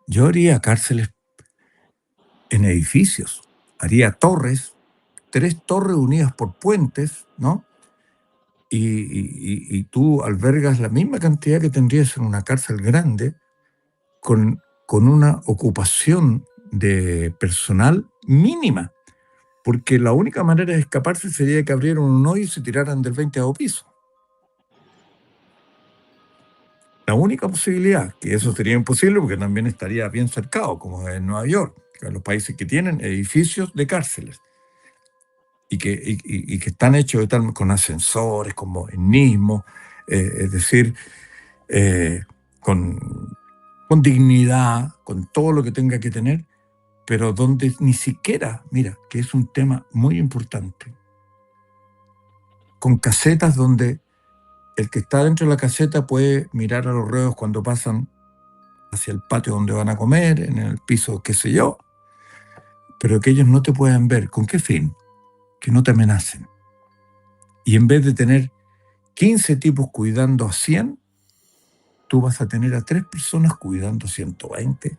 Yo haría cárceles en edificios, haría torres, 3 torres unidas por puentes, ¿no? Y tú albergas la misma cantidad que tendrías en una cárcel grande, con una ocupación de personal mínima, porque la única manera de escaparse sería que abrieran un hoyo y se tiraran del 20º piso. La única posibilidad, que eso sería imposible porque también estaría bien cercado, como en Nueva York, que los países que tienen edificios de cárceles y que están hechos de tal, con ascensores, con modernismo, es decir, con dignidad, con todo lo que tenga que tener, pero donde ni siquiera, mira, que es un tema muy importante, con casetas donde el que está dentro de la caseta puede mirar a los reos cuando pasan hacia el patio donde van a comer, en el piso, qué sé yo, pero que ellos no te puedan ver. ¿Con qué fin? Que no te amenacen. Y en vez de tener 15 tipos cuidando a 100, tú vas a tener a 3 personas cuidando 120,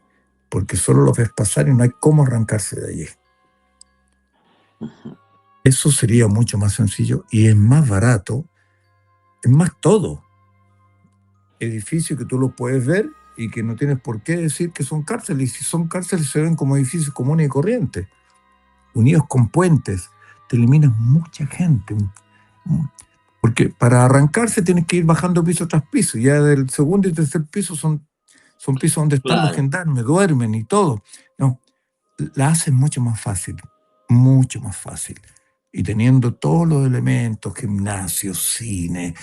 porque solo los ves pasar y no hay cómo arrancarse de allí. Eso sería mucho más sencillo y es más barato, es más todo. Edificios que tú los puedes ver y que no tienes por qué decir que son cárceles. Y si son cárceles, se ven como edificios comunes y corrientes, unidos con puentes. Te eliminas mucha gente. Porque para arrancarse tienes que ir bajando piso tras piso. Ya del segundo y tercer piso son pisos donde están los gendarmes, duermen y todo. No, la hacen mucho más fácil. Mucho más fácil. Y teniendo todos los elementos, gimnasios, cine,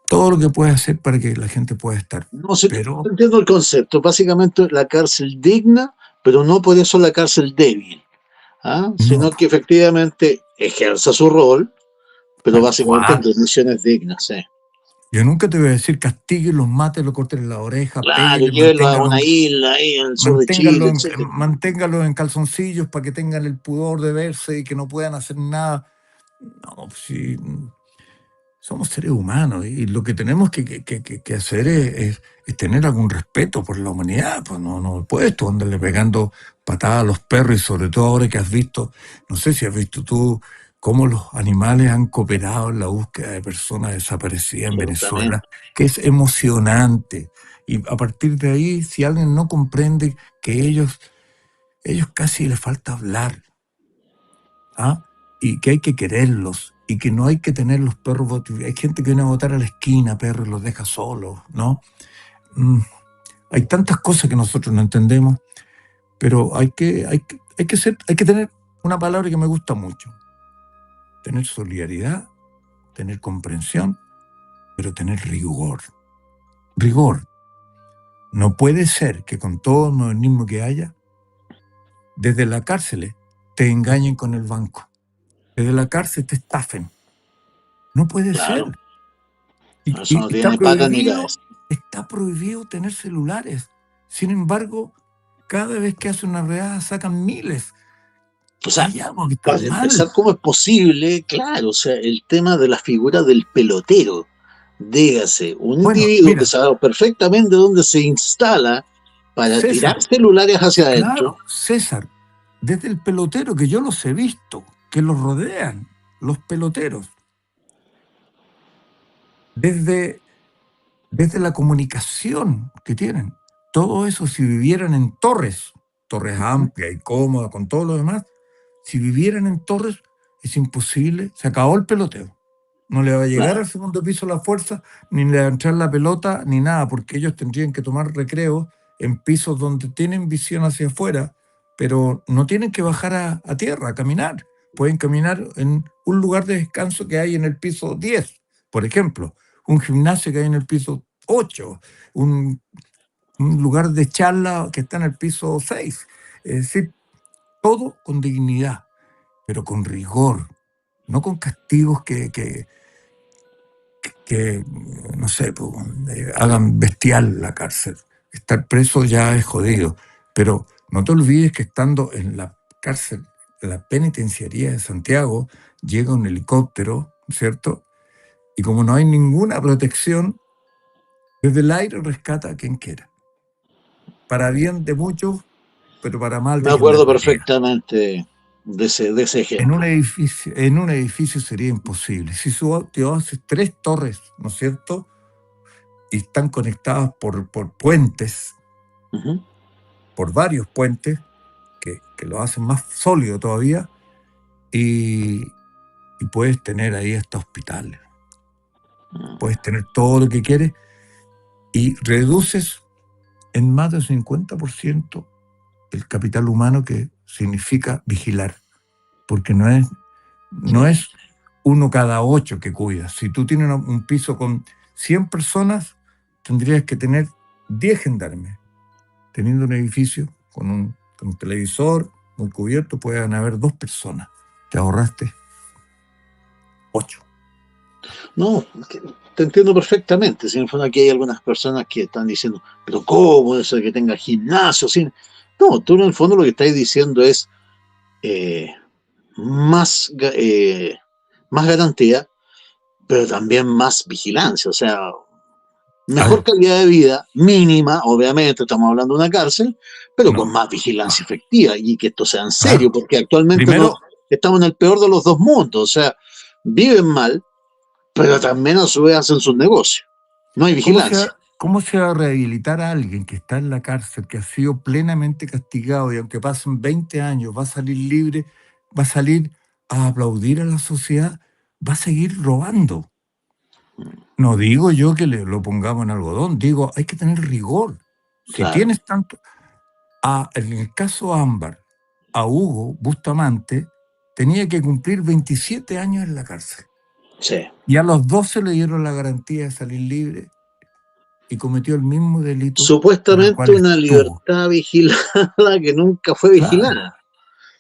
todo lo que puede hacer para que la gente pueda estar. No sé, pero entiendo el concepto. Básicamente la cárcel digna, pero no por eso la cárcel débil, sino no, que efectivamente ejerza su rol, pero básicamente en condiciones dignas. Sí. Yo nunca te voy a decir castíguenlos, mátenlos, corten la oreja, Claro, péguenles, llévenlo a una isla ahí en el sur de Chile, etc. Manténganlos en calzoncillos para que tengan el pudor de verse y que no puedan hacer nada. No, sí, somos seres humanos y lo que tenemos que hacer es tener algún respeto por la humanidad. Pues no puedes tú andarle pegando patadas a los perros, y sobre todo ahora que has visto, no sé si has visto tú cómo los animales han cooperado en la búsqueda de personas desaparecidas en Venezuela, que es emocionante. Y a partir de ahí, si alguien no comprende que ellos casi les falta hablar, y que hay que quererlos, y que no hay que tener los perros. Hay gente que viene a botar a la esquina, perros, y los deja solos, ¿no? Hay tantas cosas que nosotros no entendemos, pero hay que tener una palabra que me gusta mucho: tener solidaridad, tener comprensión, pero tener rigor. Rigor. No puede ser que con todo el modernismo que haya, desde la cárcel te engañen con el banco. Desde la cárcel te estafen. No puede ser. Y no tiene paga ni nada. Está prohibido tener celulares. Sin embargo, cada vez que hace una redada sacan miles. O sea, para empezar, ¿cómo es posible? Claro, o sea, el tema de la figura del pelotero, Dígase, un Bueno, individuo que mira, sabe perfectamente dónde se instala para tirar César, celulares hacia adentro. claro, César, desde el pelotero, que yo los he visto, que los rodean, los peloteros, desde, desde la comunicación que tienen, todo eso si vivieran en torres, torres amplias y cómodas con todo lo demás, si vivieran en torres es imposible, se acabó el peloteo. No le va a llegar Claro, al segundo piso la fuerza, ni le va a entrar la pelota, ni nada, porque ellos tendrían que tomar recreo en pisos donde tienen visión hacia afuera, pero no tienen que bajar a tierra, a caminar. Pueden caminar en un lugar de descanso que hay en el piso 10, por ejemplo, un gimnasio que hay en el piso 8, un, un lugar de charla que está en el piso 6. Es decir, todo con dignidad, pero con rigor, no con castigos que no sé, pues, hagan bestial la cárcel. Estar preso ya es jodido, pero no te olvides que estando en la cárcel, en la penitenciaría de Santiago, llega un helicóptero, ¿cierto? Y como no hay ninguna protección, desde el aire rescata a quien quiera. Para bien de muchos, pero para mal me de acuerdo gendarmería. perfectamente de ese ejemplo. En un edificio sería imposible. Si tú haces 3 torres, ¿no es cierto? Y están conectadas por puentes, Ujú. por varios puentes, que lo hacen más sólido todavía, y, y puedes tener ahí hasta hospitales, puedes tener todo lo que quieres y reduces en más del 50% el capital humano que significa vigilar, porque no Sí. es uno cada 8 que cuida. Si tú tienes un piso con 100 personas, tendrías que tener 10 gendarmes. Teniendo un edificio con un televisor muy cubierto, pueden haber 2 personas. Te ahorraste 8. No, te entiendo perfectamente. Si en el fondo aquí hay algunas personas que están diciendo, pero ¿cómo eso de que tenga gimnasio? Sin... No, tú en el fondo lo que estás diciendo es eh, más, más garantía, pero también más vigilancia. O sea, A mejor ver, calidad de vida, mínima, obviamente, estamos hablando de una cárcel, pero con no, más vigilancia efectiva y que esto sea en serio, claro. porque actualmente no Primero, estamos en el peor de los dos mundos. O sea, viven mal, pero también a su vez hacen sus negocios. No hay vigilancia. ¿cómo se va a rehabilitar a alguien que está en la cárcel, que ha sido plenamente castigado y aunque pasen 20 años va a salir libre, va a salir a aplaudir a la sociedad, va a seguir robando? No digo yo que lo pongamos en algodón, digo, hay que tener rigor. Si Claro, tienes tanto, en el caso Ámbar, a Hugo Bustamante tenía que cumplir 27 años en la cárcel. sí. Y a los 12 le dieron la garantía de salir libre y cometió el mismo delito por el Supuestamente cual una estuvo. libertad vigilada que nunca fue Claro, vigilada.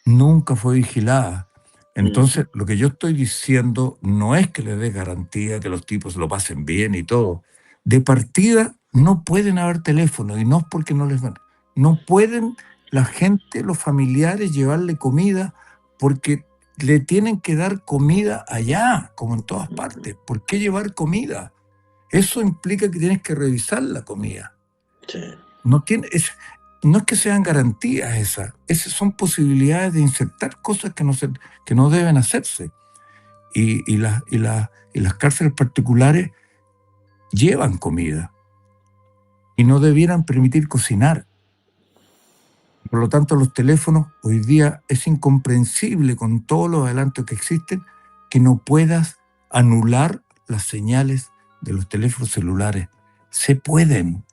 nunca fue vigilada. Ujú. Entonces, lo que yo estoy diciendo no es que le dé garantía que los tipos lo pasen bien y todo. De partida, no pueden haber teléfono y no es porque no les van. No pueden la gente, los familiares, llevarle comida porque le tienen que dar comida allá, como en todas partes. ¿Por qué llevar comida? Eso implica que tienes que revisar la comida. Sí. No tiene, no es que sean garantías esas son posibilidades de insertar cosas que no deben hacerse. Y las cárceles particulares llevan comida y no debieran permitir cocinar. Por lo tanto, los teléfonos hoy día es incomprensible con todos los adelantos que existen que no puedas anular las señales de los teléfonos celulares. Se pueden,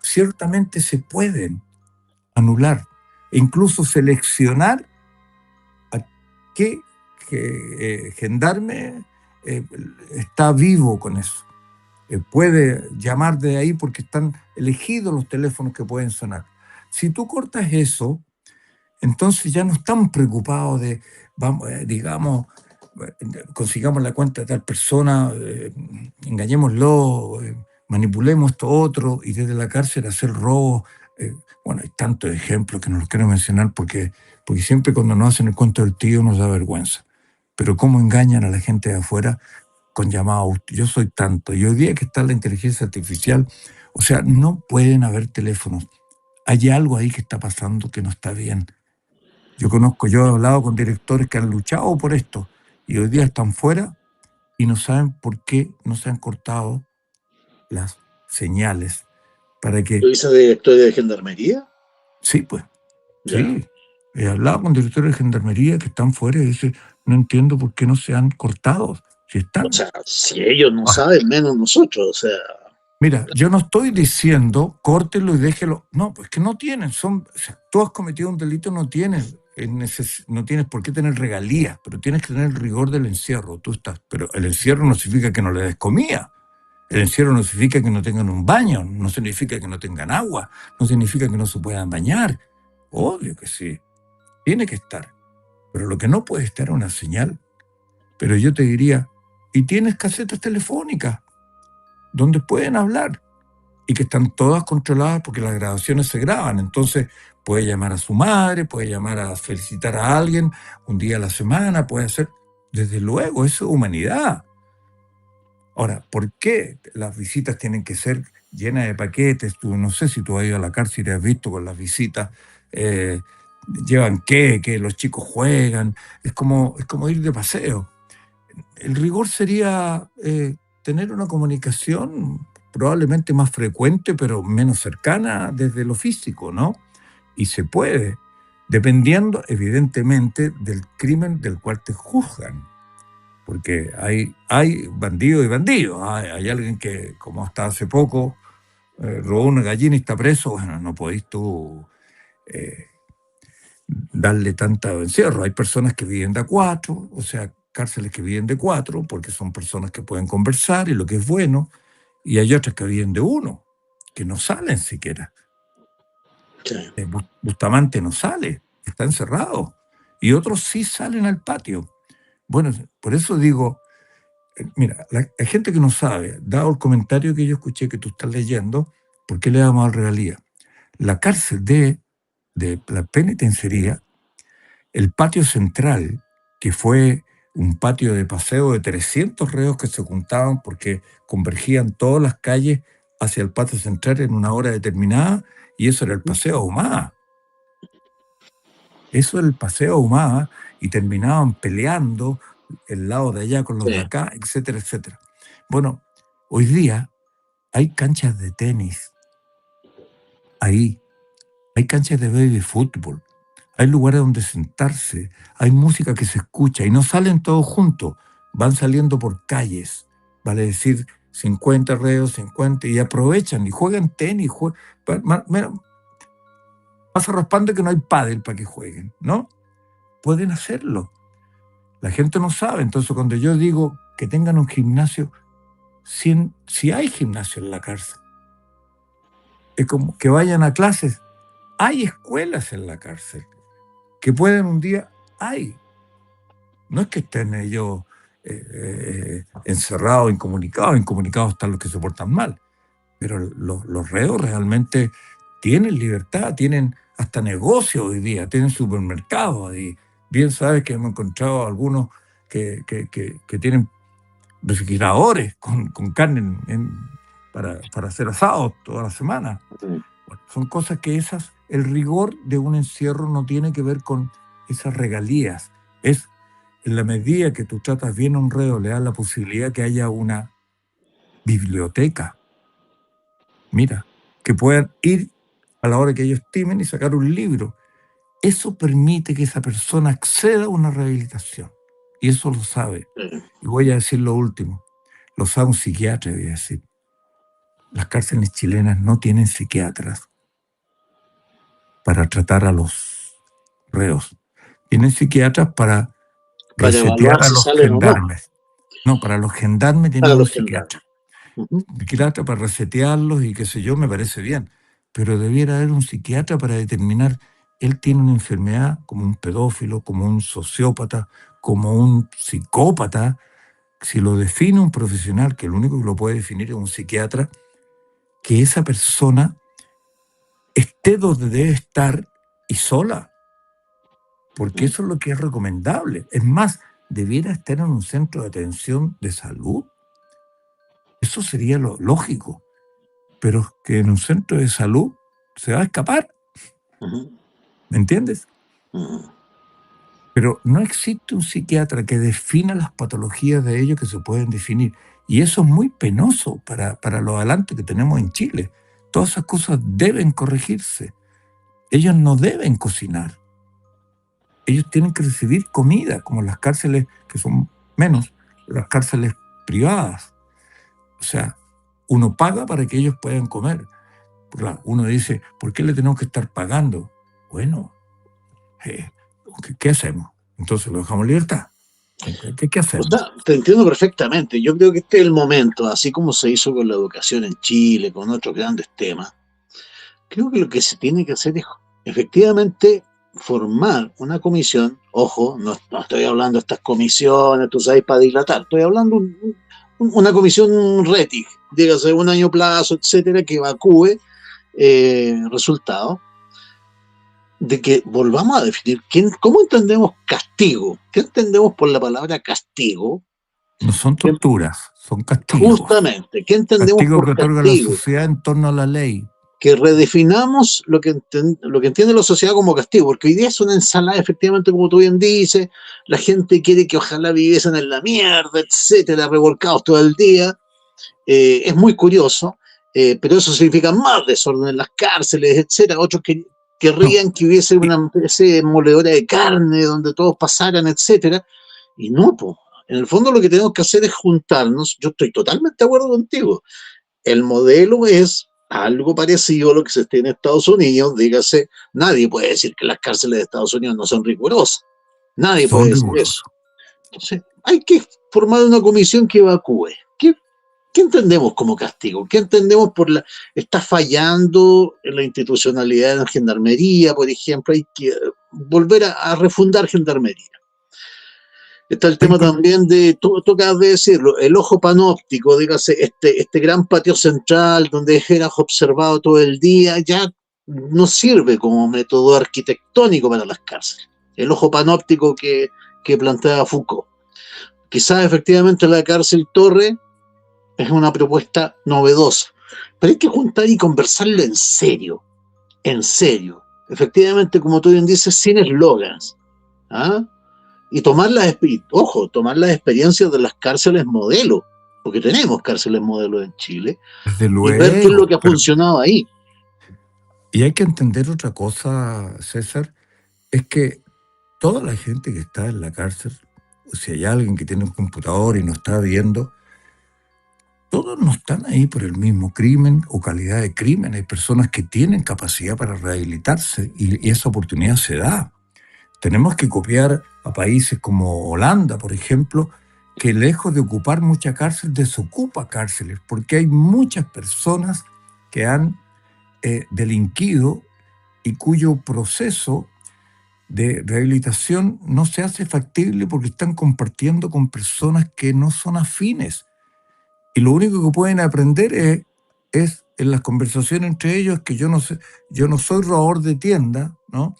ciertamente se pueden anular e incluso seleccionar a qué gendarme está vivo con eso. Puede llamar de ahí porque están elegidos los teléfonos que pueden sonar. Si tú cortas eso, entonces ya no estamos preocupados de, vamos, digamos, consigamos la cuenta de tal persona, engañémoslo, manipulemos esto otro y desde la cárcel hacer robos. Bueno, hay tantos ejemplos que no los quiero mencionar porque siempre cuando nos hacen el cuento del tío nos da vergüenza. Pero cómo engañan a la gente de afuera con llamados, yo soy tanto, y hoy día que está la inteligencia artificial, o sea, no pueden haber teléfonos. Hay algo ahí que está pasando que no está bien. Yo he hablado con directores que han luchado por esto y hoy día están fuera y no saben por qué no se han cortado las señales para que, ¿Lo dice directorio de gendarmería? sí, pues, Ya. sí. He hablado con directores de gendarmería que están fuera y dicen, no entiendo por qué no se han cortado, si O están. sea, si ellos no Ahora, saben, menos nosotros. O sea, mira, yo no estoy diciendo córtelo y déjelo. No, pues que no tienen. O sea, tú has cometido un delito, no tienes por qué tener regalías, pero tienes que tener el rigor del encierro. Pero el encierro no significa que no le des comida. El encierro no significa que no tengan un baño, no significa que no tengan agua, no significa que no se puedan bañar. Obvio que sí, tiene que estar. Pero lo que no puede estar es una señal. Pero yo te diría, y tienes casetas telefónicas donde pueden hablar y que están todas controladas porque las grabaciones se graban. Entonces puede llamar a su madre, puede llamar a felicitar a alguien un día a la semana, puede hacer, desde luego, eso es humanidad. Ahora, ¿por qué las visitas tienen que ser llenas de paquetes? Tú no sé si tú has ido a la cárcel y te has visto con las visitas. eh, Llevan qué, que los chicos juegan. Es como ir de paseo. El rigor sería tener una comunicación probablemente más frecuente, pero menos cercana desde lo físico, ¿no? Y se puede, dependiendo evidentemente del crimen del cual te juzgan. Porque hay bandidos y bandidos. Hay alguien que, como hasta hace poco, robó una gallina y está preso. Bueno, no podéis tú eh, darle tanta encierro. Hay personas que viven de a cuatro, o sea, cárceles que viven de cuatro, porque son personas que pueden conversar y lo que es bueno, y hay otras que viven de uno, que no salen siquiera. sí. Bustamante no sale, está encerrado, y otros sí salen al patio. Bueno, por eso digo, mira, la gente que no sabe, dado el comentario que yo escuché que tú estás leyendo, ¿por qué le damos al regalía? La cárcel de la penitenciaría, el patio central, que fue un patio de paseo de 300 reos que se juntaban porque convergían todas las calles hacia el patio central en una hora determinada, y eso era el paseo Ahumada. Eso era el paseo Ahumada, y terminaban peleando el lado de allá con los de Sí. acá, etcétera, etcétera. Bueno, hoy día hay canchas de tenis ahí, hay canchas de baby fútbol, hay lugares donde sentarse, hay música que se escucha y no salen todos juntos, van saliendo por calles, vale decir 50 reos, 50, y aprovechan y juegan tenis. Mira, pasa raspando que no hay pádel para que jueguen, ¿no? Pueden hacerlo. La gente no sabe, entonces cuando yo digo que tengan un gimnasio, si hay gimnasio en la cárcel, es como que vayan a clases. Hay escuelas en la cárcel que pueden un día, hay. No es que estén ellos encerrados, incomunicados están los que se portan mal, pero los reos realmente tienen libertad, tienen hasta negocios hoy día, tienen supermercados. Y bien sabes que hemos encontrado algunos que tienen refrigeradores con carne para hacer asados toda la semana. Bueno, son cosas que el rigor de un encierro no tiene que ver con esas regalías. Es en la medida que tú tratas bien a un reo, le das la posibilidad que haya una biblioteca, mira, que puedan ir a la hora que ellos estimen y sacar un libro. Eso permite que esa persona acceda a una rehabilitación. Y eso lo sabe. Y voy a decir lo último. Lo sabe un psiquiatra, voy a decir. Las cárceles chilenas no tienen psiquiatras para tratar a los reos. Tienen psiquiatras para Para resetear evaluar a si los salen o no. gendarmes. No, para los gendarmes tienen Para un los gendarmes. psiquiatra. Psiquiatra para resetearlos y qué sé yo, me parece bien. Pero debiera haber un psiquiatra para determinar, él tiene una enfermedad como un pedófilo, como un sociópata, como un psicópata. Si lo define un profesional, que el único que lo puede definir es un psiquiatra, que esa persona esté donde debe estar y sola, porque eso es lo que es recomendable. Es más, debiera estar en un centro de atención de salud. Eso sería lo lógico. Pero que en un centro de salud se va a escapar. ¿Me entiendes? Pero no existe un psiquiatra que defina las patologías de ellos que se pueden definir. Y eso es muy penoso para lo adelante que tenemos en Chile. Todas esas cosas deben corregirse. Ellos no deben cocinar. Ellos tienen que recibir comida, como las cárceles, que son menos, las cárceles privadas. O sea, uno paga para que ellos puedan comer. Claro, uno dice, ¿por qué le tenemos que estar pagando? Bueno, ¿qué hacemos? Entonces lo dejamos en libertad. ¿Qué hacemos? O sea, te entiendo perfectamente. Yo creo que este es el momento, así como se hizo con la educación en Chile, con otros grandes temas. Creo que lo que se tiene que hacer es efectivamente formar una comisión. Ojo, no estoy hablando de estas comisiones, tú sabes, para dilatar. Estoy hablando de una comisión RETIC, dígase un año plazo, etcétera, que evacúe resultados, de que volvamos a definir cómo entendemos castigo. ¿Qué entendemos por la palabra castigo? No son torturas, son castigos. Justamente, ¿qué entendemos castigo por que otorga castigo? La sociedad en torno a la ley. Que redefinamos lo que entiende la sociedad como castigo, porque hoy día es una ensalada, efectivamente, como tú bien dices, la gente quiere que ojalá viviesen en la mierda, etcétera, revolcados todo el día. Es muy curioso, pero eso significa más desorden en las cárceles, etcétera. Otros que querrían que hubiese una especie de moledora de carne donde todos pasaran, etcétera. Y no, pues, en el fondo lo que tenemos que hacer es juntarnos. Yo estoy totalmente de acuerdo contigo. El modelo es algo parecido a lo que se tiene en Estados Unidos. Dígase, nadie puede decir que las cárceles de Estados Unidos no son rigurosas. Nadie puede decir eso. Entonces, hay que formar una comisión que evacúe. ¿Qué entendemos como castigo? ¿Qué entendemos por la... Está fallando en la institucionalidad de la gendarmería, por ejemplo? Hay que volver a refundar gendarmería. Está el tema también de, tú acabas de decirlo, el ojo panóptico, dígase, este gran patio central donde eras observado todo el día, ya no sirve como método arquitectónico para las cárceles. El ojo panóptico que planteaba Foucault. Quizás efectivamente la cárcel Torre es una propuesta novedosa, pero hay que juntar y conversarlo en serio, en serio. Efectivamente, como tú bien dices, sin eslogans. ¿Ah? Y tomar tomar las experiencias de las cárceles modelo, porque tenemos cárceles modelo en Chile, Desde luego, y ver qué es lo que ha funcionado ahí. Y hay que entender otra cosa, César, es que toda la gente que está en la cárcel, o si hay alguien que tiene un computador y no está viendo, todos no están ahí por el mismo crimen o calidad de crimen. Hay personas que tienen capacidad para rehabilitarse y esa oportunidad se da. Tenemos que copiar a países como Holanda, por ejemplo, que lejos de ocupar mucha cárcel, desocupa cárceles, porque hay muchas personas que han delinquido y cuyo proceso de rehabilitación no se hace factible porque están compartiendo con personas que no son afines. Y lo único que pueden aprender es en las conversaciones entre ellos que yo no soy robador de tienda, ¿no?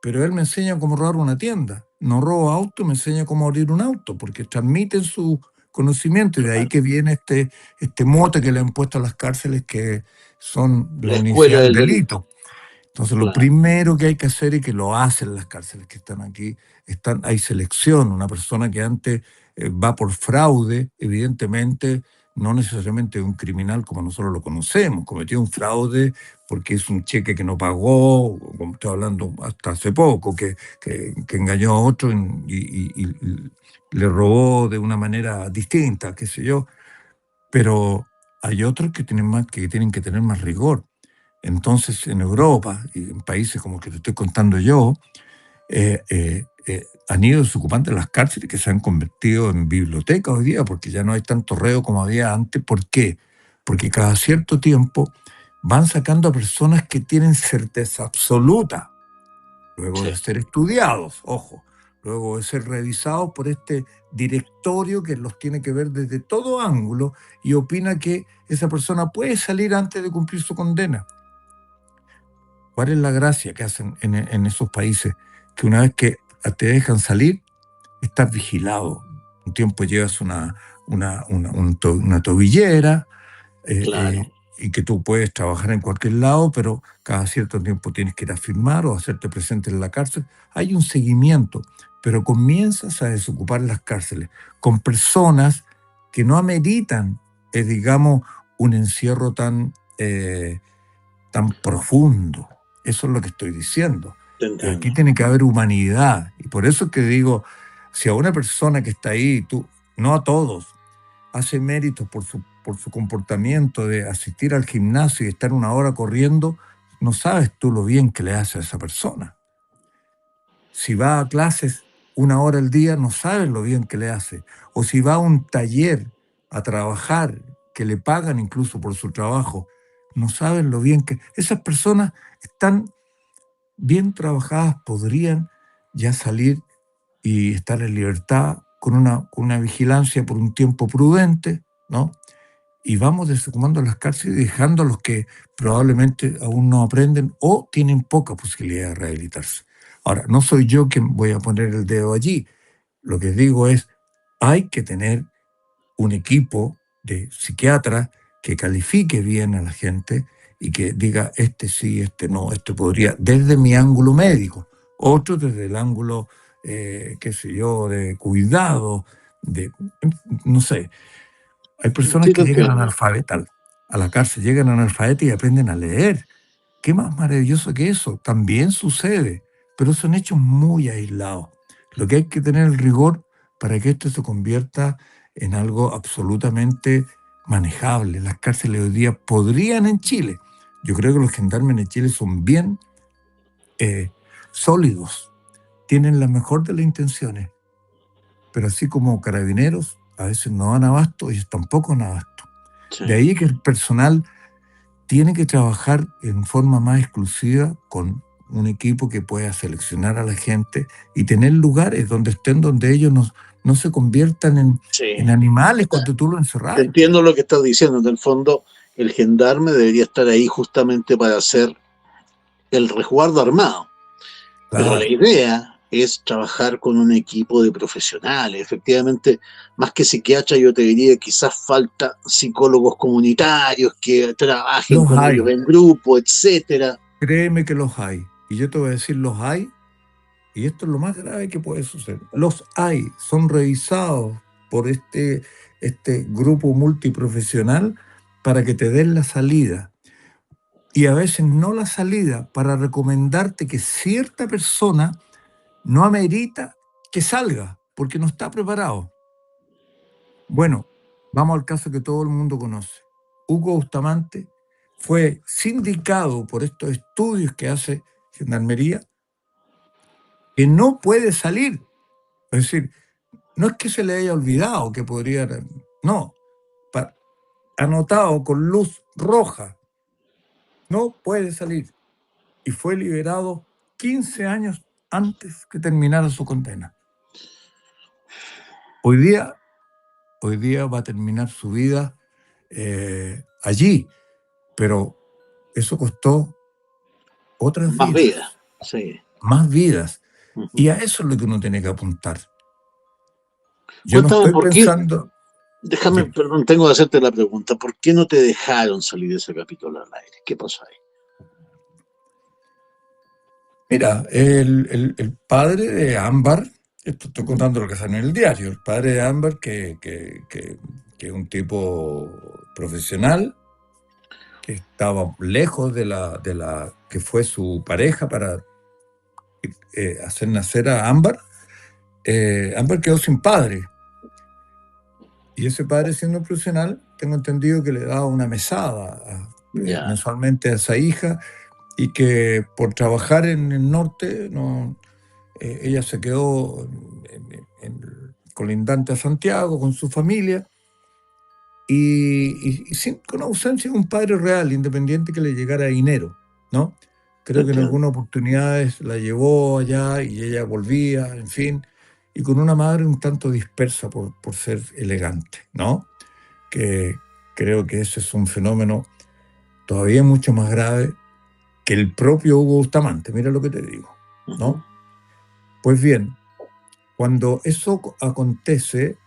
Pero él me enseña cómo robar una tienda. No robo auto, me enseña cómo abrir un auto, porque transmiten su conocimiento y de ahí que viene este mote que le han puesto a las cárceles que son la Universidad del Delito. Entonces, lo primero que hay que hacer y que lo hacen las cárceles que están aquí, hay selección. Una persona que antes va por fraude, evidentemente, no necesariamente un criminal como nosotros lo conocemos, cometió un fraude porque es un cheque que no pagó, como estoy hablando hasta hace poco, que engañó a otro y le robó de una manera distinta, qué sé yo. Pero hay otros que tienen que tener más rigor. Entonces, en Europa y en países como el que te estoy contando yo, han ido desocupando las cárceles que se han convertido en bibliotecas hoy día, porque ya no hay tanto reo como había antes. ¿Por qué? Porque cada cierto tiempo van sacando a personas que tienen certeza absoluta, luego de ser estudiados, ojo, luego de ser revisados por este directorio que los tiene que ver desde todo ángulo y opina que esa persona puede salir antes de cumplir su condena. ¿Cuál es la gracia que hacen en esos países? Que una vez que te dejan salir, estar vigilado. Un tiempo llevas una tobillera, Claro, y que tú puedes trabajar en cualquier lado, pero cada cierto tiempo tienes que ir a firmar o hacerte presente en la cárcel. Hay un seguimiento, pero comienzas a desocupar las cárceles con personas que no ameritan, digamos, un encierro tan profundo. Eso es lo que estoy diciendo. te Aquí entiendo. tiene que haber humanidad. Y por eso es que digo, si a una persona que está ahí, tú, no a todos, hace méritos por su comportamiento de asistir al gimnasio y estar una hora corriendo, no sabes tú lo bien que le hace a esa persona. Si va a clases una hora al día, no sabes lo bien que le hace. O si va a un taller a trabajar, que le pagan incluso por su trabajo, no sabes lo bien que... Esas personas están bien trabajadas, podrían ya salir y estar en libertad con una vigilancia por un tiempo prudente, ¿no? Y vamos desocupando las cárceles y dejando a los que probablemente aún no aprenden o tienen poca posibilidad de rehabilitarse. Ahora, no soy yo quien voy a poner el dedo allí. Lo que digo es, hay que tener un equipo de psiquiatras que califique bien a la gente y que diga, este sí, este no, este podría, desde mi ángulo médico, otro desde el ángulo, qué sé yo, de cuidado, de, no sé. Hay personas Sí, te que llegan entiendo. analfabetas a la cárcel, llegan analfabetas y aprenden a leer. ¿Qué más maravilloso que eso? También sucede, pero son hechos muy aislados. Lo que hay que tener el rigor para que esto se convierta en algo absolutamente manejable. Las cárceles hoy día podrían en Chile. Yo creo que los gendarmes en Chile son bien sólidos, tienen la mejor de las intenciones, pero así como carabineros a veces no dan abasto, ellos tampoco dan abasto. Sí. De ahí que el personal tiene que trabajar en forma más exclusiva con un equipo que pueda seleccionar a la gente y tener lugares donde estén, donde ellos no se conviertan Sí. en animales O sea, cuando tú lo te encerrás. entiendo lo que estás diciendo. En el fondo, el gendarme debería estar ahí justamente para hacer el resguardo armado. Pero la Claro. idea es trabajar con un equipo de profesionales. Efectivamente, más que psiquiatra, yo te diría que quizás falta psicólogos comunitarios que trabajen Los con ellos hay, en grupo, etcétera. créeme que los hay. Y yo te voy a decir, los hay, y esto es lo más grave que puede suceder. Los hay, son revisados por este grupo multiprofesional para que te den la salida. Y a veces no la salida para recomendarte que cierta persona no amerita que salga porque no está preparado. Bueno, vamos al caso que todo el mundo conoce. Hugo Bustamante fue sindicado por estos estudios que hace Gendarmería que no puede salir. Es decir, no es que se le haya olvidado que podría... No, anotado con luz roja, no puede salir. Y fue liberado 15 años antes que terminara su condena. Hoy día va a terminar su vida allí, pero eso costó otras Más vida, vidas, sí. más vidas. Ujú. Y a eso es lo que uno tiene que apuntar. Yo no Cuéntame estoy por qué, pensando... déjame, Dime. perdón, tengo que hacerte la pregunta, ¿por qué no te dejaron salir de ese capítulo al aire? ¿Qué pasó ahí? Mira, el padre de Ámbar, esto estoy Ujú. contando lo que sale en el diario, el padre de Ámbar, que es un tipo profesional, que estaba lejos de la que fue su pareja para hacer nacer a Ámbar. Ámbar quedó sin padre. Y ese padre, siendo profesional, tengo entendido que le daba una mesada Ya, mensualmente a esa hija y que por trabajar en el norte ella se quedó colindante a Santiago con su familia con ausencia de un padre real, independiente que le llegara dinero, ¿no? te Creo que en entiendo. algunas oportunidades la llevó allá y ella volvía, en fin, y con una madre un tanto dispersa por ser elegante, ¿no? Que creo que ese es un fenómeno todavía mucho más grave que el propio Hugo Bustamante, mira lo que te digo, Ujú. ¿no? Pues bien, Cuando eso acontece,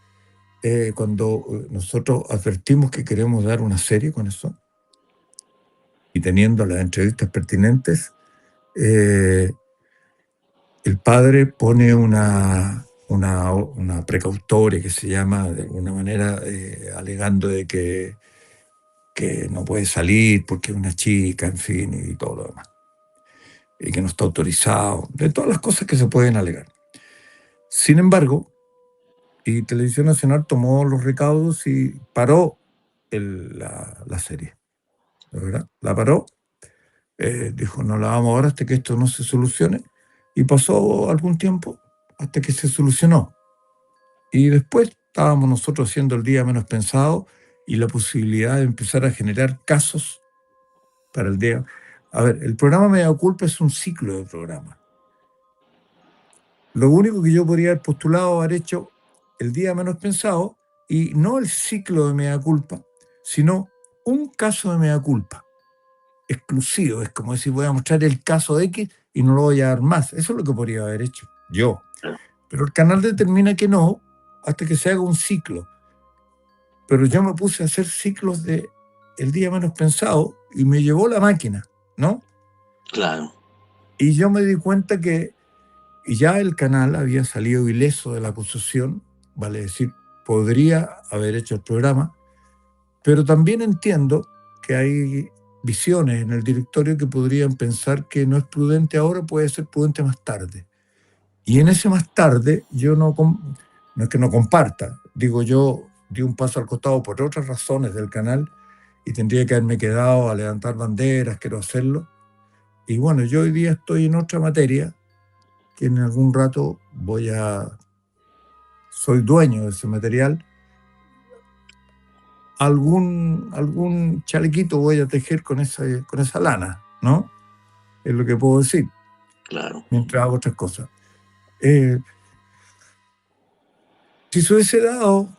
cuando nosotros advertimos que queremos dar una serie con eso, y teniendo las entrevistas pertinentes, el padre pone una precautoria que se llama, de alguna manera, alegando de que no puede salir porque es una chica, en fin, y todo lo demás. Y que no está autorizado, de todas las cosas que se pueden alegar. Sin embargo, y Televisión Nacional tomó los recaudos y paró la serie, ¿verdad? La paró, dijo, no la vamos ahora hasta que esto no se solucione, y pasó algún tiempo hasta que se solucionó. Y después estábamos nosotros haciendo El Día Menos Pensado y la posibilidad de empezar a generar casos para el día. A ver, el programa Mea Culpa es un ciclo de programas. Lo único que yo podría haber postulado, haber hecho El Día Menos Pensado, y no el ciclo de Mea Culpa, sino un caso de Mea Culpa, exclusivo. Es como decir, voy a mostrar el caso de X y no lo voy a dar más. Eso es lo que podría haber hecho yo. Pero el canal determina que no, hasta que se haga un ciclo. Pero yo me puse a hacer ciclos de El Día Menos Pensado y me llevó la máquina, ¿no? Claro. Y yo me di cuenta que ya el canal había salido ileso de la acusación, vale decir, podría haber hecho el programa, pero también entiendo que hay visiones en el directorio que podrían pensar que no es prudente ahora, puede ser prudente más tarde. Y en ese más tarde yo no es que no comparta, digo, yo di un paso al costado por otras razones del canal y tendría que haberme quedado a levantar banderas, quiero hacerlo. Y bueno, yo hoy día estoy en otra materia que en algún rato soy dueño de ese material. Algún chalequito voy a tejer con esa lana, ¿no? Es lo que puedo decir. Claro. Mientras hago otras cosas. Si se hubiese dado,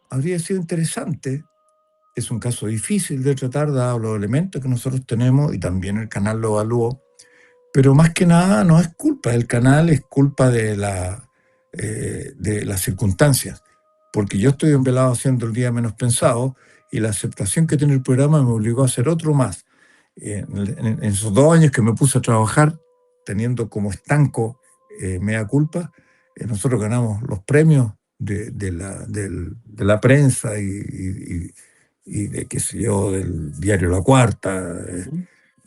habría sido interesante. Es un caso difícil de tratar, dado los elementos que nosotros tenemos, y también el canal lo evaluó. Pero más que nada no es culpa del canal, es culpa de las circunstancias. Porque yo estoy empelado haciendo El Día Menos Pensado y la aceptación que tiene el programa me obligó a hacer otro más. En esos 2 años que me puse a trabajar, teniendo como estanco Mea Culpa, nosotros ganamos los premios de la prensa y de, qué sé yo, del diario La Cuarta,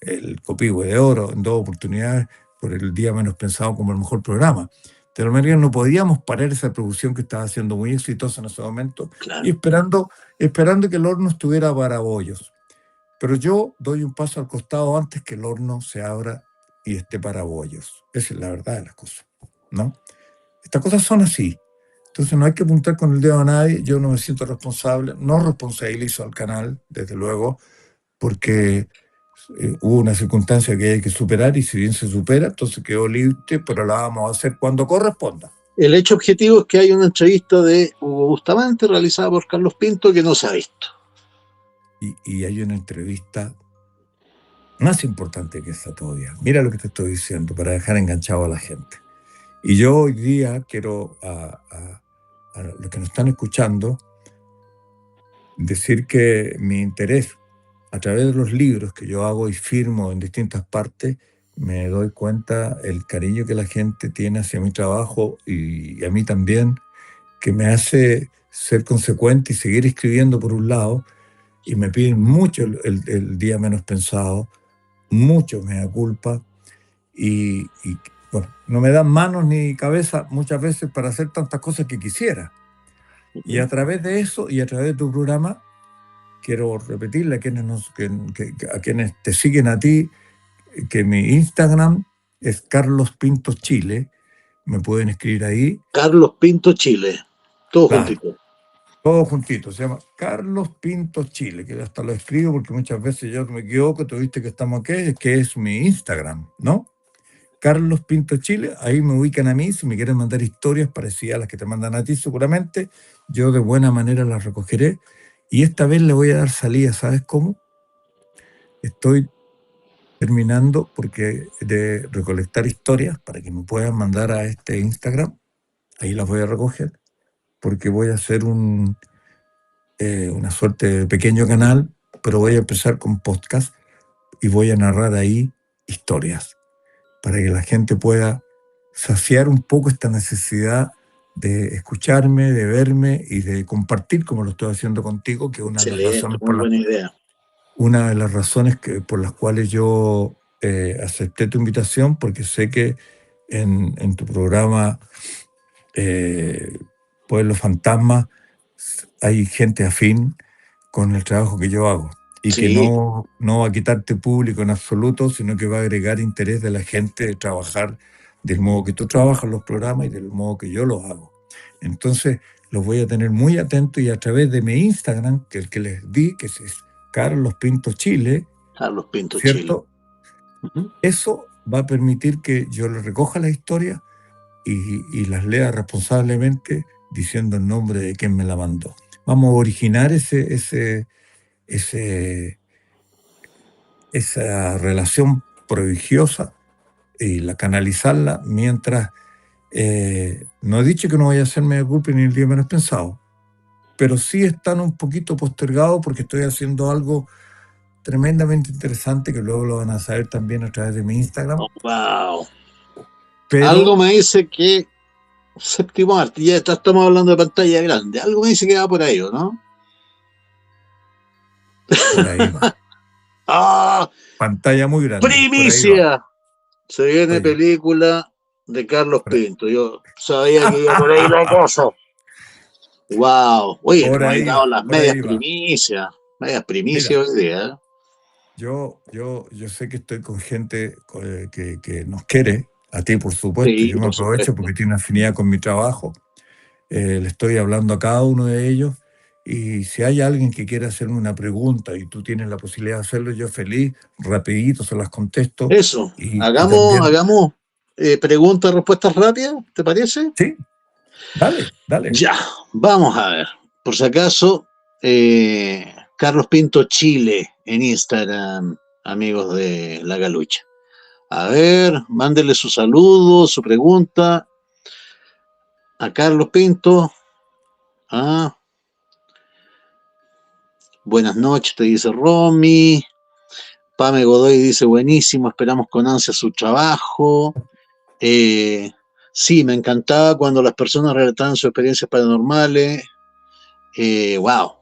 el Copihue de Oro, en 2 oportunidades, por El Día Menos Pensado como el mejor programa. De la manera no podíamos parar esa producción que estaba siendo muy exitosa en ese momento, Claro. y esperando que el horno estuviera para bollos. Pero yo doy un paso al costado antes que el horno se abra y esté para bollos. Esa es la verdad de las cosas, ¿no? Estas cosas son así. Entonces no hay que apuntar con el dedo a nadie. Yo no me siento responsable, no responsabilizo al canal, desde luego, porque hubo una circunstancia que hay que superar, y si bien se supera, entonces quedó libre, pero la vamos a hacer cuando corresponda. El hecho objetivo es que hay una entrevista de Hugo Bustamante realizada por Carlos Pinto que no se ha visto. Y hay una entrevista más importante que esa todavía. Mira lo que te estoy diciendo, para dejar enganchado a la gente. Y yo hoy día quiero a los que nos están escuchando decir que mi interés, a través de los libros que yo hago y firmo en distintas partes, me doy cuenta el cariño que la gente tiene hacia mi trabajo, y a mí también, que me hace ser consecuente y seguir escribiendo por un lado, y me piden mucho el Día Menos Pensado, mucho Mea Culpa, y bueno, no me dan manos ni cabeza muchas veces para hacer tantas cosas que quisiera. Y a través de eso y a través de tu programa, quiero repetirle a quienes te siguen a ti, que mi Instagram es Carlos Pinto Chile. Me pueden escribir ahí. Carlos Pinto Chile. Todo Claro, juntito. todo juntito. Se llama Carlos Pinto Chile, que hasta lo escribo porque muchas veces yo me equivoco. Tú viste que estamos aquí, que es mi Instagram, ¿no? Carlos Pinto Chile, ahí me ubican a mí. Si me quieren mandar historias parecidas a las que te mandan a ti, seguramente yo de buena manera las recogeré, y esta vez le voy a dar salida. ¿Sabes cómo? Estoy terminando porque de recolectar historias para que me puedan mandar a este Instagram. Ahí las voy a recoger porque voy a hacer una suerte de pequeño canal, pero voy a empezar con podcast y voy a narrar ahí historias para que la gente pueda saciar un poco esta necesidad de escucharme, de verme y de compartir como lo estoy haciendo contigo, que es Excelente, muy buena idea. una de las razones por las cuales yo acepté tu invitación, porque sé que en tu programa Pueblo Fantasma hay gente afín con el trabajo que yo hago y que Sí, no va a quitarte público en absoluto, sino que va a agregar interés de la gente de trabajar del modo que tú trabajas los programas y del modo que yo los hago. Entonces, los voy a tener muy atentos y a través de mi Instagram, que es el que les di, que es Carlos Pinto Chile, Carlos Pinto Chile. ¿cierto? Eso va a permitir que yo les recoja la historia y las lea responsablemente diciendo el nombre de quien me la mandó. Vamos a originar esa relación prodigiosa y canalizarla mientras no he dicho que no vaya a ser media culpa ni el día menos pensado, pero sí están un poquito postergados porque estoy haciendo algo tremendamente interesante que luego lo van a saber también a través de mi Instagram. Oh, wow. Algo Pero me dice que séptimo arte, ya estamos hablando de pantalla grande. Algo me dice que va por ahí, ¿no? por ahí va. ¡Ah! Pantalla muy grande, por ahí va. ¡Primicia! Se viene Oye, película de Carlos por, Pinto. Yo sabía que iba por ahí la cosa. ¡Wow! Oye, por nos has ahí dado va, las por medias ahí va. primicias. Medias Mira, primicias hoy día, ¿eh? yo sé que estoy con gente que nos quiere, a ti por supuesto, Sí, yo me por aprovecho supuesto. porque tiene afinidad con mi trabajo, le estoy hablando a cada uno de ellos y si hay alguien que quiera hacerme una pregunta y tú tienes la posibilidad de hacerlo, yo feliz, rapidito se las contesto Eso, y también, hagamos preguntas, respuestas rápidas, ¿te parece? sí, dale, dale. Ya, vamos a ver. Por si acaso, Carlos Pinto Chile en Instagram, amigos de La Galucha. A ver, mándele su saludo, su pregunta a Carlos Pinto. Ah, buenas noches, te dice Romy. Pame Godoy dice buenísimo, esperamos con ansia su trabajo. Eh, sí, me encantaba cuando las personas relataban sus experiencias paranormales. Wow.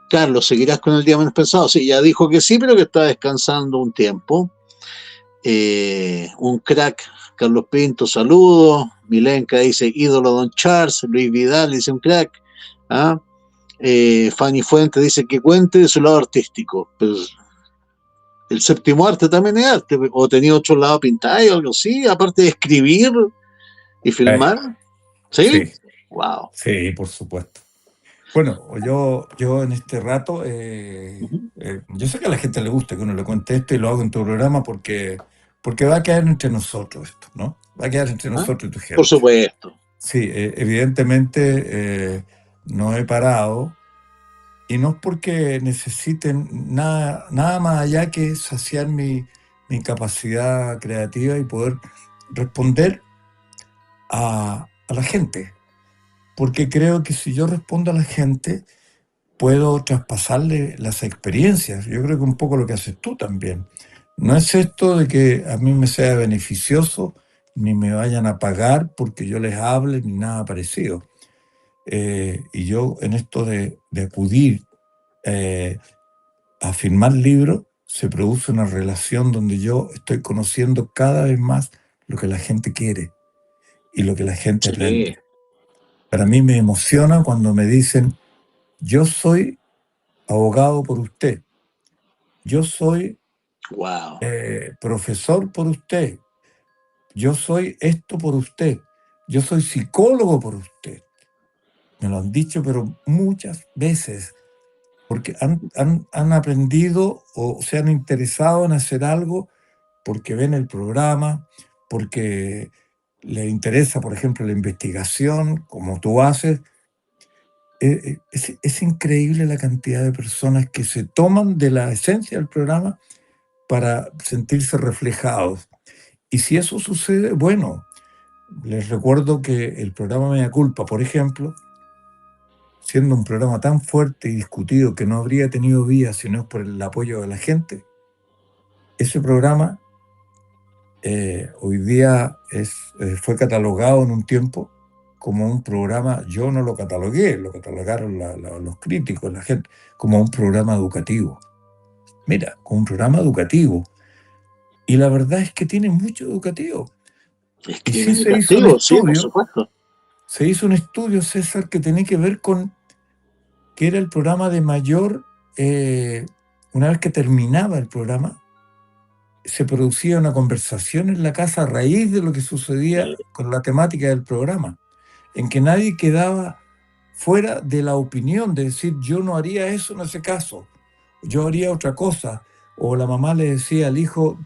Carlos, ¿seguirás con el día menos pensado? Sí, ya dijo que sí, pero que está descansando un tiempo. Un crack, Carlos Pinto, saludos. Milenka dice ídolo Don Charles. Luis Vidal dice un crack. ¿Ah? Fanny Fuente dice que cuente de su lado artístico. Pues el séptimo arte también es arte. O tenía otro lado pintado o algo así, aparte de escribir y Eh, filmar. ¿Sí? sí, Wow. sí, por supuesto. Bueno, yo en este rato, yo sé que a la gente le gusta que uno le cuente esto y lo hago en tu programa porque va a quedar entre nosotros esto, ¿no? Va a quedar entre ¿Ah? nosotros y tu Por gente. supuesto. Sí, evidentemente no he parado y no es porque necesiten nada más allá que saciar mi capacidad creativa y poder responder a la gente. Porque creo que si yo respondo a la gente, puedo traspasarle las experiencias. Yo creo que un poco lo que haces tú también. No es esto de que a mí me sea beneficioso, ni me vayan a pagar porque yo les hable, ni nada parecido. Y yo en esto de acudir a firmar libros, se produce una relación donde yo estoy conociendo cada vez más lo que la gente quiere y lo que la gente Sí. aprende. Para mí me emociona cuando me dicen, yo soy abogado por usted, yo soy Wow. profesor por usted, yo soy esto por usted, yo soy psicólogo por usted. Me lo han dicho, pero muchas veces, porque han aprendido o se han interesado en hacer algo porque ven el programa, porque les interesa, por ejemplo, la investigación, como tú haces, Es increíble la cantidad de personas que se toman de la esencia del programa para sentirse reflejados. Y si eso sucede, bueno, les recuerdo que el programa Mea Culpa, por ejemplo, siendo un programa tan fuerte y discutido que no habría tenido vida si no es por el apoyo de la gente, ese programa hoy día fue catalogado en un tiempo como un programa, yo no lo catalogué, lo catalogaron los críticos, la gente, como un programa educativo. Mira, como un programa educativo. Y la verdad es que tiene mucho educativo. Es que Y tiene sí educativo, sí, por supuesto. se hizo un estudio, César, que tenía que ver con que era el programa de mayor, una vez que terminaba el programa, se producía una conversación en la casa a raíz de lo que sucedía con la temática del programa, en que nadie quedaba fuera de la opinión de decir yo no haría eso en ese caso, yo haría otra cosa, o la mamá le decía al hijo,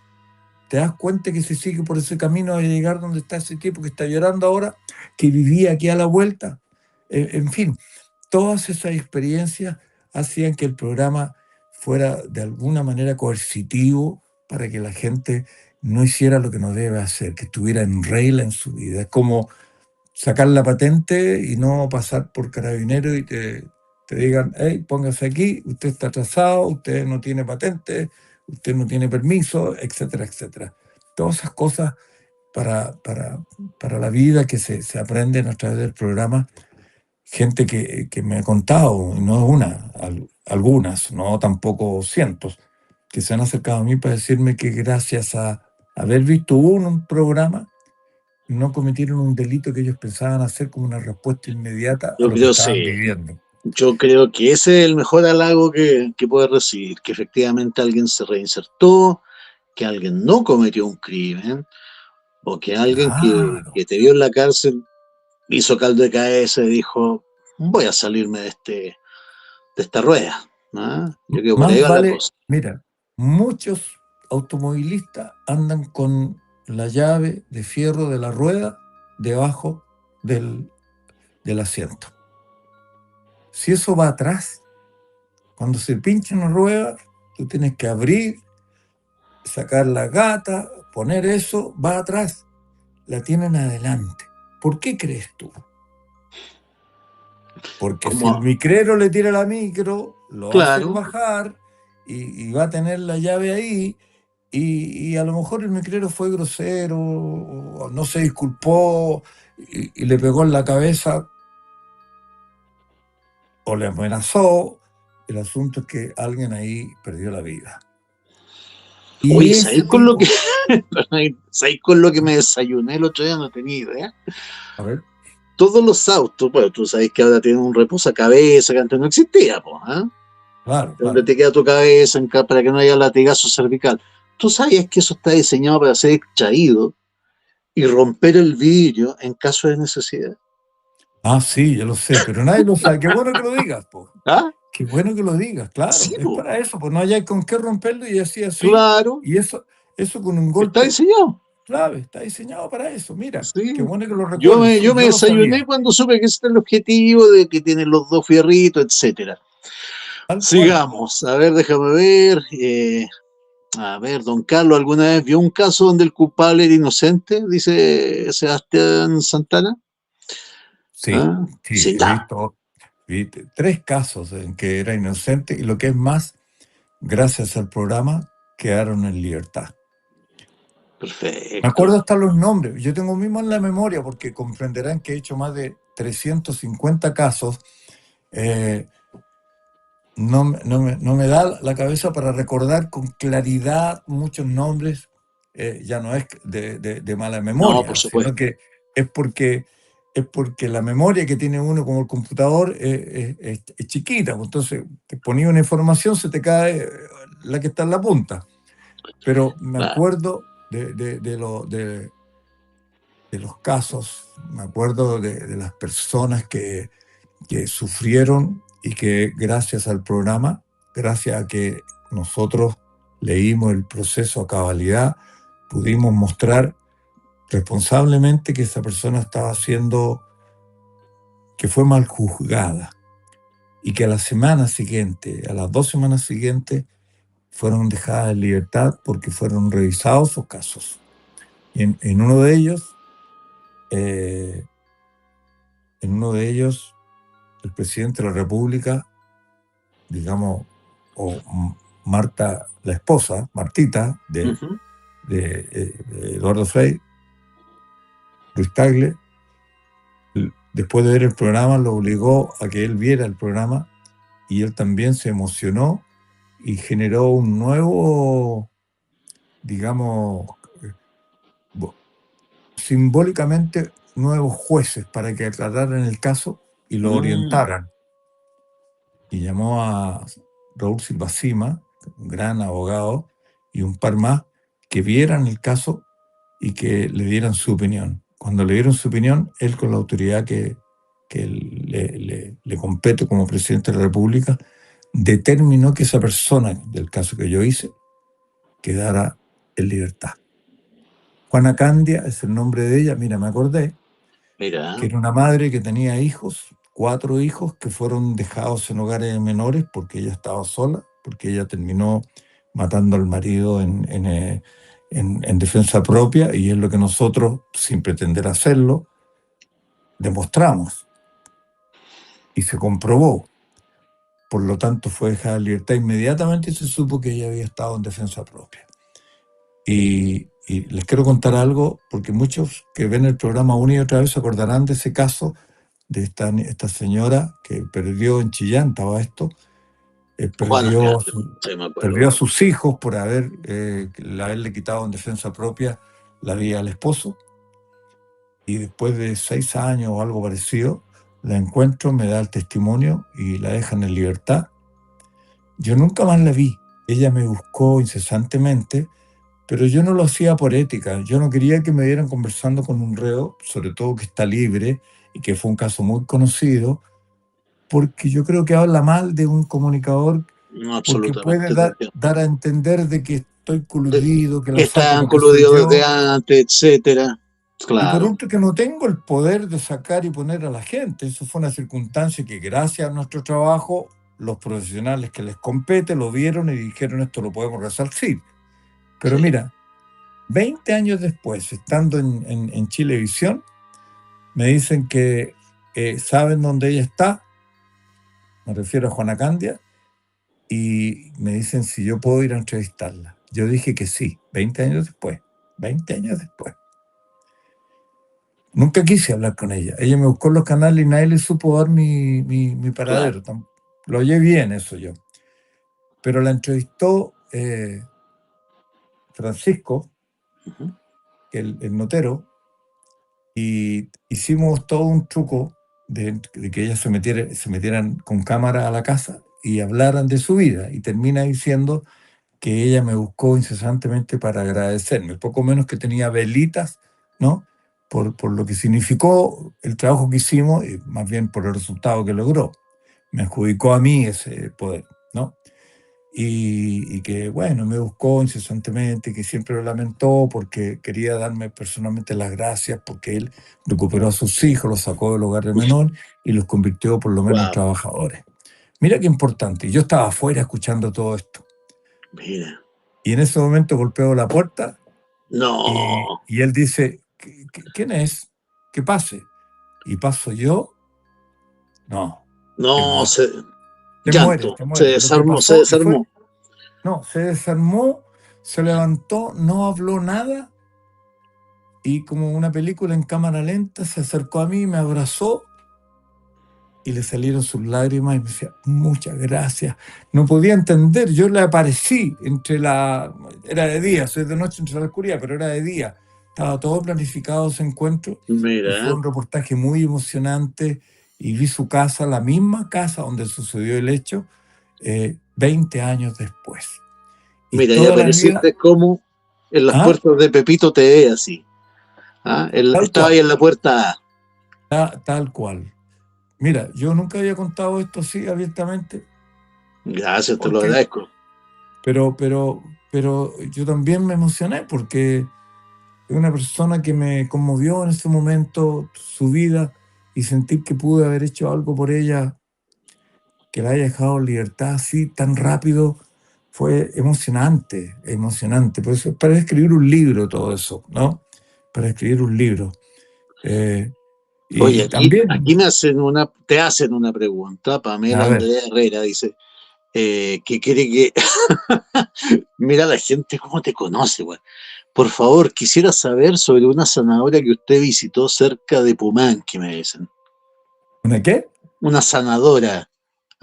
¿te das cuenta que si sigue por ese camino de llegar donde está ese tipo que está llorando ahora, que vivía aquí a la vuelta? En fin, todas esas experiencias hacían que el programa fuera de alguna manera coercitivo para que la gente no hiciera lo que no debe hacer, que estuviera en regla en su vida. Es como sacar la patente y no pasar por carabinero y te digan, hey, póngase aquí, usted está atrasado, usted no tiene patente, usted no tiene permiso, etcétera, etcétera. Todas esas cosas para la vida que se aprenden a través del programa. Gente que me ha contado, y no una, algunas, no tampoco cientos, que se han acercado a mí para decirme que gracias a haber visto un programa, no cometieron un delito que ellos pensaban hacer como una respuesta inmediata a Yo lo que creo, estaban sí. viviendo. Yo creo que ese es el mejor halago que puede recibir, que efectivamente alguien se reinsertó, que alguien no cometió un crimen, o que alguien Claro. que te vio en la cárcel hizo caldo de cabeza y dijo, voy a salirme de esta rueda. ¿No? Yo creo que por ahí Más va la vale, cosa. mira, muchos automovilistas andan con la llave de fierro de la rueda debajo del asiento. Si eso va atrás, cuando se pincha una rueda, tú tienes que abrir, sacar la gata, poner eso, va atrás, la tienen adelante. ¿Por qué crees tú? Porque si el Como, micrero le tira la micro, lo va a hacer claro, bajar y va a tener la llave ahí y a lo mejor el micrero fue grosero, o no se disculpó y le pegó en la cabeza o le amenazó. El asunto es que alguien ahí perdió la vida. Y oye, ese tipo, ¿sabéis con lo que me desayuné el otro día? No tenía idea. a ver, Todos los autos, bueno, tú sabes que ahora tienen un reposacabezas que antes no existía, pues, ¿eh? claro, Donde claro. te queda tu cabeza para que no haya latigazo cervical. ¿Tú sabías que eso está diseñado para ser extraído y romper el vidrio en caso de necesidad? Ah, sí, yo lo sé, pero nadie lo sabe. Qué bueno que lo digas, pues. ¿Ah? Qué bueno que lo digas, claro. Sí, Es pues, para eso, pues no hay con qué romperlo y así, así. claro, Y eso con un está golpe diseñado. clave, está diseñado para eso. Mira, Sí. qué bueno que lo recuerdes. Yo me Yo lo desayuné sabía. cuando supe que ese era el objetivo de que tienen los dos fierritos, etcétera. Tal cual. Sigamos, a ver, déjame ver. A ver, don Carlos, ¿alguna vez vio un caso donde el culpable era inocente? Dice Sebastián Santana. Sí, ¿Ah? sí, Sí, ya. vi 3 casos en que era inocente y lo que es más, gracias al programa, quedaron en libertad. Me Perfecto. acuerdo hasta los nombres. Yo tengo mismo en la memoria porque comprenderán que he hecho más de 350 casos. Eh, no me da la cabeza para recordar con claridad muchos nombres. Ya no es de mala No, por memoria, sino supuesto. que es porque, es porque la memoria que tiene uno como el computador es chiquita. Pues entonces, te ponía una información, se te cae la que está en la punta. Pero me Claro. acuerdo de los casos, me acuerdo de las personas que sufrieron y que gracias al programa, gracias a que nosotros leímos el proceso a cabalidad, pudimos mostrar responsablemente que esa persona estaba haciendo, que fue mal juzgada. y que a la semana siguiente, a las 2 semanas siguientes, fueron dejadas en libertad porque fueron revisados sus casos. En uno de ellos, el presidente de la República, digamos, o Marta, la esposa, Martita, de Eduardo Frei, Ruiz Tagle, después de ver el programa, lo obligó a que él viera el programa y él también se emocionó y generó un nuevo, digamos, simbólicamente nuevos jueces para que aclararan el caso y lo orientaran. Y llamó a Raúl Silva Sima, un gran abogado, y un par más que vieran el caso y que le dieran su opinión. Cuando le dieron su opinión, él, con la autoridad que le compete como presidente de la República, determinó que esa persona del caso que yo hice quedara en libertad. Juana Candia es el nombre de ella. Mira, me acordé que era una madre que tenía hijos, 4 hijos que fueron dejados en hogares menores porque ella estaba sola, porque ella terminó matando al marido en defensa propia, y es lo que nosotros, sin pretender hacerlo, demostramos y se comprobó. Por lo tanto, fue dejada en libertad inmediatamente y se supo que ella había estado en defensa propia. Y les quiero contar algo, porque muchos que ven el programa una y otra vez se acordarán de ese caso de esta señora que perdió en Chillán, estaba esto, perdió a sus hijos por haberle quitado en defensa propia la vida al esposo, y después de 6 años o algo parecido, la encuentro, me da el testimonio y la dejan en libertad. Yo nunca más la vi. Ella me buscó incesantemente, pero yo no lo hacía por ética. Yo no quería que me vieran conversando con un reo, sobre todo que está libre y que fue un caso muy conocido, porque yo creo que habla mal de un comunicador, porque puede dar a entender de que estoy coludido, que la saco Estaban porque soy coludidos yo, desde antes, etcétera. Claro. Y por otro, que no tengo el poder de sacar y poner a la gente. Eso fue una circunstancia que, gracias a nuestro trabajo, los profesionales que les compete lo vieron y dijeron: esto lo podemos resarcir. Pero mira, 20 años después, estando en Chilevisión, me dicen que saben dónde ella está, me refiero a Juana Candia, y me dicen si yo puedo ir a entrevistarla. Yo dije que sí, 20 años después. Nunca quise hablar con ella. Ella me buscó en los canales y nadie le supo dar mi paradero. Claro. Lo oye bien eso yo. Pero la entrevistó Francisco, el notero, y hicimos todo un truco de que ellas se metieran con cámara a la casa y hablaran de su vida. Y termina diciendo que ella me buscó incesantemente para agradecerme, poco menos que tenía velitas, ¿no?, por lo que significó el trabajo que hicimos, y más bien por el resultado que logró. Me adjudicó a mí ese poder, ¿no? Y que, bueno, me buscó incesantemente, que siempre lo lamentó porque quería darme personalmente las gracias, porque él recuperó a sus hijos, los sacó del hogar de menor y los convirtió por lo menos en trabajadores. Mira qué importante. Yo estaba afuera escuchando todo esto. Mira. Y en ese momento golpeo la puerta. No. Y él dice: ¿Quién es? Que pase. Y paso yo. No. No, te llanto. mueres. Se desarmó, se desarmó. Se desarmó, se levantó, no habló nada, y como una película en cámara lenta se acercó a mí, me abrazó y le salieron sus lágrimas y me decía: muchas gracias. No podía entender, yo le aparecí era de día, soy de noche entre la oscuridad, pero era de día. Estaba todo planificado ese encuentro. Mira. Y fue un reportaje muy emocionante, y vi su casa, la misma casa donde sucedió el hecho, 20 años después. Y mira, ya apareciste como en las puertas de Pepito TV, así. Estaba ahí en la puerta A. Tal cual. Mira, yo nunca había contado esto así abiertamente. Gracias, te lo agradezco. Pero yo también me emocioné, porque es una persona que me conmovió en ese momento su vida, y sentir que pude haber hecho algo por ella que la haya dejado en libertad así tan rápido fue emocionante, emocionante. Por eso, para escribir un libro todo eso, ¿no? Para escribir un libro. Eh, Oye, y aquí también, te hacen una pregunta. Pamela a ver, Andrea Herrera dice que quiere que. Mira la gente cómo te conoce, güey. Por favor, quisiera saber sobre una zanahoria que usted visitó cerca de Pumanque, me dicen. ¿una qué? Una sanadora.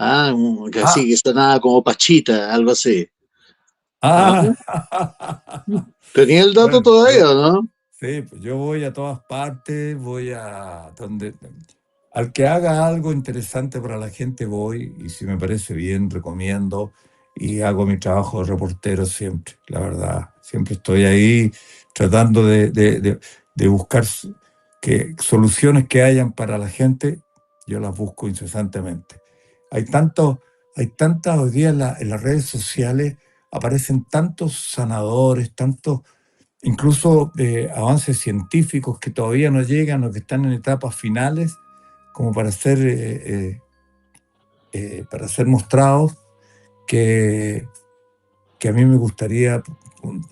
Ah, que así, Ah, que sanaba como Pachita, algo así. Ah, ah, tenía el dato bueno, todavía, ¿no? sí, pues yo voy a todas partes, voy a donde, al que haga algo interesante para la gente voy y si me parece bien recomiendo y hago mi trabajo de reportero siempre, la verdad. Siempre estoy ahí tratando de buscar soluciones que hayan para la gente, yo las busco incesantemente. Hay tanto, hay tantas hoy día en las redes sociales, aparecen tantos sanadores, tantos incluso avances científicos que todavía no llegan o que están en etapas finales, como para ser mostrados, que, que a mí me gustaría,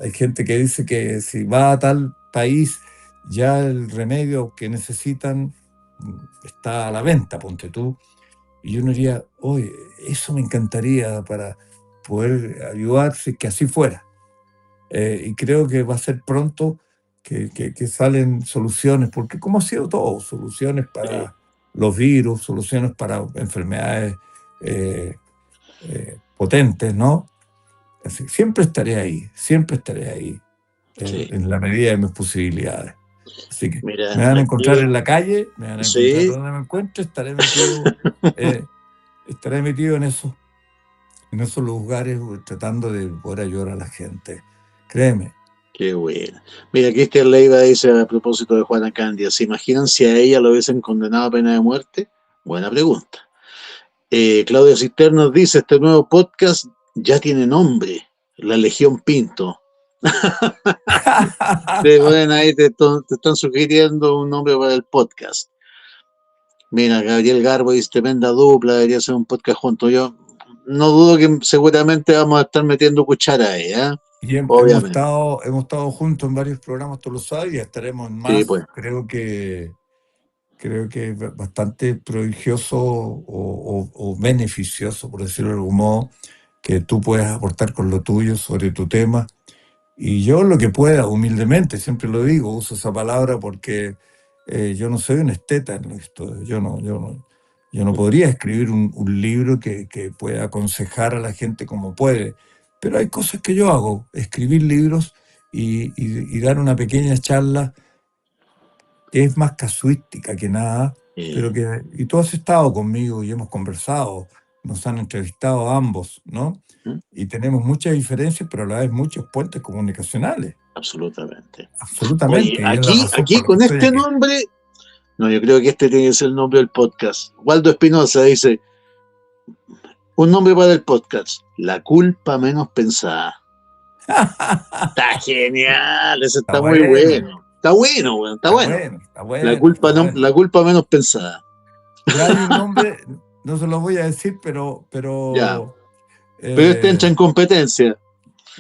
hay gente que dice que si va a tal país, ya el remedio que necesitan está a la venta, ponte tú, y uno diría, oye, eso me encantaría para poder ayudarse, que así fuera. Y creo que va a ser pronto que salen soluciones, porque como ha sido todo, soluciones Sí, para los virus, soluciones para enfermedades potentes, ¿no? Así, siempre estaré ahí, sí. en la medida de mis posibilidades. Así que Mira, me van a encontrar aquí, en la calle, me van a encontrar sí. donde me encuentre, eh, estaré metido en esos lugares tratando de poder ayudar a la gente. Créeme. Qué bueno. Mira, Cristian Leiva dice a propósito de Juana Candia, ¿se imaginan si a ella lo hubiesen condenado a pena de muerte? Buena pregunta. Claudia Cisternos dice, este nuevo podcast ya tiene nombre, La Legión Pinto. Te ponen ahí, te están sugiriendo un nombre para el podcast. Mira, Gabriel Garbo dice, tremenda dupla, debería ser un podcast junto. Yo no dudo que seguramente vamos a estar metiendo cuchara ahí, ¿eh? Y Obviamente. hemos estado juntos en varios programas, tú lo sabes, y estaremos en Sí, pues. más. Creo que es bastante prodigioso o beneficioso, por decirlo de algún modo, que tú puedas aportar con lo tuyo sobre tu tema. Y yo lo que pueda, humildemente, siempre lo digo, uso esa palabra porque yo no soy un esteta en esto. Yo no podría escribir un libro que pueda aconsejar a la gente como puede. Pero hay cosas que yo hago, escribir libros y dar una pequeña charla que es más casuística que nada, Eh, y tú has estado conmigo y hemos conversado, nos han entrevistado ambos, ¿no? ¿Mm? Y tenemos muchas diferencias, pero a la vez muchos puentes comunicacionales, Absolutamente. Oye, absolutamente, y es la aquí, razón aquí por la que con estoy este aquí. nombre, no, yo creo que este tiene que ser el nombre del podcast. Waldo Espinosa dice, un nombre para el podcast, La culpa menos pensada. Está genial, ese Está está muy bueno, bueno. Está bueno, bueno, está está bueno. bueno, está bueno, está La bueno. culpa menos pensada. Ya hay un nombre, no se lo voy a decir, Ya. Pero este entra eh, en competencia,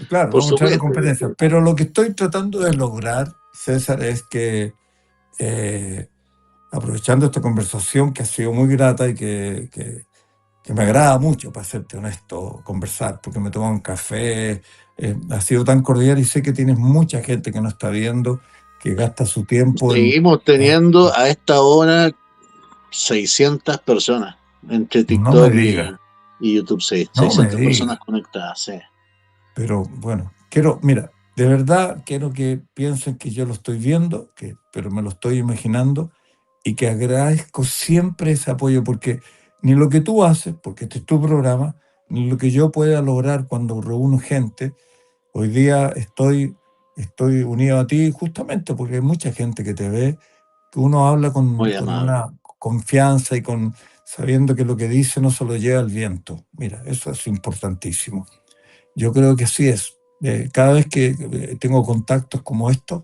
claro, por vamos a entrar en supuesto. competencia. Pero lo que estoy tratando de lograr, César, es que eh, aprovechando esta conversación que ha sido muy grata y que me agrada mucho, para serte honesto, conversar, porque me tomo un café, ha sido tan cordial y sé que tienes mucha gente que no está viendo, que gasta su tiempo Seguimos teniendo a esta hora 600 personas entre no me TikTok digas, y YouTube. Sí, no me 600 personas digas, conectadas, sí. pero bueno, mira, de verdad quiero que piensen que yo lo estoy viendo, pero me lo estoy imaginando y que agradezco siempre ese apoyo, porque ni lo que tú haces, porque este es tu programa, ni lo que yo pueda lograr cuando reúno gente, hoy día estoy unido a ti justamente porque hay mucha gente que te ve, que uno habla con, Muy con amable. una confianza y sabiendo que lo que dice no se lo lleva el viento. Mira, eso es importantísimo. Yo creo que así es. Cada vez que tengo contactos como estos,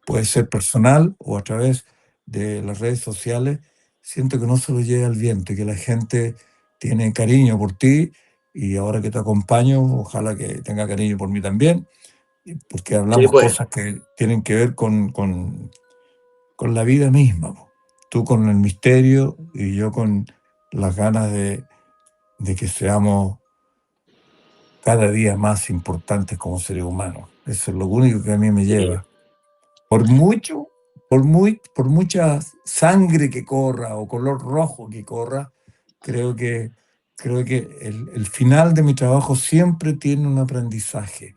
puede ser personal o a través de las redes sociales, siento que no se lo lleva el viento y que la gente tiene cariño por ti y ahora que te acompaño, ojalá que tenga cariño por mí también, porque Sí, hablamos pues. cosas que tienen que ver con la vida misma. Tú con el misterio y yo con las ganas de que seamos cada día más importantes como seres humanos. Eso es lo único que a mí me Sí. lleva. Por mucha sangre que corra o color rojo que corra, creo que, creo que el final de mi trabajo siempre tiene un aprendizaje,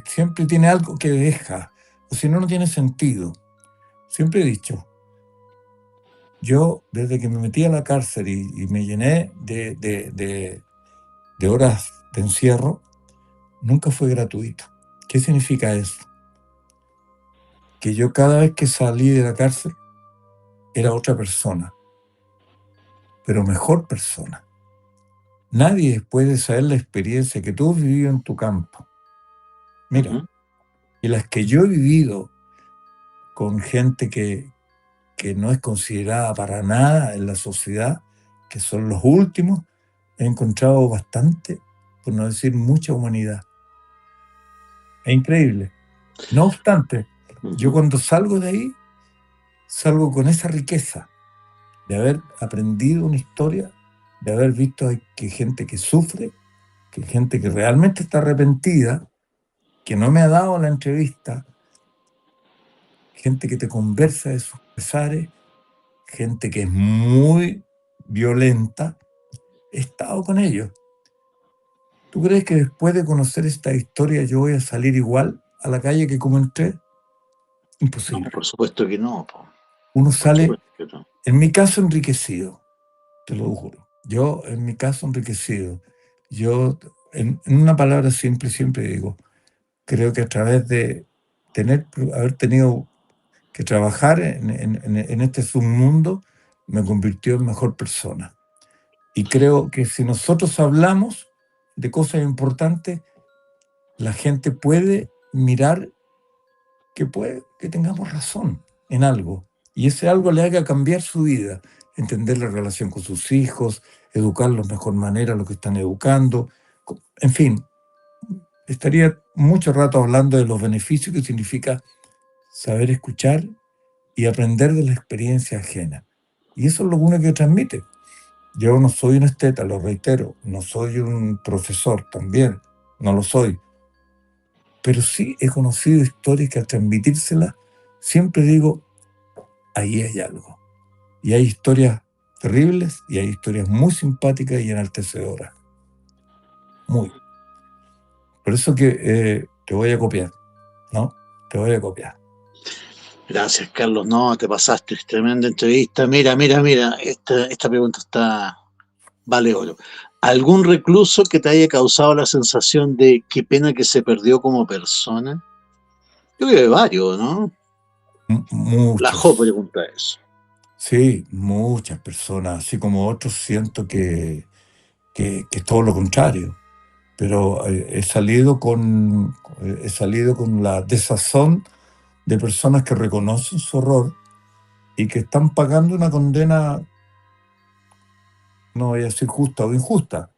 siempre tiene algo que deja, o si no, no tiene sentido. Siempre he dicho, yo desde que me metí a la cárcel y me llené de horas de encierro, nunca fue gratuito. ¿Qué significa eso? Que yo cada vez que salí de la cárcel era otra persona, pero mejor persona. Nadie puede saber la experiencia que tú has vivido en tu campo. Mira, y las que yo he vivido con gente que no es considerada para nada en la sociedad, que son los últimos, he encontrado bastante, por no decir mucha humanidad. Es increíble. No obstante, yo cuando salgo de ahí, salgo con esa riqueza de haber aprendido una historia, de haber visto que hay gente que sufre, que hay gente que realmente está arrepentida, que no me ha dado la entrevista, gente que te conversa de sus pesares, gente que es muy violenta. He estado con ellos. ¿Tú crees que después de conocer esta historia yo voy a salir igual a la calle que como entré? No, Imposible. por supuesto que no. Uno Por sale, supuesto que no. en mi caso, enriquecido, te lo juro. Yo, en mi caso, enriquecido. Yo, en una palabra simple, siempre digo, creo que a través de haber tenido que trabajar en este submundo, me convirtió en mejor persona. Y creo que si nosotros hablamos de cosas importantes, la gente puede mirar que tengamos razón en algo. Y ese algo le haga cambiar su vida, entender la relación con sus hijos, educarlos de mejor manera, lo que están educando. En fin, estaría mucho rato hablando de los beneficios que significa saber escuchar y aprender de la experiencia ajena. Y eso es lo único que transmite. Yo no soy un esteta, lo reitero, no soy un profesor también, no lo soy. Pero sí he conocido historias que al transmitírselas siempre digo, ahí hay algo. Y hay historias terribles y hay historias muy simpáticas y enaltecedoras. Muy. Por eso que te voy a copiar, ¿no? Te voy a copiar. Gracias, Carlos. No, te pasaste. Tremenda entrevista. Mira, mira, mira. Esta pregunta vale oro. ¿Algún recluso que te haya causado la sensación de qué pena que se perdió como persona? Yo creo que varios, ¿no? La Jo Muchos. pregunta eso. Sí, muchas personas, así como otros siento que es todo lo contrario. Pero he salido con la desazón de personas que reconocen su horror y que están pagando una condena, no voy a decir justa o injusta,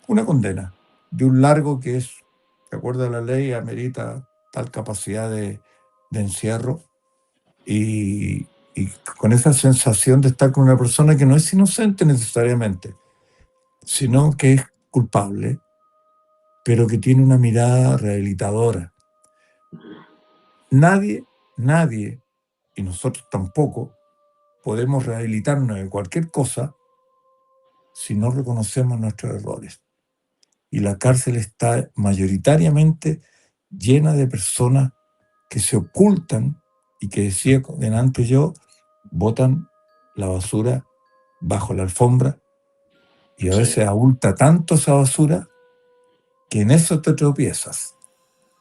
una condena de un largo que es, de acuerdo a la ley, amerita tal capacidad de encierro y con esa sensación de estar con una persona que no es inocente necesariamente, sino que es culpable, pero que tiene una mirada rehabilitadora. Nadie, y nosotros tampoco, podemos rehabilitarnos de cualquier cosa si no reconocemos nuestros errores. Y la cárcel está mayoritariamente llena de personas que se ocultan y que, decía delante yo, botan la basura bajo la alfombra y a Sí. veces abulta tanto esa basura que en eso te tropiezas,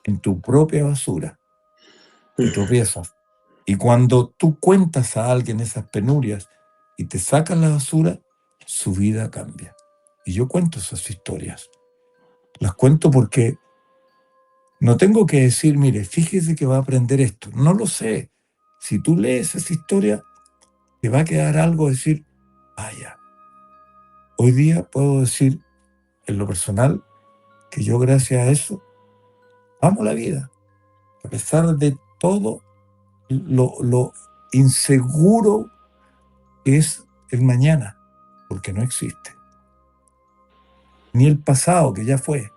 en tu propia basura, te tropiezas. Y cuando tú cuentas a alguien esas penurias y te sacan la basura, su vida cambia. Y yo cuento esas historias. Las cuento porque no tengo que decir, mire, fíjese que va a aprender esto. No lo sé. Si tú lees esa historia, te va a quedar algo decir, vaya, Hoy día puedo decir, en lo personal, que yo gracias a eso amo la vida, a pesar de todo lo inseguro que es el mañana, porque no existe, ni el pasado, que ya fue.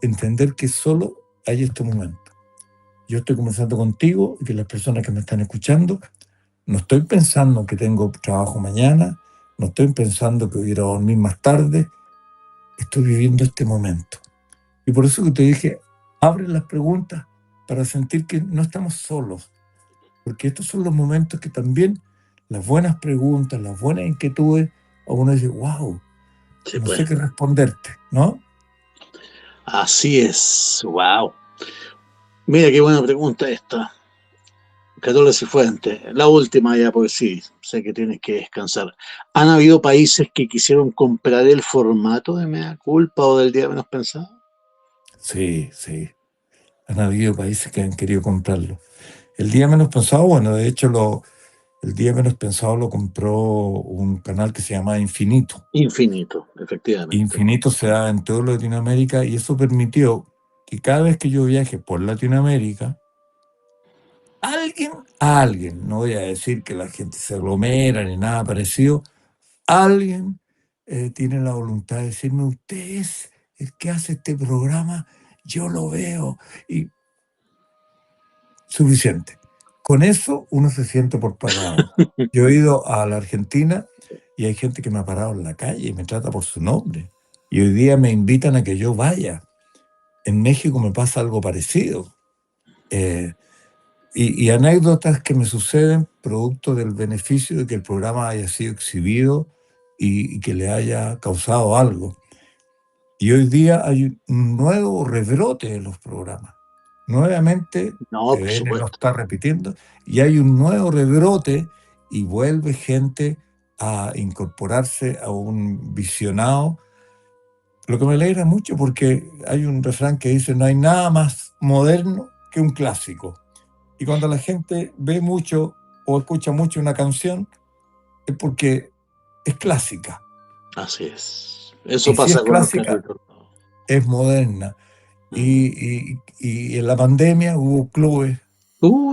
Entender que solo hay este momento. Yo estoy conversando contigo y que las personas que me están escuchando, no estoy pensando que tengo trabajo mañana, no estoy pensando que voy a ir a dormir más tarde, estoy viviendo este momento. Y por eso que te dije, abre las preguntas para sentir que no estamos solos, porque estos son los momentos que también las buenas preguntas, las buenas inquietudes, a uno dice, wow, Sí, no pues. sé qué responderte, ¿no? Así es. Wow. Mira qué buena pregunta esta. Carola Cifuentes, la última ya, porque sí, sé que tienes que descansar. ¿Han habido países que quisieron comprar el formato de Mea Culpa o del día menos pensado? Sí, sí. Han habido países que han querido comprarlo. El día menos pensado, bueno, de hecho el día menos pensado lo compró un canal que se llama Infinito. Infinito, efectivamente. Infinito se da en toda Latinoamérica y eso permitió que cada vez que yo viaje por Latinoamérica, alguien, no voy a decir que la gente se aglomera ni nada parecido, alguien tiene la voluntad de decirme, usted es el que hace este programa, yo lo veo y suficiente. Con eso uno se siente por pagado. Yo he ido a la Argentina y hay gente que me ha parado en la calle y me trata por su nombre. Y hoy día me invitan a que yo vaya. En México me pasa algo parecido. Eh, y anécdotas que me suceden producto del beneficio de que el programa haya sido exhibido y que le haya causado algo. Y hoy día hay un nuevo rebrote de los programas. Nuevamente, No, por TVN lo supuesto. está repitiendo y hay un nuevo rebrote y vuelve gente a incorporarse a un visionado, lo que me alegra mucho porque hay un refrán que dice no hay nada más moderno que un clásico. Y cuando la gente ve mucho o escucha mucho una canción es porque es clásica. Así es. Eso Y si es pasa con los clásica, capítulos. es moderna. Mm. Y en la pandemia hubo clubes,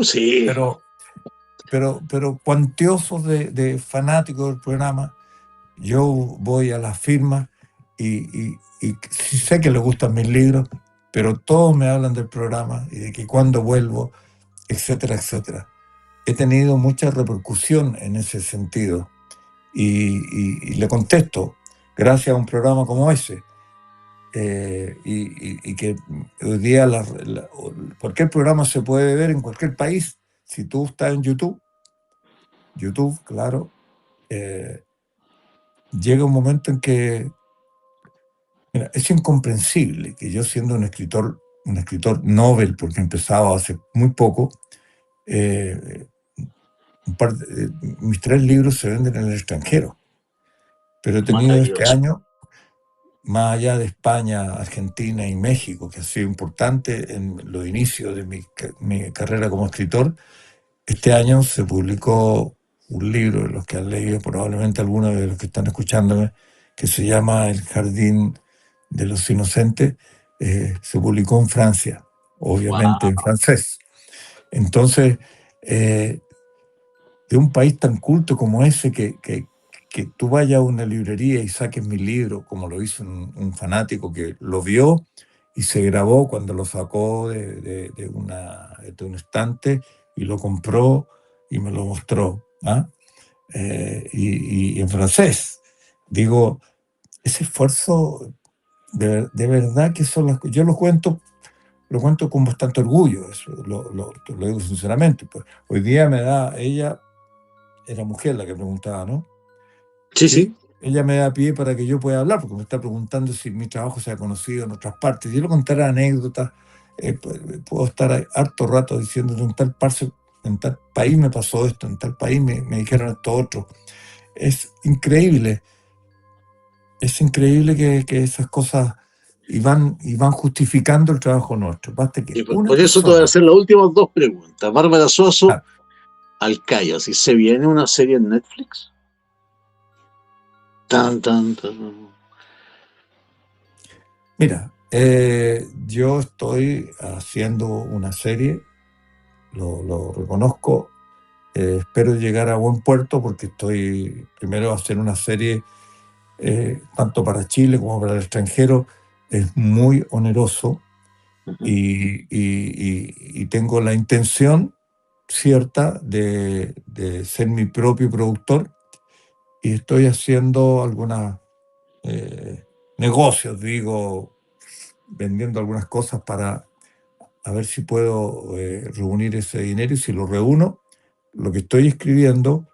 Sí. pero, pero cuantiosos de fanáticos del programa. Yo voy a las firmas y sí sé que les gustan mis libros, pero todos me hablan del programa y de que cuando vuelvo, etcétera, etcétera. He tenido mucha repercusión en ese sentido y le contesto, gracias a un programa como ese. Y que hoy día cualquier programa se puede ver en cualquier país. Si tú estás en YouTube, claro, eh, llega un momento en que mira, es incomprensible que yo siendo un escritor Nobel, porque he empezado hace muy poco, eh, mis 3 libros se venden en el extranjero, pero he tenido este Maravilloso. año, más allá de España, Argentina y México, que ha sido importante en los inicios de mi carrera como escritor, este año se publicó un libro, de los que han leído probablemente algunos de los que están escuchándome, que se llama El Jardín de los Inocentes. Se publicó en Francia, obviamente en Wow. francés. Entonces, de un país tan culto como ese, que tú vayas a una librería y saques mi libro, como lo hizo un fanático que lo vio y se grabó cuando lo sacó de un estante y lo compró y me lo mostró, ¿ah? Y en francés. Digo, ese esfuerzo de verdad que son las... Yo lo cuento con bastante orgullo, eso, lo digo sinceramente. Pues, hoy día me da ella era mujer la que preguntaba, ¿no? Sí, sí. Sí, ella me da pie para que yo pueda hablar, porque me está preguntando si mi trabajo se ha conocido en otras partes. Yo le contaré anécdotas, puedo estar ahí harto rato diciendo en tal país me pasó esto, en tal país me dijeron esto otro. Es increíble que esas cosas y van justificando el trabajo nuestro. Basta que Y una por eso te voy a persona, hacer las últimas dos preguntas. Bárbara Suazo, ah, Alcaya, si se viene una serie en Netflix. Tan, tan, tan. Mira, yo estoy haciendo una serie, lo reconozco, espero llegar a buen puerto porque estoy primero a hacer una serie tanto para Chile como para el extranjero, es muy oneroso Ujú. y tengo la intención cierta de ser mi propio productor y estoy haciendo algunos negocios, digo, vendiendo algunas cosas para a ver si puedo reunir ese dinero y si lo reúno, lo que estoy escribiendo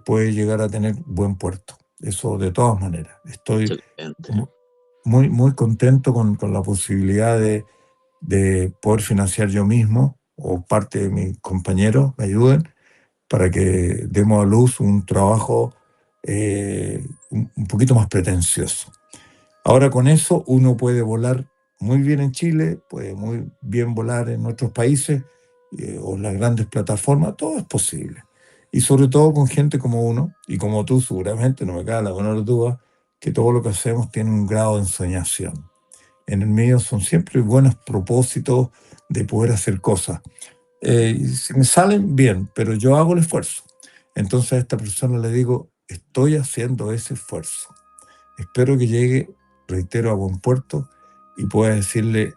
puede llegar a tener buen puerto. Eso de todas maneras. Estoy Excelente. mu- muy, muy contento con la posibilidad de poder financiar yo mismo o parte de mis compañeros me ayuden para que demos a luz un trabajo un poquito más pretencioso. Ahora con eso uno puede volar muy bien en Chile, puede muy bien volar en otros países o las grandes plataformas, todo es posible. Y sobre todo con gente como uno y como tú seguramente, no me cabe la menor duda, que todo lo que hacemos tiene un grado de ensoñación. En el mío son siempre buenos propósitos de poder hacer cosas. Y si me salen bien, pero yo hago el esfuerzo. Entonces a esta persona le digo, estoy haciendo ese esfuerzo. Espero que llegue, reitero, a buen puerto y pueda decirle,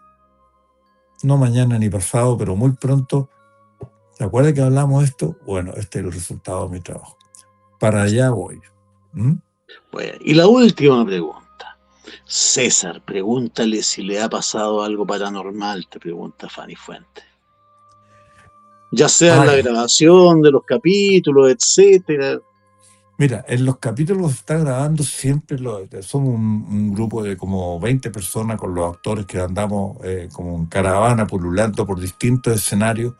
no mañana ni pasado, pero muy pronto, ¿te acuerdas que hablamos de esto? Bueno, este es el resultado de mi trabajo. Para allá voy. ¿Mm? Bueno, y la última pregunta. César, pregúntale si le ha pasado algo paranormal, te pregunta Fanny Fuentes. Ya sea en la Ay, grabación de los capítulos, etcétera. mira, en los capítulos está grabando siempre, somos un grupo de como 20 personas con los actores que andamos como en caravana pululando por distintos escenarios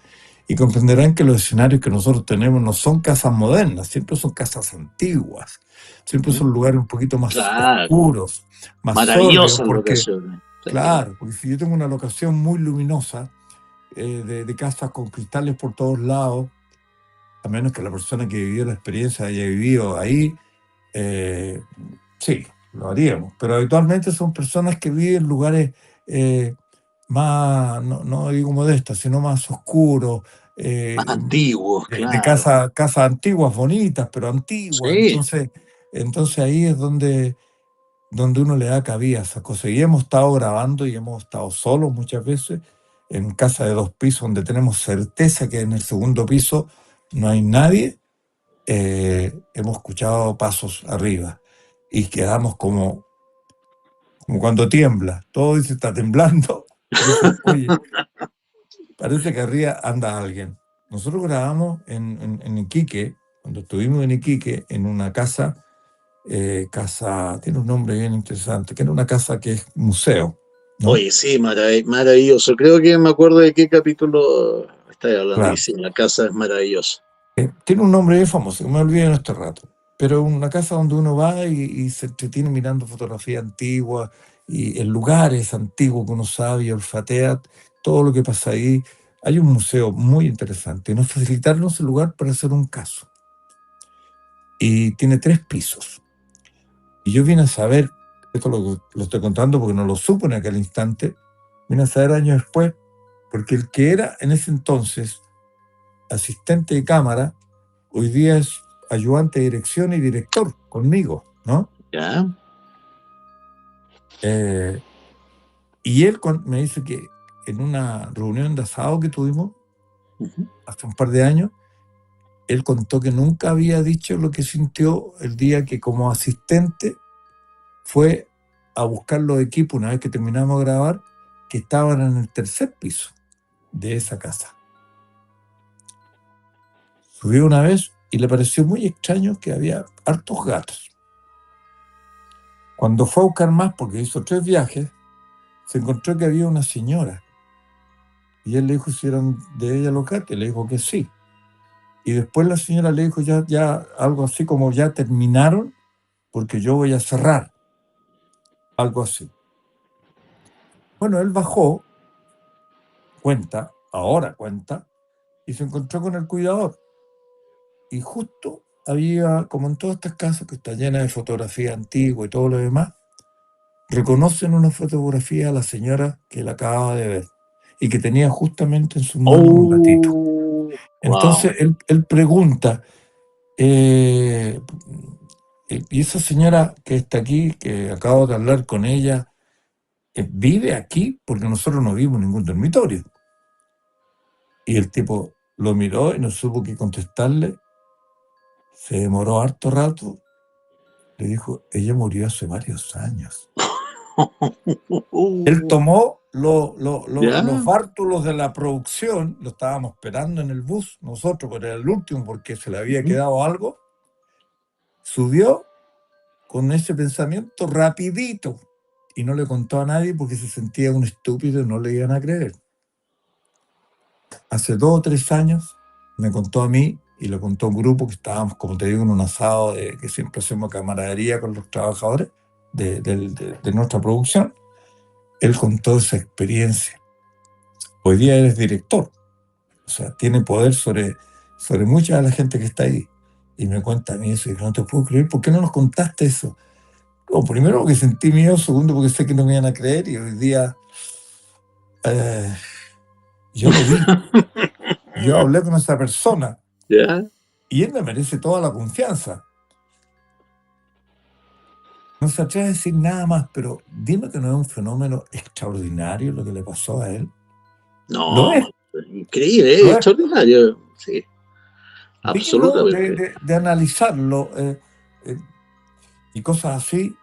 y comprenderán que los escenarios que nosotros tenemos no son casas modernas, siempre son casas antiguas, siempre Ujú. son lugares un poquito más Claro, oscuros, más sórdidos, maravillosas porque, locaciones. Sí. claro, porque si yo tengo una locación muy luminosa de casas con cristales por todos lados, a menos que la persona que vivió la experiencia haya vivido ahí, eh, sí, lo haríamos, pero habitualmente son personas que viven en lugares eh, más, no, no digo modestas, sino más oscuros, Más eh, antiguos, de claro. casas antiguas, bonitas, pero antiguas. Sí. Entonces ahí es donde uno le da cabida a esas cosas. Y hemos estado grabando y hemos estado solos muchas veces en casa de 2 pisos, donde tenemos certeza que en el segundo piso no hay nadie. Hemos escuchado pasos arriba y quedamos como cuando tiembla. Todo dice, está temblando. Y dice, oye, parece que arriba anda alguien. Nosotros grabamos en Iquique, cuando estuvimos en Iquique, en una casa, tiene un nombre bien interesante, que era una casa que es museo, ¿no? Oye, sí, maravilloso. Creo que me acuerdo de qué capítulo estáis hablando. Y Claro. sí, la casa es maravillosa. Tiene un nombre bien famoso, que me olvidé en este rato, pero una casa donde uno va y se entretiene mirando fotografías antiguas y en lugares antiguos que uno sabe y olfatea todo lo que pasa ahí. Hay un museo muy interesante y nos facilitaron ese lugar para hacer un caso. Y tiene 3 pisos. Y yo vine a saber, esto lo estoy contando porque no lo supo en aquel instante, vine a saber años después, porque el que era en ese entonces asistente de cámara, hoy día es ayudante de dirección y director conmigo, ¿no? ¿Ya? Eh, y él me dice que en una reunión de asado que tuvimos Ujú. hace un par de años, él contó que nunca había dicho lo que sintió el día que como asistente fue a buscar los equipos una vez que terminamos de grabar, que estaban en el tercer piso de esa casa. Subió una vez y le pareció muy extraño que había hartos gatos. Cuando fue a buscar más, porque hizo 3 viajes, se encontró que había una señora. Y él le dijo si eran de ella los gatos, y le dijo que sí. Y después la señora le dijo ya algo así como ya terminaron, porque yo voy a cerrar, algo así. Bueno, él bajó, ahora cuenta, y se encontró con el cuidador. Y justo había, como en todas estas casas que está llena de fotografías antiguas y todo lo demás, reconocen una fotografía a la señora que la acababa de ver y que tenía justamente en sus manos un gatito. Entonces Wow. él pregunta, y esa señora que está aquí, que acabo de hablar con ella, ¿vive aquí? Porque nosotros no vimos ningún dormitorio. Y el tipo lo miró y no supo qué contestarle. Se demoró harto rato. Le dijo, ella murió hace varios años. Él tomó los ¿Ya? bártulos de la producción, lo estábamos esperando en el bus, nosotros, pero era el último porque se le había Ujú. quedado algo, subió con ese pensamiento rapidito y no le contó a nadie porque se sentía un estúpido y no le iban a creer. Hace 2 o 3 años me contó a mí y le contó a un grupo que estábamos, como te digo, en un asado que siempre hacemos camaradería con los trabajadores de nuestra producción. Él contó esa experiencia. Hoy día él es director, o sea, tiene poder sobre mucha de la gente que está ahí. Y me cuenta a mí eso y no te puedo creer, ¿por qué no nos contaste eso? No, primero porque sentí miedo, segundo porque sé que no me iban a creer y hoy día yo lo vi, yo hablé con esa persona ¿Ya? y él me merece toda la confianza. No se atreve a decir nada más, pero dime que no es un fenómeno extraordinario lo que le pasó a él. Lo No, es, increíble, lo es. extraordinario. Sí, Digno absolutamente. de analizarlo. Y cosas así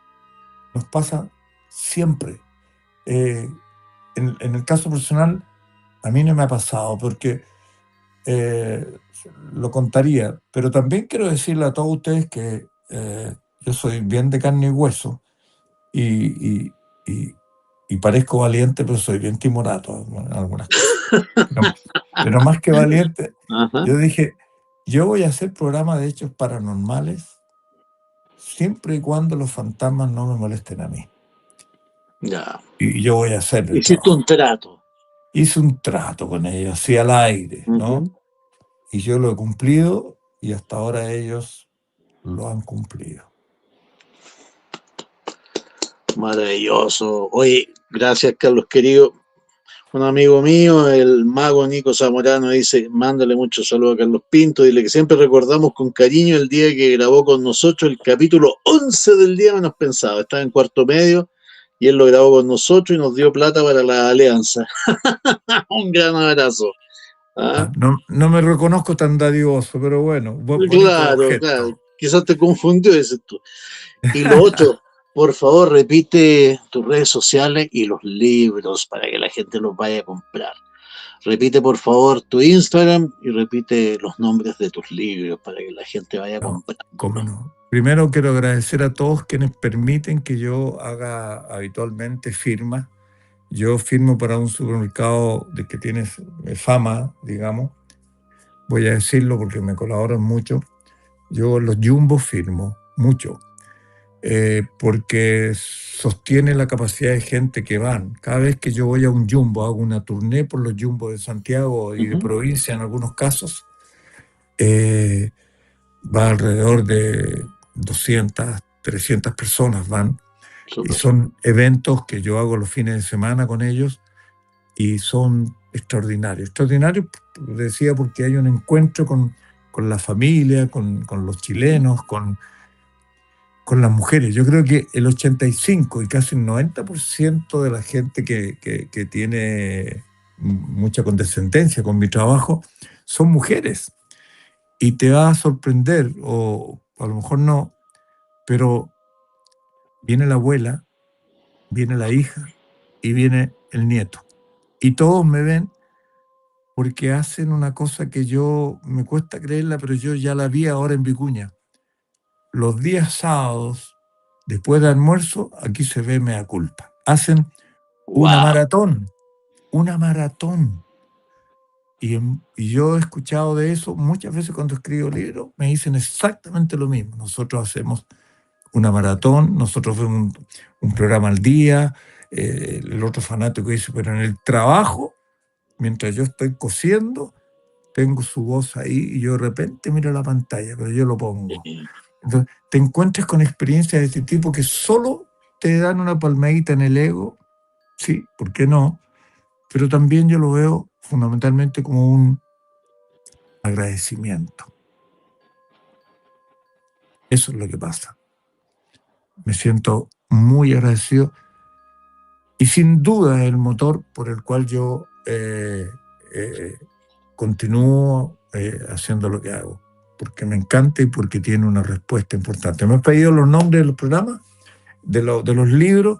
nos pasan siempre. Eh, en el caso personal, a mí no me ha pasado porque eh, lo contaría, pero también quiero decirle a todos ustedes que yo soy bien de carne y hueso y, y, y- y parezco valiente, pero soy bien timorato en algunas cosas. Pero, pero más que valiente, Ajá. yo dije, yo voy a hacer programa de hechos paranormales siempre y cuando los fantasmas no me molesten a mí. Ya. Y yo voy a hacer el Hiciste un trabajo. trato. Hice un trato con ellos, así al aire, ¿no? Ujú. Y yo lo he cumplido y hasta ahora ellos lo han cumplido. Maravilloso. Oye, gracias, Carlos, querido. Un amigo mío, el mago Nico Zamorano, dice, mándale muchos saludos a Carlos Pinto, dile que siempre recordamos con cariño el día que grabó con nosotros el capítulo 11 del Día Menos Pensado. Estaba en cuarto medio y él lo grabó con nosotros y nos dio plata para la alianza. Un gran abrazo. ¿Ah? No me reconozco tan dadivoso, pero bueno, bonito Claro, claro. gesto. Quizás te confundió, dices tú. Y lo otro, por favor, repite tus redes sociales y los libros para que la gente los vaya a comprar. Repite por favor tu Instagram y repite los nombres de tus libros para que la gente vaya No, comprándolo. cómo no. Primero quiero agradecer a todos quienes permiten que yo haga habitualmente firmas. Yo firmo para un supermercado de que tiene fama, digamos. Voy a decirlo porque me colaboran mucho. Yo los Jumbo firmo mucho, porque sostiene la capacidad de gente que van. Cada vez que yo voy a un Jumbo, hago una tournée por los Jumbos de Santiago y de Ujú. provincia en algunos casos, eh, va alrededor de 200, 300 personas van, y Súper. son eventos que yo hago los fines de semana con ellos y son extraordinarios. Extraordinarios, decía, porque hay un encuentro con la familia, con los chilenos, con las mujeres. Yo creo que el 85 y casi el 90% de la gente que tiene mucha condescendencia con mi trabajo son mujeres. Y te va a sorprender, o a lo mejor no, pero viene la abuela, viene la hija y viene el nieto. Y todos me ven porque hacen una cosa que yo me cuesta creerla, pero yo ya la vi ahora en Vicuña. Los días sábados, después de almuerzo, aquí se ve Mea Culpa. Hacen una Wow. maratón, una maratón. Y yo he escuchado de eso muchas veces cuando escribo libros, me dicen exactamente lo mismo. Nosotros hacemos una maratón, nosotros vemos un programa al día, el otro fanático dice, pero en el trabajo, mientras yo estoy cosiendo, tengo su voz ahí y yo de repente miro la pantalla, pero yo lo pongo. Sí. Entonces, te encuentras con experiencias de este tipo que solo te dan una palmadita en el ego, sí, ¿por qué no? Pero también yo lo veo fundamentalmente como un agradecimiento. Eso es lo que pasa. Me siento muy agradecido y sin duda es el motor por el cual yo continúo haciendo lo que hago, porque me encanta y porque tiene una respuesta importante. Me has pedido los nombres de los programas, de los libros.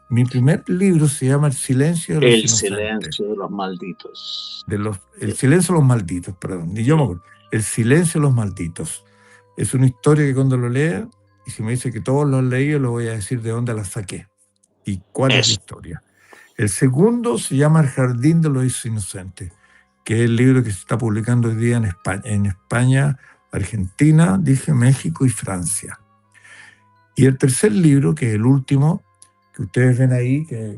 Mi primer libro se llama El silencio de los El inocentes. silencio de los malditos. El silencio de los malditos, perdón. Ni yo me Sí. acuerdo. El silencio de los malditos. Es una historia que cuando lo lean, y si me dice que todos lo han leído, le voy a decir de dónde la saqué y cuál es la Eso. historia. El segundo se llama El jardín de los inocentes, que es el libro que se está publicando hoy día en España, Argentina, dije México y Francia. Y el tercer libro, que es el último, que ustedes ven ahí, que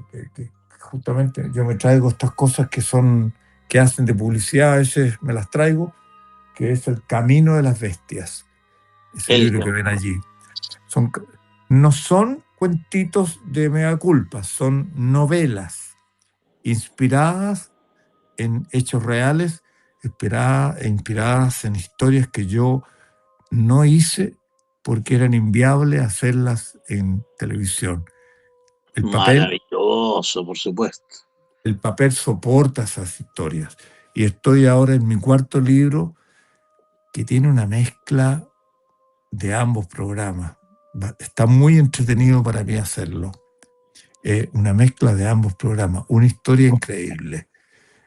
justamente yo me traigo estas cosas que hacen de publicidad, a veces me las traigo, que es El camino de las bestias. Ese libro que ven allí. No son cuentitos de mea culpa, son novelas inspiradas en hechos reales, inspiradas en historias que yo no hice porque eran inviables hacerlas en televisión. Maravilloso, por supuesto. El papel soporta esas historias. Y estoy ahora en mi cuarto libro que tiene una mezcla de ambos programas. Está muy entretenido para mí hacerlo. Una mezcla de ambos programas, una historia increíble.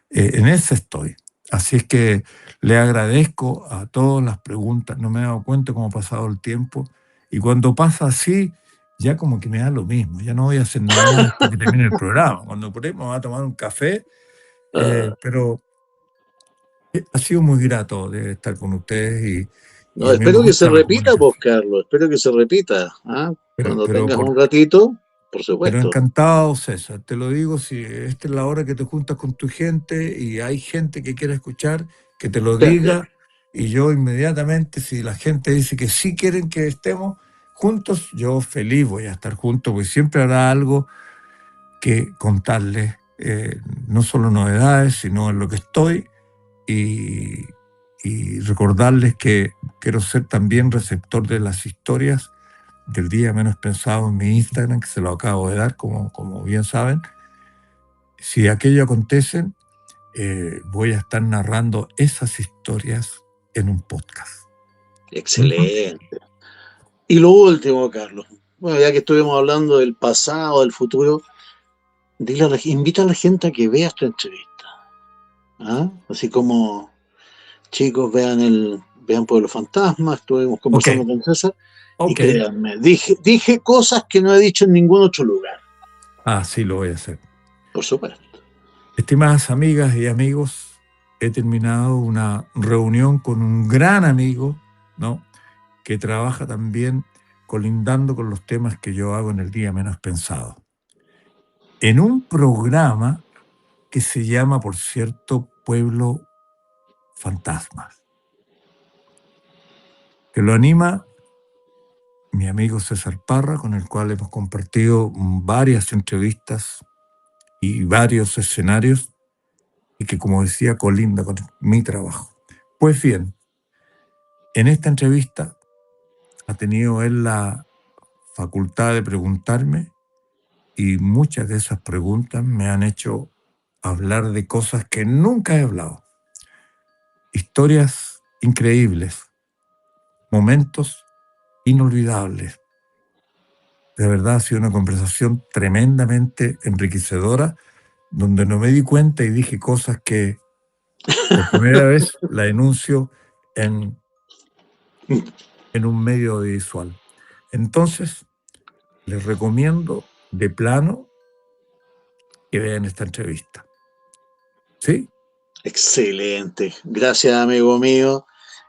En ese estoy. Así es que le agradezco a todas las preguntas. No me he dado cuenta cómo ha pasado el tiempo. Y cuando pasa así, ya como que me da lo mismo. Ya no voy a hacer nada más después que termine el programa. Cuando por ahí me voy a tomar un café. Pero ha sido muy grato de estar con ustedes y No, a mí me espero que se gusta la repita, vos, comunicación. Carlos. Espero que se repita. ¿Ah? Pero, Cuando pero tengas por, un ratito, por Pero supuesto. encantado, César. Te lo digo, si esta es la hora que te juntas con tu gente y hay gente que quiere escuchar, que te lo diga. Y yo inmediatamente, si la gente dice que sí quieren que estemos juntos, yo feliz voy a estar juntos, porque siempre habrá algo que contarles, no solo novedades, sino en lo que estoy y, y recordarles que quiero ser también receptor de las historias del día menos pensado en mi Instagram, que se lo acabo de dar, como bien saben. Si aquello acontece, voy a estar narrando esas historias en un podcast. Excelente. Y lo último, Carlos. Bueno, ya que estuvimos hablando del pasado, del futuro, invita a la gente a que vea esta entrevista. ¿Ah? Así como chicos vean Pueblo Fantasma, estuvimos conversando con César, y Ok. créanme, dije cosas que no he dicho en ningún otro lugar. Ah, sí, lo voy a hacer. Por supuesto. Estimadas amigas y amigos, he terminado una reunión con un gran amigo, ¿no?, que trabaja también colindando con los temas que yo hago en el día menos pensado. En un programa que se llama, por cierto, Pueblo Fantasmas, que lo anima mi amigo César Parra, con el cual hemos compartido varias entrevistas y varios escenarios, y que, como decía, colinda con mi trabajo. Pues bien, en esta entrevista ha tenido él la facultad de preguntarme, y muchas de esas preguntas me han hecho hablar de cosas que nunca he hablado. Historias increíbles, momentos inolvidables. De verdad ha sido una conversación tremendamente enriquecedora, donde no me di cuenta y dije cosas que por primera vez la enuncio en un medio audiovisual. Entonces, les recomiendo de plano que vean esta entrevista. ¿Sí? Excelente. Gracias, amigo mío.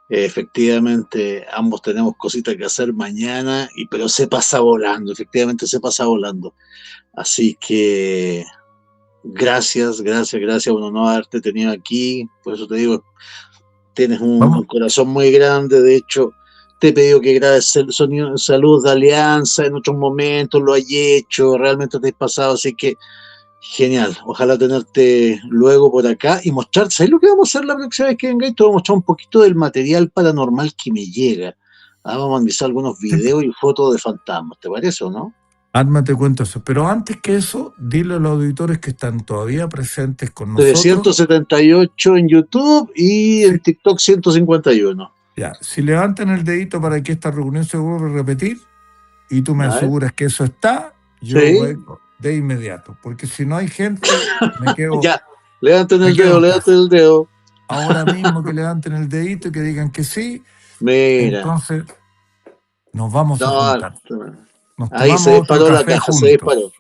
Efectivamente, ambos tenemos cositas que hacer mañana, pero se pasa volando, efectivamente se pasa volando. Así que gracias, un honor haberte tenido aquí. Por eso te digo, tienes un Vamos, corazón muy grande, de hecho, te he pedido que grabes el sonido de salud de Alianza en otros momentos, lo hay hecho, realmente te has pasado, así que genial. Ojalá tenerte luego por acá y mostrarte. ¿Sabes lo que vamos a hacer la próxima vez que vengáis? Te voy a mostrar un poquito del material paranormal que me llega. Vamos a analizar algunos videos y fotos de fantasmas, ¿te parece o no? Alma, te cuento eso. Pero antes que eso, dile a los auditores que están todavía presentes con nosotros. 378 en YouTube y Sí, en TikTok 151. ya, si levantan el dedito para que esta reunión se vuelva a repetir y tú me A ver. aseguras que eso está, yo Sí, vengo de inmediato. Porque si no hay gente, me quedo, ya. Levanten me el quedo dedo, en levanten casa. el dedo. Ahora mismo que levanten el dedito y que digan que sí, Mira. entonces nos vamos a No, juntar. Nos ahí se tomamos otro disparó la café caja, se juntos. disparó.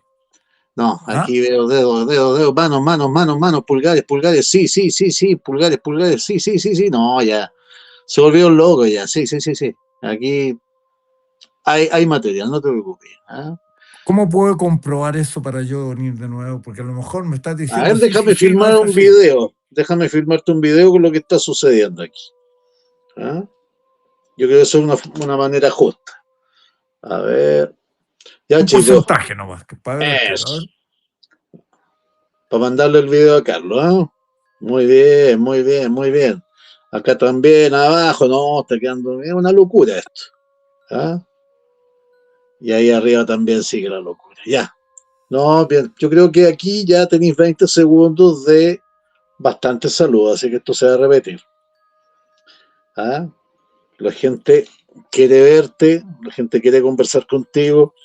No, ¿Ah? aquí veo dedos, dedos, dedos, manos, manos, manos, manos, pulgares, pulgares, sí, sí, sí, sí, pulgares, pulgares, sí, sí, sí, sí, no, ya. Se volvió loco ya, sí, sí, sí, sí. Aquí hay material, no te preocupes. ¿Ah? ¿Cómo puedo comprobar eso para yo venir de nuevo? Porque a lo mejor me estás A diciendo ver, sí, sí, déjame sí, no filmar es un así. video. Déjame filmarte un video con lo que está sucediendo aquí. ¿Ah? Yo creo que eso es una manera justa. A ver, ya Un chicos, porcentaje nomás, que para ver el tiro. A ver. eso. Para mandarle el video a Carlos. ¿Ah? Muy bien, muy bien, muy bien. Acá también, abajo, no, está quedando. Es una locura esto. ¿Ah? Y ahí arriba también sigue la locura. Ya. No, bien. Yo creo que aquí ya tenéis 20 segundos de bastante salud, así que esto se va a repetir. ¿Ah? La gente quiere verte, la gente quiere conversar contigo.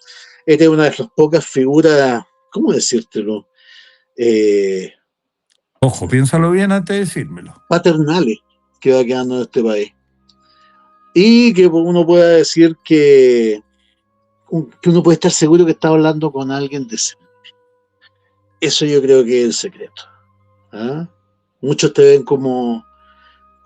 Eres una de las pocas figuras, ¿cómo decírtelo? Eh, Ojo, piénsalo bien antes de decírmelo. Paternales que va quedando en este país. Y que uno pueda decir que uno puede estar seguro que está hablando con alguien decente. Eso yo creo que es el secreto. ¿Ah? Muchos te ven como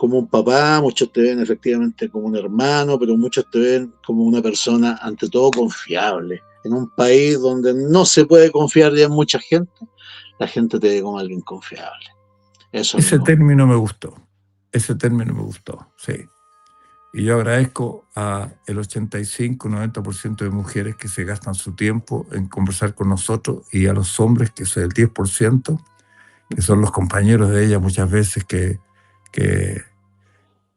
un papá, muchos te ven efectivamente como un hermano, pero muchos te ven como una persona ante todo confiable. En un país donde no se puede confiar ya en mucha gente, la gente te ve como alguien confiable. Eso es mi Ese opinión. término me gustó. Ese término me gustó, sí. Y yo agradezco a el 85-90% de mujeres que se gastan su tiempo en conversar con nosotros y a los hombres, que es el 10%, que son los compañeros de ella muchas veces que,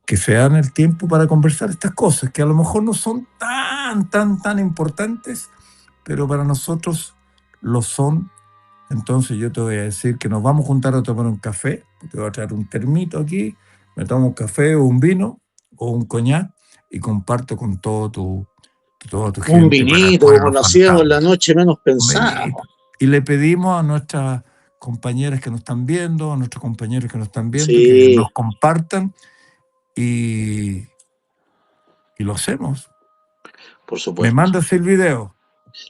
que se dan el tiempo para conversar estas cosas, que a lo mejor no son tan importantes, pero para nosotros lo son. Entonces yo te voy a decir que nos vamos a juntar a tomar un café, te voy a traer un termito aquí, me tomo un café o un vino o un coñac y comparto con toda tu Un gente para vinito, después como los lo hacíamos en la fantasmas. noche menos Un pensada. vinito. Y le pedimos a nuestras compañeras que nos están viendo, a nuestros compañeros que nos están viendo, que Sí, nos compartan y, y lo hacemos. por Me supuesto. mandas el video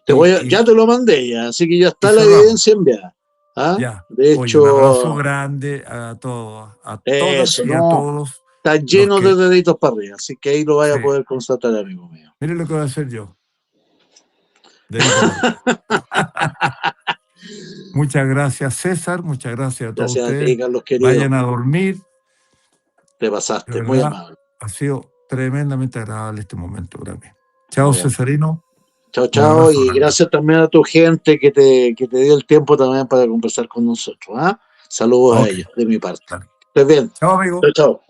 Ya y te lo mandé ya, así que ya y está la cerramos. evidencia enviada. ¿Ah? Ya. De Oye, un abrazo hecho, grande a todos, a todas eso, y a no, todos está los lleno de que... deditos para arriba, así que ahí lo vaya Sí. a poder constatar, amigo mío. Mire lo que voy a hacer yo. Dedito para arriba. Muchas gracias, César. Muchas gracias a todos Gracias a ustedes. ti, Carlos querido. Vayan a dormir. Te De pasaste, muy verdad, amable. ha sido tremendamente agradable este momento para mí. Chao, Muy amable. Cesarino. Chao, Un chao, abrazo y grande. gracias también a tu gente que te dio el tiempo también para conversar con nosotros. ¿Ah? Saludos a Ok. ellos, de mi parte. Dale. Estés bien. Chao, Chao, amigo. chao.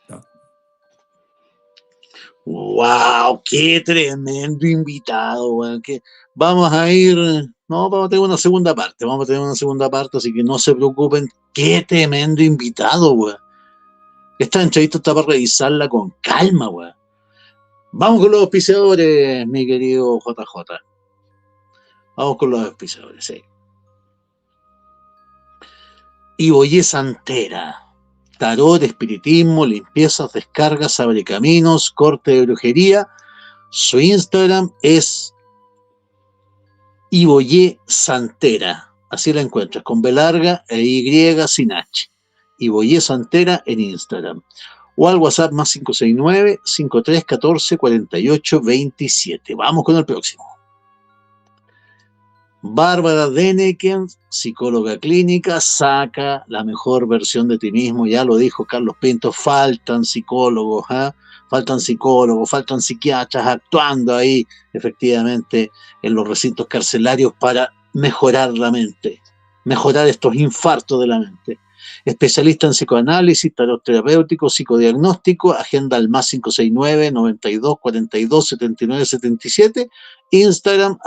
Chao. ¡Wow! ¡Qué tremendo invitado, weón! Vamos a ir. No, vamos a tener una segunda parte. Vamos a tener una segunda parte, así que no se preocupen. ¡Qué tremendo invitado, weón! Esta entrevista está para revisarla con calma, weón. Vamos con los auspiciadores, mi querido JJ. Vamos con los auspiciadores, sí. Iboyé Santera. Tarot, espiritismo, limpiezas, descargas, abrecaminos, corte de brujería. Su Instagram es Iboyé Santera. Así la encuentras, con B larga e Y sin H. Iboyé Santera en Instagram. O al WhatsApp más 569-5314-4827. Vamos con el próximo. Bárbara Denneken, psicóloga clínica, saca la mejor versión de ti mismo. Ya lo dijo Carlos Pinto, faltan psicólogos, faltan psiquiatras actuando ahí, efectivamente, en los recintos carcelarios para mejorar la mente, mejorar estos infartos de la mente. Especialista en psicoanálisis, tarot terapéutico, psicodiagnóstico, agenda al más 569-92-42-79-77, Instagram,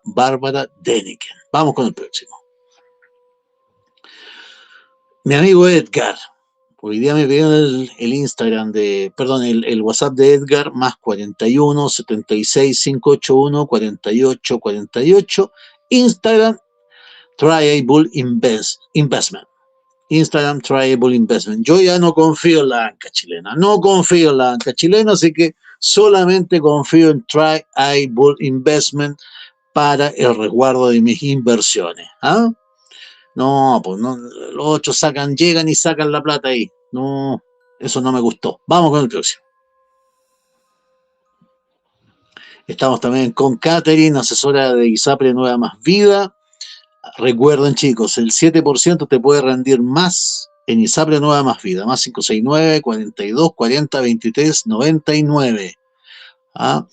@Bárbara Denneken. Vamos con el próximo. Mi amigo Edgar. Hoy día me pidieron el Instagram el WhatsApp de Edgar, más 41 76 581 48 48. Instagram, Triable Investment. Instagram, Triable Investment. Yo ya no confío en la banca chilena, así que solamente confío en Triable Investment para el resguardo de mis inversiones. ¿Ah? No, pues no, los otros llegan y sacan la plata ahí. No, eso no me gustó. Vamos con el próximo. Estamos también con Catherine, asesora de ISAPRE Nueva Más Vida. Recuerden, chicos, el 7% te puede rendir más en ISAPRE Nueva Más Vida, más 569 42 40 23 99. ¿Ah?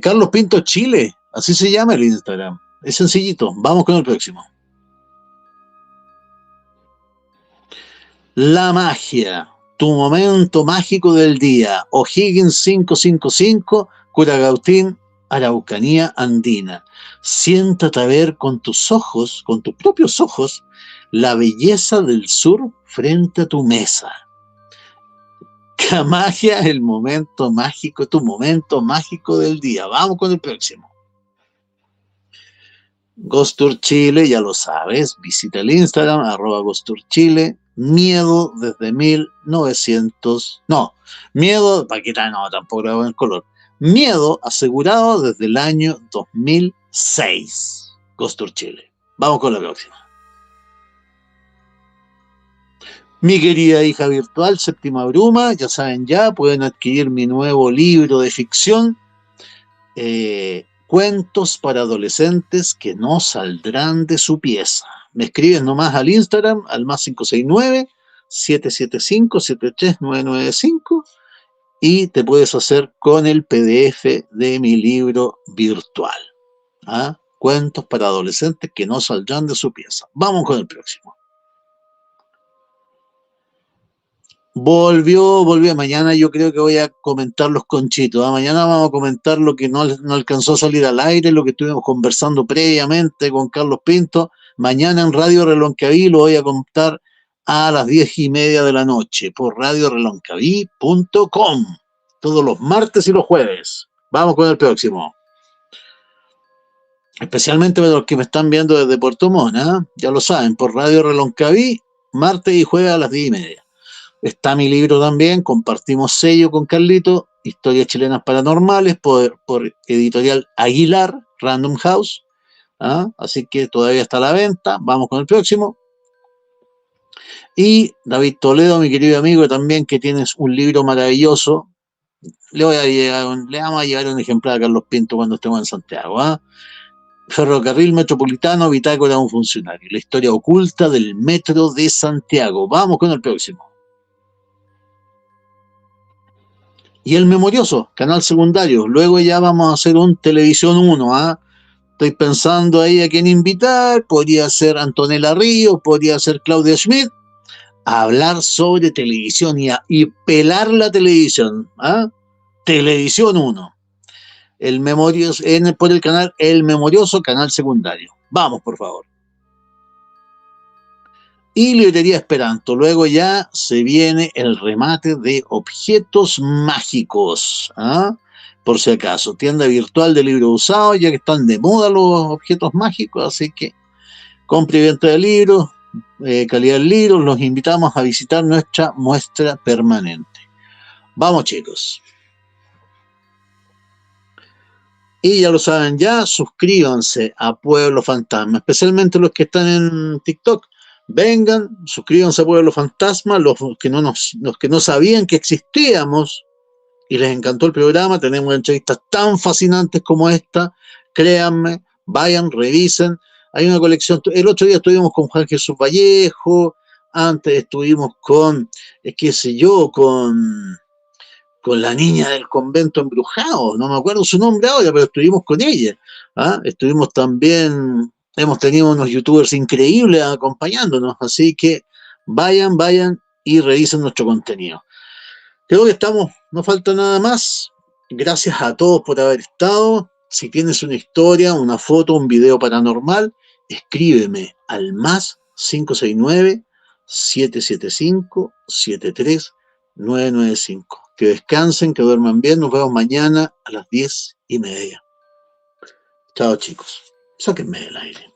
Carlos Pinto Chile, así se llama el Instagram. Es sencillito. Vamos con el próximo. La magia, tu momento mágico del día. O'Higgins 555, Curacautín, Araucanía Andina. Siéntate a ver con tus ojos, con tus propios ojos, la belleza del sur frente a tu mesa. La magia, el momento mágico, tu momento mágico del día. Vamos con el próximo. Ghost Tour Chile, ya lo sabes, visita el Instagram, @Ghost Tour Chile. Miedo desde 1900, no, miedo, Paquita no, tampoco lo hago en color. Miedo asegurado desde el año 2006. Ghost Tour Chile. Vamos con la próxima. Mi querida hija virtual, Séptima Bruma, ya saben pueden adquirir mi nuevo libro de ficción, Cuentos para adolescentes que no saldrán de su pieza. Me escribes nomás al Instagram, al más 569-775-73995 y te puedes hacer con el PDF de mi libro virtual. ¿Ah? Cuentos para adolescentes que no saldrán de su pieza. Vamos con el próximo. Volvió. Mañana yo creo que voy a comentar los conchitos. Mañana vamos a comentar lo que no alcanzó a salir al aire, lo que estuvimos conversando previamente con Carlos Pinto. Mañana en Radio Reloncaví lo voy a contar a las 10:30 de la noche por radioreloncaví.com. Todos los martes y los jueves. Vamos con el próximo. Especialmente para los que me están viendo desde Puerto Montt, ya lo saben, por Radio Reloncaví, martes y jueves a las 10:30. Está mi libro también, compartimos sello con Carlito, Historias Chilenas Paranormales, por editorial Aguilar, Random House. Así que todavía está a la venta. Vamos con el próximo. Y David Toledo, mi querido amigo, también, que tienes un libro maravilloso. Le vamos a llevar un ejemplar a Carlos Pinto cuando estemos en Santiago. Ferrocarril Metropolitano, Bitácora de un funcionario. La historia oculta del Metro de Santiago. Vamos con el próximo. Y el Memorioso, canal secundario. Luego ya vamos a hacer un Televisión 1. Estoy pensando ahí a quién invitar. Podría ser Antonella Ríos, podría ser Claudia Schmidt. A hablar sobre televisión y pelar la televisión. Televisión 1. El Memorioso, por el canal El Memorioso, canal secundario. Vamos, por favor. Y Librería Esperanto. Luego ya se viene el remate de objetos mágicos. Por si acaso. Tienda virtual de libros usados, ya que están de moda los objetos mágicos. Así que compra y venta de libros, calidad del libro. Los invitamos a visitar nuestra muestra permanente. Vamos, chicos. Y ya lo saben, suscríbanse a Pueblo Fantasma, especialmente los que están en TikTok. Vengan, suscríbanse a Pueblo Fantasma, los que no sabían que existíamos y les encantó el programa. Tenemos entrevistas tan fascinantes como esta, créanme, Vayan, revisen. Hay una colección. El otro día estuvimos con Juan Jesús Vallejo, antes estuvimos con, qué sé yo, con la niña del convento embrujado, no me acuerdo su nombre ahora, pero estuvimos con ella. ¿Ah? Estuvimos también, hemos tenido unos youtubers increíbles acompañándonos, así que vayan y revisen nuestro contenido. Creo que estamos, no falta nada más. Gracias a todos por haber estado. Si tienes una historia, una foto, un video paranormal, escríbeme al más 569-775-73995. Que descansen, que duerman bien. Nos vemos mañana a las 10:30. Chao, chicos. Sáquenme del aire.